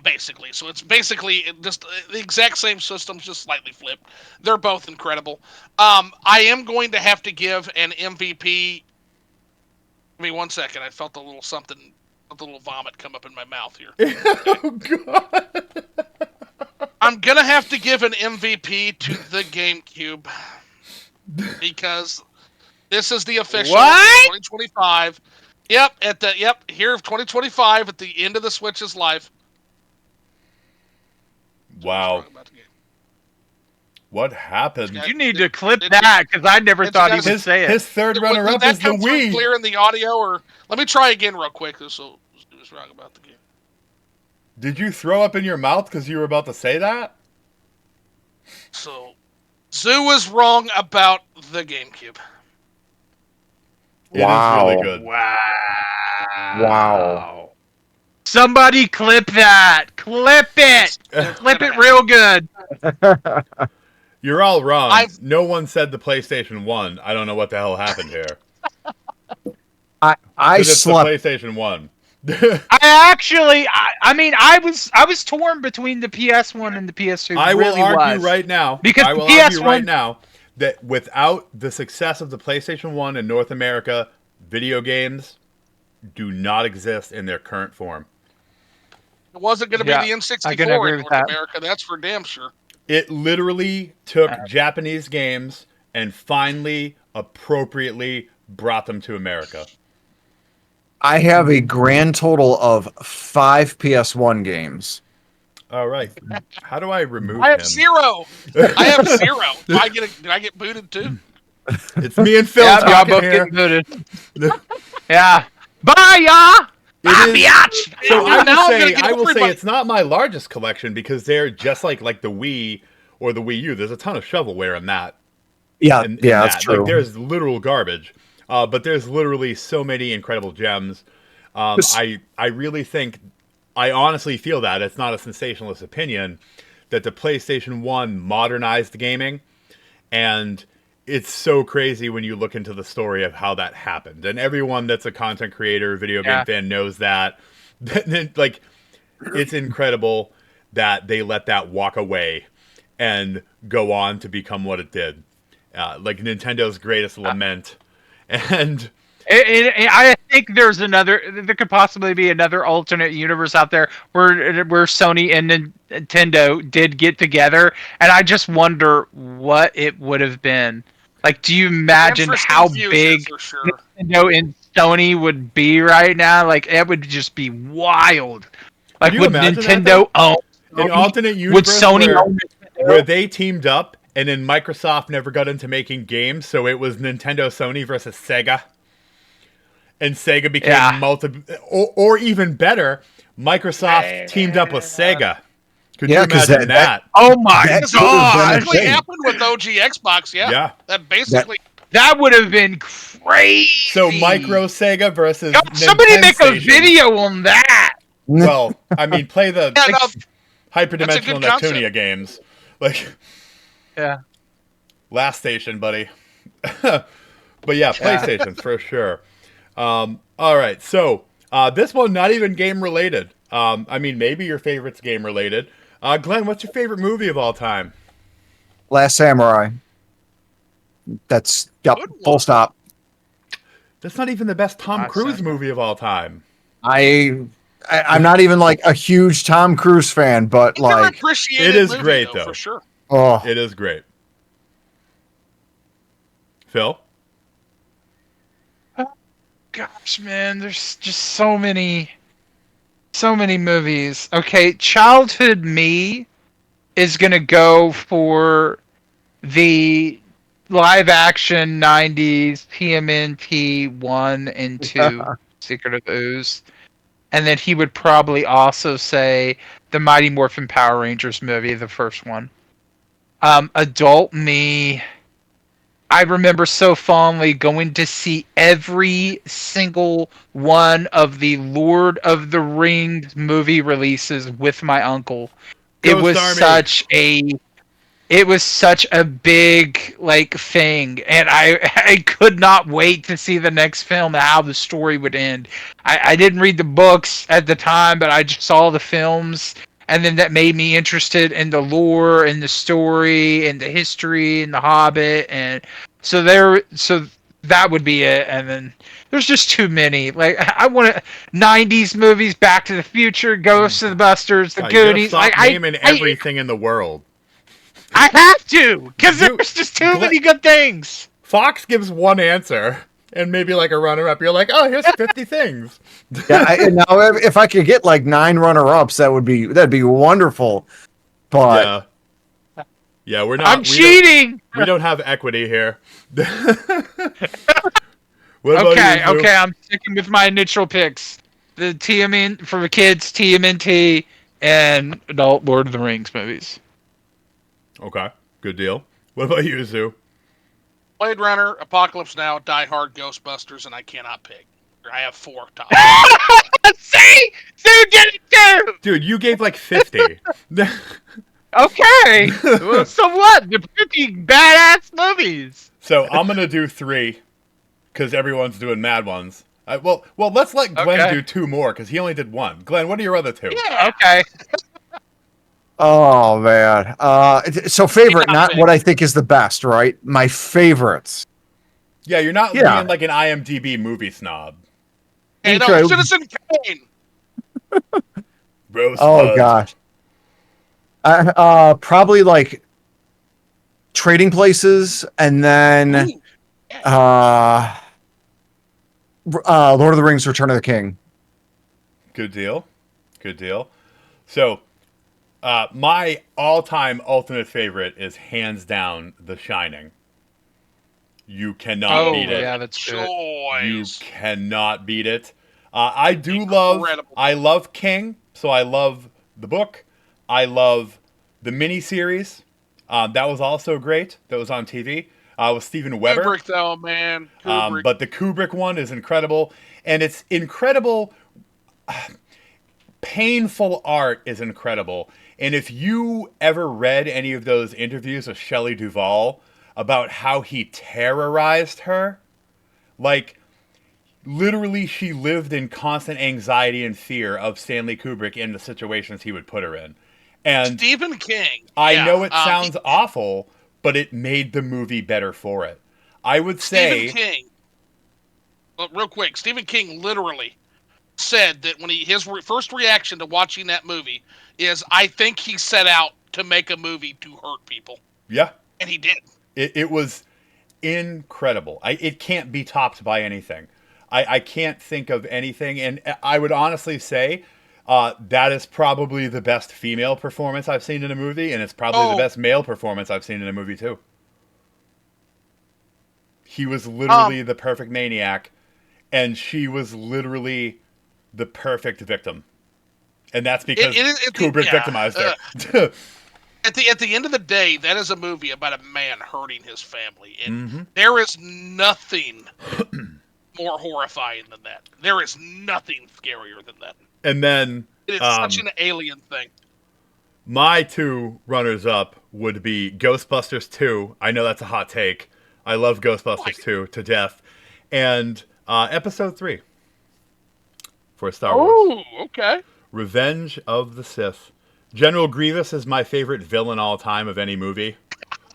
Basically, so it's basically just the exact same systems, just slightly flipped. They're both incredible. I am going to have to give an MVP. Give me 1 second. I felt a little something, a little vomit come up in my mouth here. Oh, God. I'm gonna have to give an MVP to the GameCube because this is the official 2025. Yep, here of 2025 at the end of the Switch's life. Wow. What happened? You need to clip that because I never thought he would say it. His third runner-up is the Wii. Clear in the audio, or let me try again real quick. So he was wrong about the game. Did you throw up in your mouth because you were about to say that? So, Zoo was wrong about the GameCube. It is really good. Wow. Somebody clip that. Clip it. Clip it real good. You're all wrong. No one said the PlayStation 1. I don't know what the hell happened here. I It's slept. the PlayStation 1. I was torn between the PS1 and the PS2. I will really argue was. right now. Because I will the argue PS1 right now that without the success of the PlayStation 1 in North America, video games do not exist in their current form. It wasn't going to be the N64 in North America. That's for damn sure. It literally took Japanese games and finally, appropriately brought them to America. I have a grand total of 5 PS1 games. All right. How do I remove I have him? 0. I have 0. Did I get booted too? It's me and Phil y'all talking both here. getting booted. Yeah. Bye, y'all. Bye, biatch. So I will say it's not my largest collection because they're just like the Wii or the Wii U. There's a ton of shovelware in that. Yeah, that's true. Like, there's literal garbage, but there's literally so many incredible gems. I really think, I honestly feel that it's not a sensationalist opinion that the PlayStation 1 modernized gaming, and it's so crazy when you look into the story of how that happened. And everyone that's a content creator, video game fan knows that. Like, it's incredible that they let that walk away and go on to become what it did. Like Nintendo's greatest lament. And I think there could possibly be another alternate universe out there where Sony and Nintendo did get together, and I just wonder what it would have been. Like, do you imagine how big Nintendo and Sony would be right now? Like, it would just be wild. Like, would Nintendo own an alternate universe would Sony own where they teamed up and then Microsoft never got into making games, so it was Nintendo, Sony versus Sega? And Sega became or even better, Microsoft teamed up with Sega. Could you imagine that? Oh my god! That's what happened with OG Xbox, yeah. That basically... That would have been crazy! So Micro Sega versus somebody make a video on that! Well, I mean, play the hyperdimensional Neptunia games. Like... Yeah. Last Station, buddy. But yeah, PlayStation for sure. All right, so this one not even game related. I mean, maybe your favorite's game related. Glenn, what's your favorite movie of all time? Last Samurai. That's full stop. That's not even the best Tom Cruise movie of all time. I I'm not even like a huge Tom Cruise fan, but like, Underappreciated It is movie, great, though, though. for sure. oh, It is great. Phil? Gosh, man, there's just so many movies. Okay, childhood me is gonna go for the live action '90s TMNT 1 and 2, Secret of the Ooze, and then he would probably also say the Mighty Morphin Power Rangers movie, the first one. Adult me, I remember so fondly going to see every single one of the Lord of the Rings movie releases with my uncle. It Ghost was Army. such a big like thing, and I could not wait to see the next film and how the story would end. I didn't read the books at the time, but I just saw the films, and then that made me interested in the lore and the story and the history and the Hobbit, and so that would be it. And then there's just too many. Like I want to 90s movies, Back to the Future, Ghosts of the Busters, The God, you gotta Goonies. Like stop naming everything in the world. I have to, because You- there's just too Glenn- many good things. Fox gives one answer, and maybe like a runner-up. You're like, oh, here's 50 things. yeah. And now, if I could get like 9 runner-ups, that'd be wonderful. But Yeah, we're not. I'm cheating. We don't have equity here. What about Okay, you, Lou? okay, I'm sticking with my initial picks. The TMN for the kids, TMNT, and adult Lord of the Rings movies. Okay, good deal. What about you, Zoo? Blade Runner, Apocalypse Now, Die Hard, Ghostbusters, and I cannot pick. I have 4 top. See? Sue did it too! Dude, you gave like 50. Okay! Well, so what? They're pretty badass movies. So I'm gonna do 3 because everyone's doing mad ones. Well, let's let Glenn Okay. do 2 more because he only did 1. Glenn, what are your other 2? Yeah. Okay. oh man, so favorite, not what I think is the best, right? My favorites. Yeah, you're not Yeah. being like an IMDb movie snob. Hey, no, Okay. Citizen Kane. Rosebud. Oh gosh. Probably like Trading Places, and then Ooh, Lord of the Rings: Return of the King. Good deal. Good deal. So, my all-time ultimate favorite is hands down The Shining. You cannot Oh, beat it. yeah, that's good. You choice. cannot beat it. I do Incredible. I love King, so I love the book. I love the miniseries. That was also great. That was on TV. With Steven Weber. Kubrick, though, man. Kubrick. But the Kubrick one is incredible. And it's incredible. Painful art is incredible. And if you ever read any of those interviews with Shelley Duvall about how he terrorized her, like literally she lived in constant anxiety and fear of Stanley Kubrick in the situations he would put her in. And Stephen King. I Yeah, know it sounds awful, but it made the movie better for it. I would say Stephen King. Well, real quick, Stephen King literally said that when his first reaction to watching that movie is, I think he set out to make a movie to hurt people, yeah, and he did. it was incredible. It can't be topped by anything. I can't think of anything, and I would honestly say that is probably the best female performance I've seen in a movie, and it's probably the best male performance I've seen in a movie too. He was literally the perfect maniac, and she was literally the perfect victim, and that's because Kubrick victimized her. At the end of the day, that is a movie about a man hurting his family, and Mm-hmm. there is nothing more horrifying than that. There is nothing scarier than that. And then It is such an alien thing. my 2 runners-up would be Ghostbusters 2. I know that's a hot take. I love Ghostbusters 2 to death. And Episode 3 for Star Wars. Oh, okay. Revenge of the Sith. General Grievous is my favorite villain all time of any movie.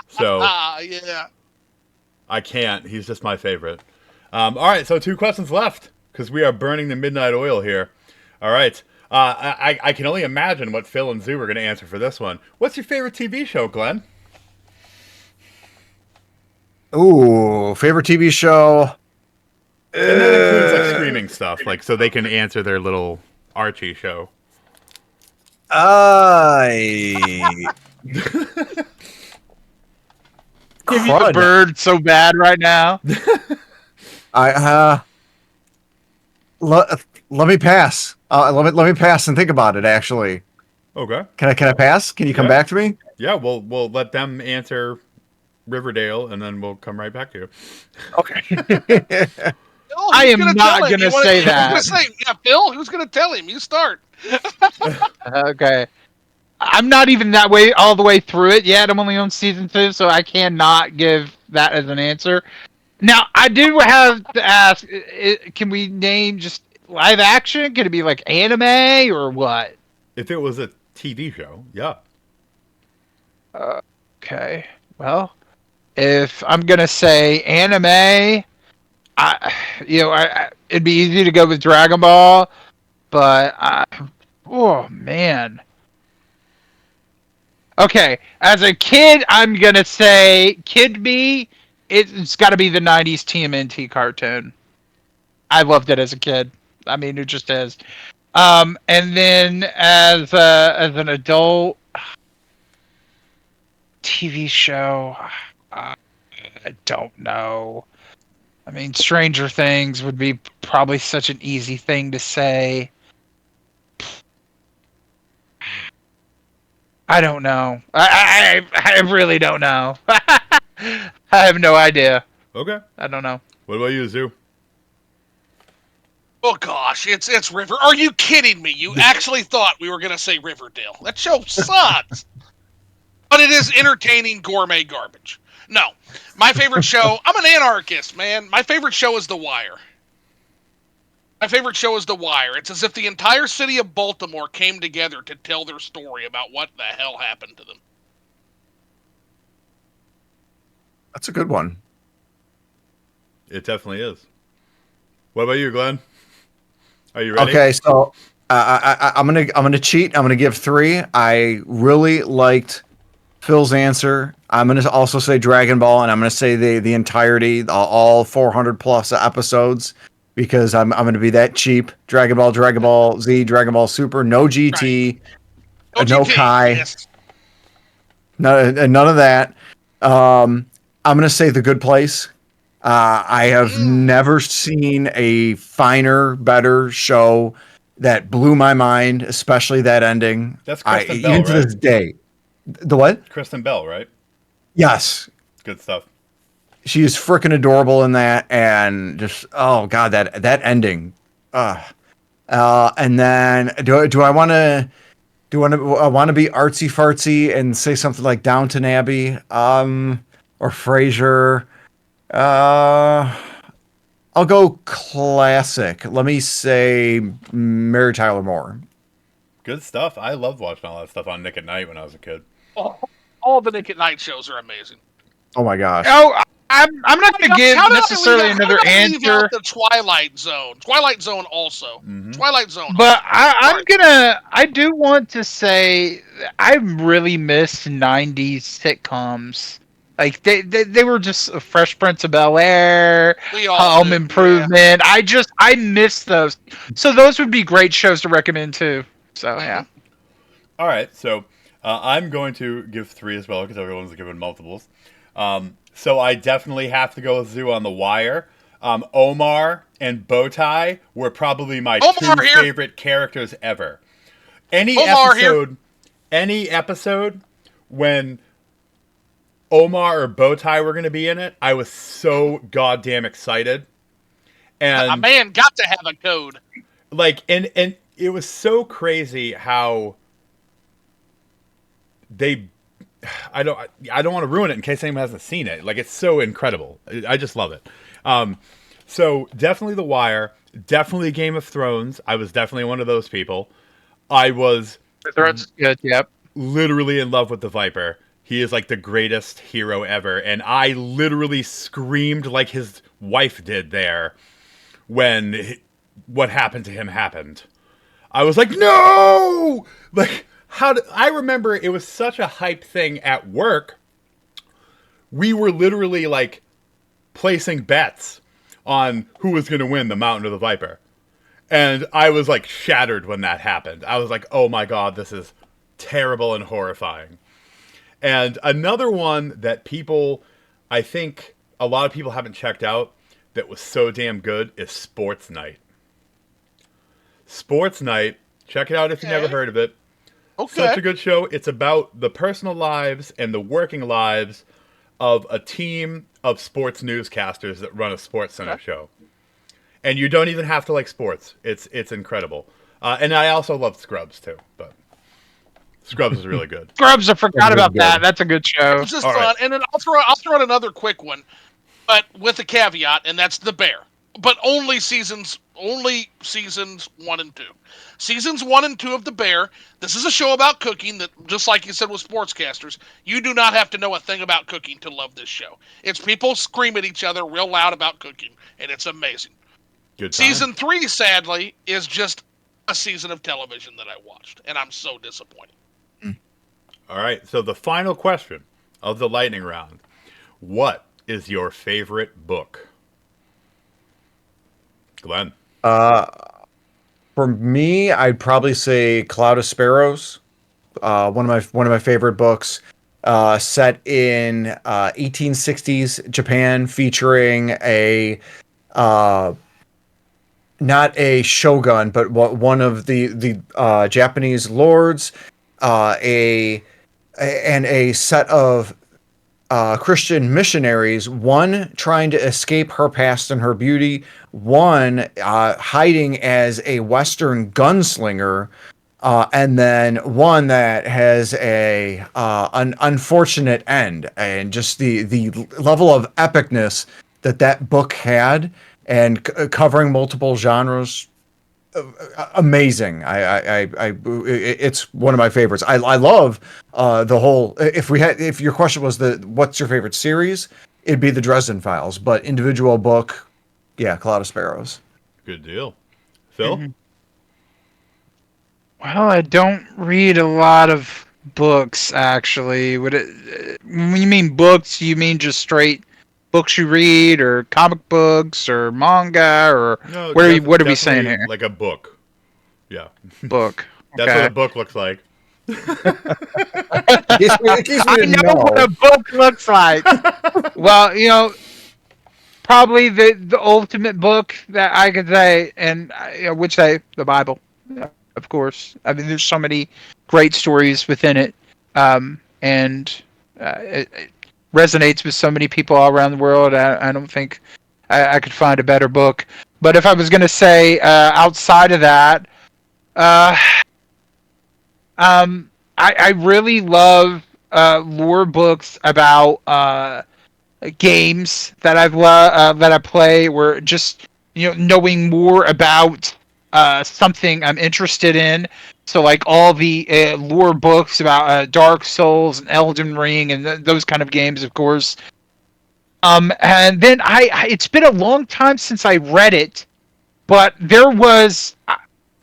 So Yeah. I can't. He's just my favorite. All right, so 2 questions left because we are burning the midnight oil here. All right. I can only imagine what Phil and Zoo are going to answer for this one. What's your favorite TV show, Glenn? Ooh, favorite TV show. And that includes like streaming stuff, like so they can answer their little Archie show. I Give you the crud. bird so bad right now. Let me pass. Let me pass and think about it. Actually, Okay. can I pass? Can you come Yeah. back to me? Yeah, we'll let them answer Riverdale, and then we'll come right back to you. Okay. Phil, I who's am gonna not tell him? gonna say that. I was gonna say, yeah, Phil. Who's gonna tell him? You start. Okay. I'm not even that way all the way through it yet. I'm only on season 2, so I cannot give that as an answer. Now, I do have to ask: can we name just live action? Can it be like anime or what? If it was a TV show, yeah. Okay. Well, if I'm gonna say anime, it'd be easy to go with Dragon Ball, but oh man. Okay, as a kid, I'm gonna say Kid B. It's got to be the '90s TMNT cartoon. I loved it as a kid. I mean, it just is. And then as an adult, TV show, I don't know. I mean, Stranger Things would be probably such an easy thing to say. I don't know. I really don't know. I have no idea. Okay. I don't know. What about you, Zoo? Oh gosh, it's River. Are you kidding me? You actually thought we were gonna say Riverdale? That show sucks. But it is entertaining gourmet garbage. No, my favorite show. I'm an anarchist, man. My favorite show is The Wire. My favorite show is The Wire. It's as if the entire city of Baltimore came together to tell their story about what the hell happened to them. That's a good one. It definitely is. What about you, Glenn? Are you ready? Okay, so I'm gonna cheat. I'm gonna give 3. I really liked Phil's answer. I'm gonna also say Dragon Ball, and I'm gonna say the entirety, all 400 plus episodes, because I'm gonna be that cheap. Dragon Ball Z, Dragon Ball Super, no GT, no GT, Kai, yes. none of that. I'm gonna say The Good Place. I have never seen a finer, better show that blew my mind, especially that ending. That's Kristen Bell, even to right? this day. The what? Kristen Bell, right? Yes. Good stuff. She is freaking adorable in that, and just oh god, that ending. And then do I want to be artsy fartsy and say something like Downton Abbey, or Frasier? I'll go classic. Let me say Mary Tyler Moore. Good stuff. I loved watching all that stuff on Nick at Night when I was a kid. All the Nick at Night shows are amazing. Oh my gosh. Oh, I'm not going to give necessarily another answer. The Twilight Zone. Twilight Zone also. Mm-hmm. Twilight Zone. But I do want to say I really miss '90s sitcoms. Like they were just a Fresh Prince of Bel-Air, Home Improvement. Yeah. I miss those. So those would be great shows to recommend too. So yeah. All right, so I'm going to give 3 as well because everyone's given multiples. So I definitely have to go with Zoo on The Wire. Omar and Bowtie were probably my 2 favorite characters ever. Any episode when Omar or Bowtie were going to be in it, I was so goddamn excited. And a man got to have a code. Like, and it was so crazy how they. I don't want to ruin it in case anyone hasn't seen it. Like, it's so incredible. I just love it. So definitely The Wire, definitely Game of Thrones. I was definitely one of those people. I was Thrones is good. Yep. Literally in love with the Viper. He is like the greatest hero ever, and I literally screamed like his wife did there when what happened to him happened. I was like, no! Like, I remember it was such a hype thing at work. We were literally like placing bets on who was going to win the Mountain or the Viper. And I was like shattered when that happened. I was like, oh my god, this is terrible and horrifying. And another one that people, I think a lot of people haven't checked out that was so damn good is Sports Night. Sports Night, check it out if you never heard of it. Okay. Such a good show. It's about the personal lives and the working lives of a team of sports newscasters that run a Sports Center show. And you don't even have to like sports. It's incredible. And I also love Scrubs too, but Scrubs is really good. Scrubs, I forgot about that. That's a good show. It's just fun. Right. And then I'll throw in another quick one, but with a caveat, and that's The Bear. But only seasons 1 and 2. Seasons 1 and 2 of The Bear. This is a show about cooking that, just like you said with sportscasters, you do not have to know a thing about cooking to love this show. It's people scream at each other real loud about cooking, and it's amazing. Good time. Season 3, sadly, is just a season of television that I watched, and I'm so disappointed. All right, so the final question of the lightning round. What is your favorite book? Glenn. For me, I'd probably say Cloud of Sparrows. One of my favorite books, set in 1860s Japan, featuring a not a shogun, but one of the Japanese lords, and a set of Christian missionaries, one trying to escape her past and her beauty, one hiding as a Western gunslinger, and then one that has an unfortunate end. And just the level of epicness that book had, and covering multiple genres, amazing. It's one of my favorites. I love the whole. If your question was what's your favorite series, it'd be the Dresden Files. But individual book, yeah, Cloud of Sparrows. Good deal. Phil? Mm-hmm. Well, I don't read a lot of books, actually. When you mean books, you mean just straight books you read, or comic books, or manga, or No, what are we saying here? Like a book. Yeah. Book. Okay. That's what a book looks like. I know what a book looks like. Well, probably the ultimate book that I could say, and which the Bible, of course. I mean, there's so many great stories within it, and it resonates with so many people all around the world. I don't think I could find a better book. But if I was going to say outside of that, I really love lore books about games that that I play, where just knowing more about something I'm interested in. So like all the lore books about Dark Souls and Elden Ring and those kind of games, of course. And then it's been a long time since I read it, but there was.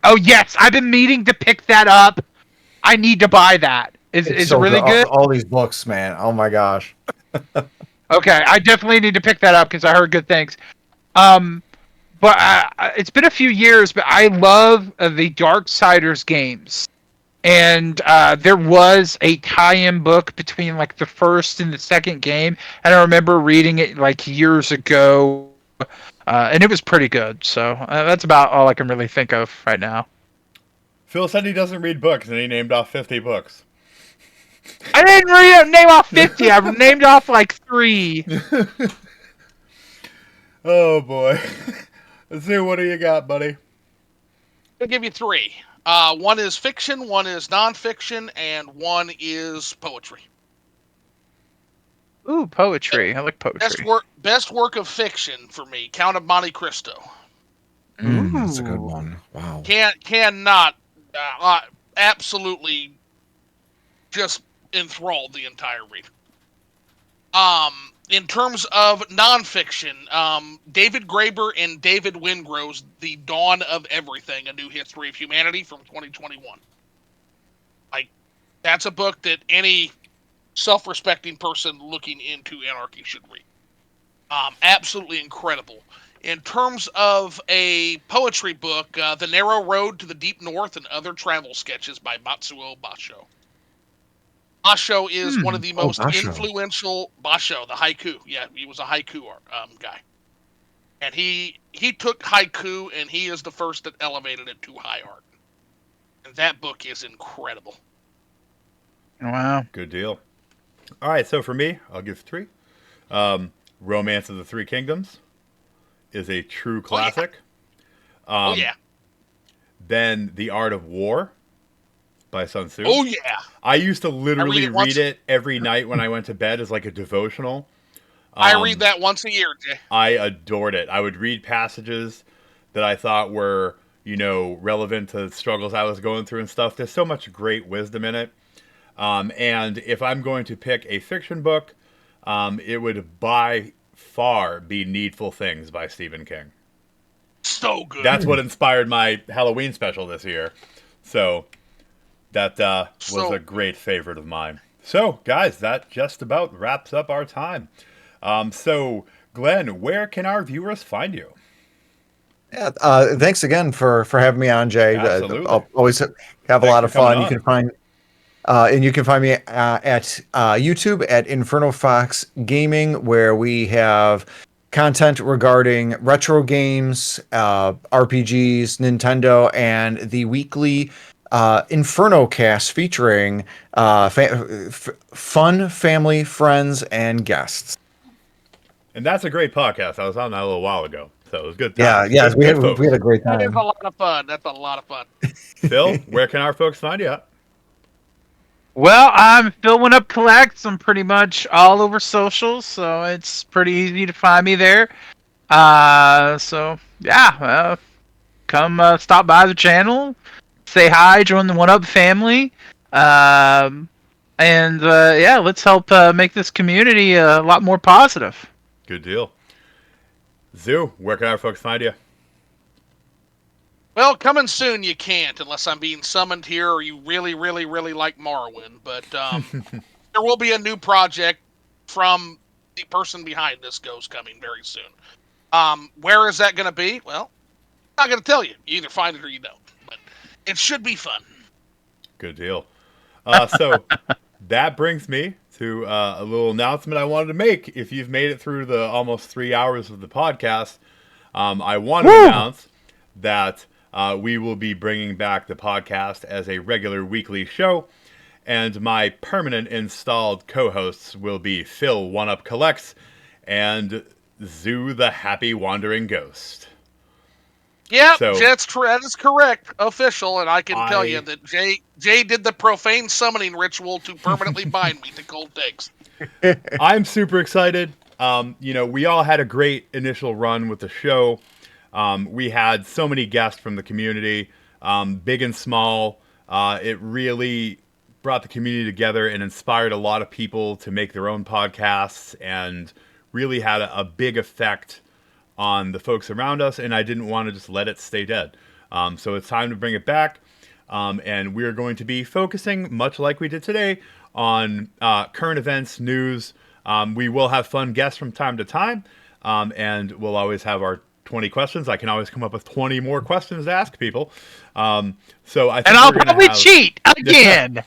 Oh yes, I've been meaning to pick that up. I need to buy that. Is it really good? All these books, man. Oh my gosh. Okay, I definitely need to pick that up because I heard good things. But it's been a few years, but I love the Darksiders games. And there was a tie-in book between like the first and the second game, and I remember reading it like years ago, and it was pretty good. So that's about all I can really think of right now. Phil said he doesn't read books, and he named off 50 books. I didn't name off 50. I named off like 3. Oh boy. Let's see, what do you got, buddy? I'll give you 3. One is fiction, one is nonfiction, and one is poetry. Ooh, poetry. I like poetry. Best work of fiction for me, Count of Monte Cristo. That's a good one. Wow. Cannot absolutely just enthralled the entire read. in terms of nonfiction, David Graeber and David Wingrove's "The Dawn of Everything: A New History of Humanity" from 2021. Like, that's a book that any self-respecting person looking into anarchy should read. Absolutely incredible. In terms of a poetry book, The Narrow Road to the Deep North and Other Travel Sketches by Matsuo Basho. Basho is one of the most influential. Basho, the haiku. Yeah, he was a haiku guy. And he took haiku and he is the first that elevated it to high art. And that book is incredible. Wow. Good deal. All right, so for me, I'll give 3. Romance of the Three Kingdoms is a true classic. Oh yeah. Then The Art of War by Sun Tzu. Oh yeah. I used to literally read it every night when I went to bed as like a devotional. I read that once a year, Jay. I adored it. I would read passages that I thought were, relevant to the struggles I was going through and stuff. There's so much great wisdom in it. And if I'm going to pick a fiction book, it would by far be Needful Things by Stephen King. So good. That's what inspired my Halloween special this year. So that was a great favorite of mine. So, guys, that just about wraps up our time. So, Glenn, where can our viewers find you? Yeah, thanks again for having me on, Jay. Absolutely. I'll always have a lot of fun. You can find me at YouTube at Infernofox Gaming, where we have content regarding retro games, RPGs, Nintendo, and the weekly Infernocast featuring fun family, friends, and guests. And that's a great podcast. I was on that a little while ago, so it was good. Yeah, we had a great time. That is a lot of fun. That's a lot of fun. Phil, where can our folks find you at? Well, I'm Phil Went Up Collects. I'm pretty much all over socials, so it's pretty easy to find me there. Come stop by the channel, say hi, join the One Up family, let's help make this community a lot more positive. Good deal. Zoo, where can our folks find you? Well, coming soon you can't unless I'm being summoned here or you really, really, really like Morrowind. But there will be a new project from the person behind this Ghost coming very soon. Where is that going to be? Well, I'm not going to tell you. You either find it or you don't. But it should be fun. Good deal. So that brings me to a little announcement I wanted to make. If you've made it through the almost 3 hours of the podcast, I want to announce that we will be bringing back the podcast as a regular weekly show, and my permanent installed co-hosts will be Phil One Up Collects and Zoo the Happy Wandering Ghost. Yep, that is correct, official, and I can tell you that Jay did the profane summoning ritual to permanently bind me to Cold Takes. I'm super excited. We all had a great initial run with the show. We had so many guests from the community, big and small. It really brought the community together and inspired a lot of people to make their own podcasts and really had a big effect on the folks around us, and I didn't want to just let it stay dead. So it's time to bring it back, and we're going to be focusing, much like we did today, on current events, news. We will have fun guests from time to time, and we'll always have our 20 questions. I can always come up with 20 more questions to ask people. So I think and I'll probably cheat again.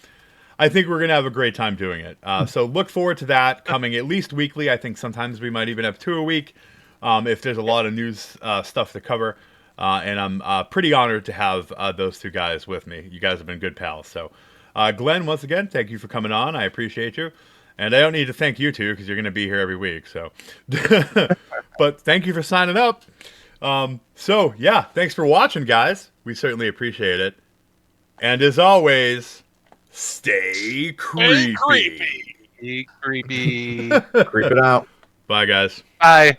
I think we're going to have a great time doing it. So look forward to that coming at least weekly. I think sometimes we might even have 2 a week if there's a lot of news stuff to cover. And I'm pretty honored to have those 2 guys with me. You guys have been good pals. So Glenn, once again, thank you for coming on. I appreciate you. And I don't need to thank you 2 because you're going to be here every week. So, but thank you for signing up. Thanks for watching, guys. We certainly appreciate it. And as always, stay creepy. Stay creepy. Creep it out. Bye, guys. Bye.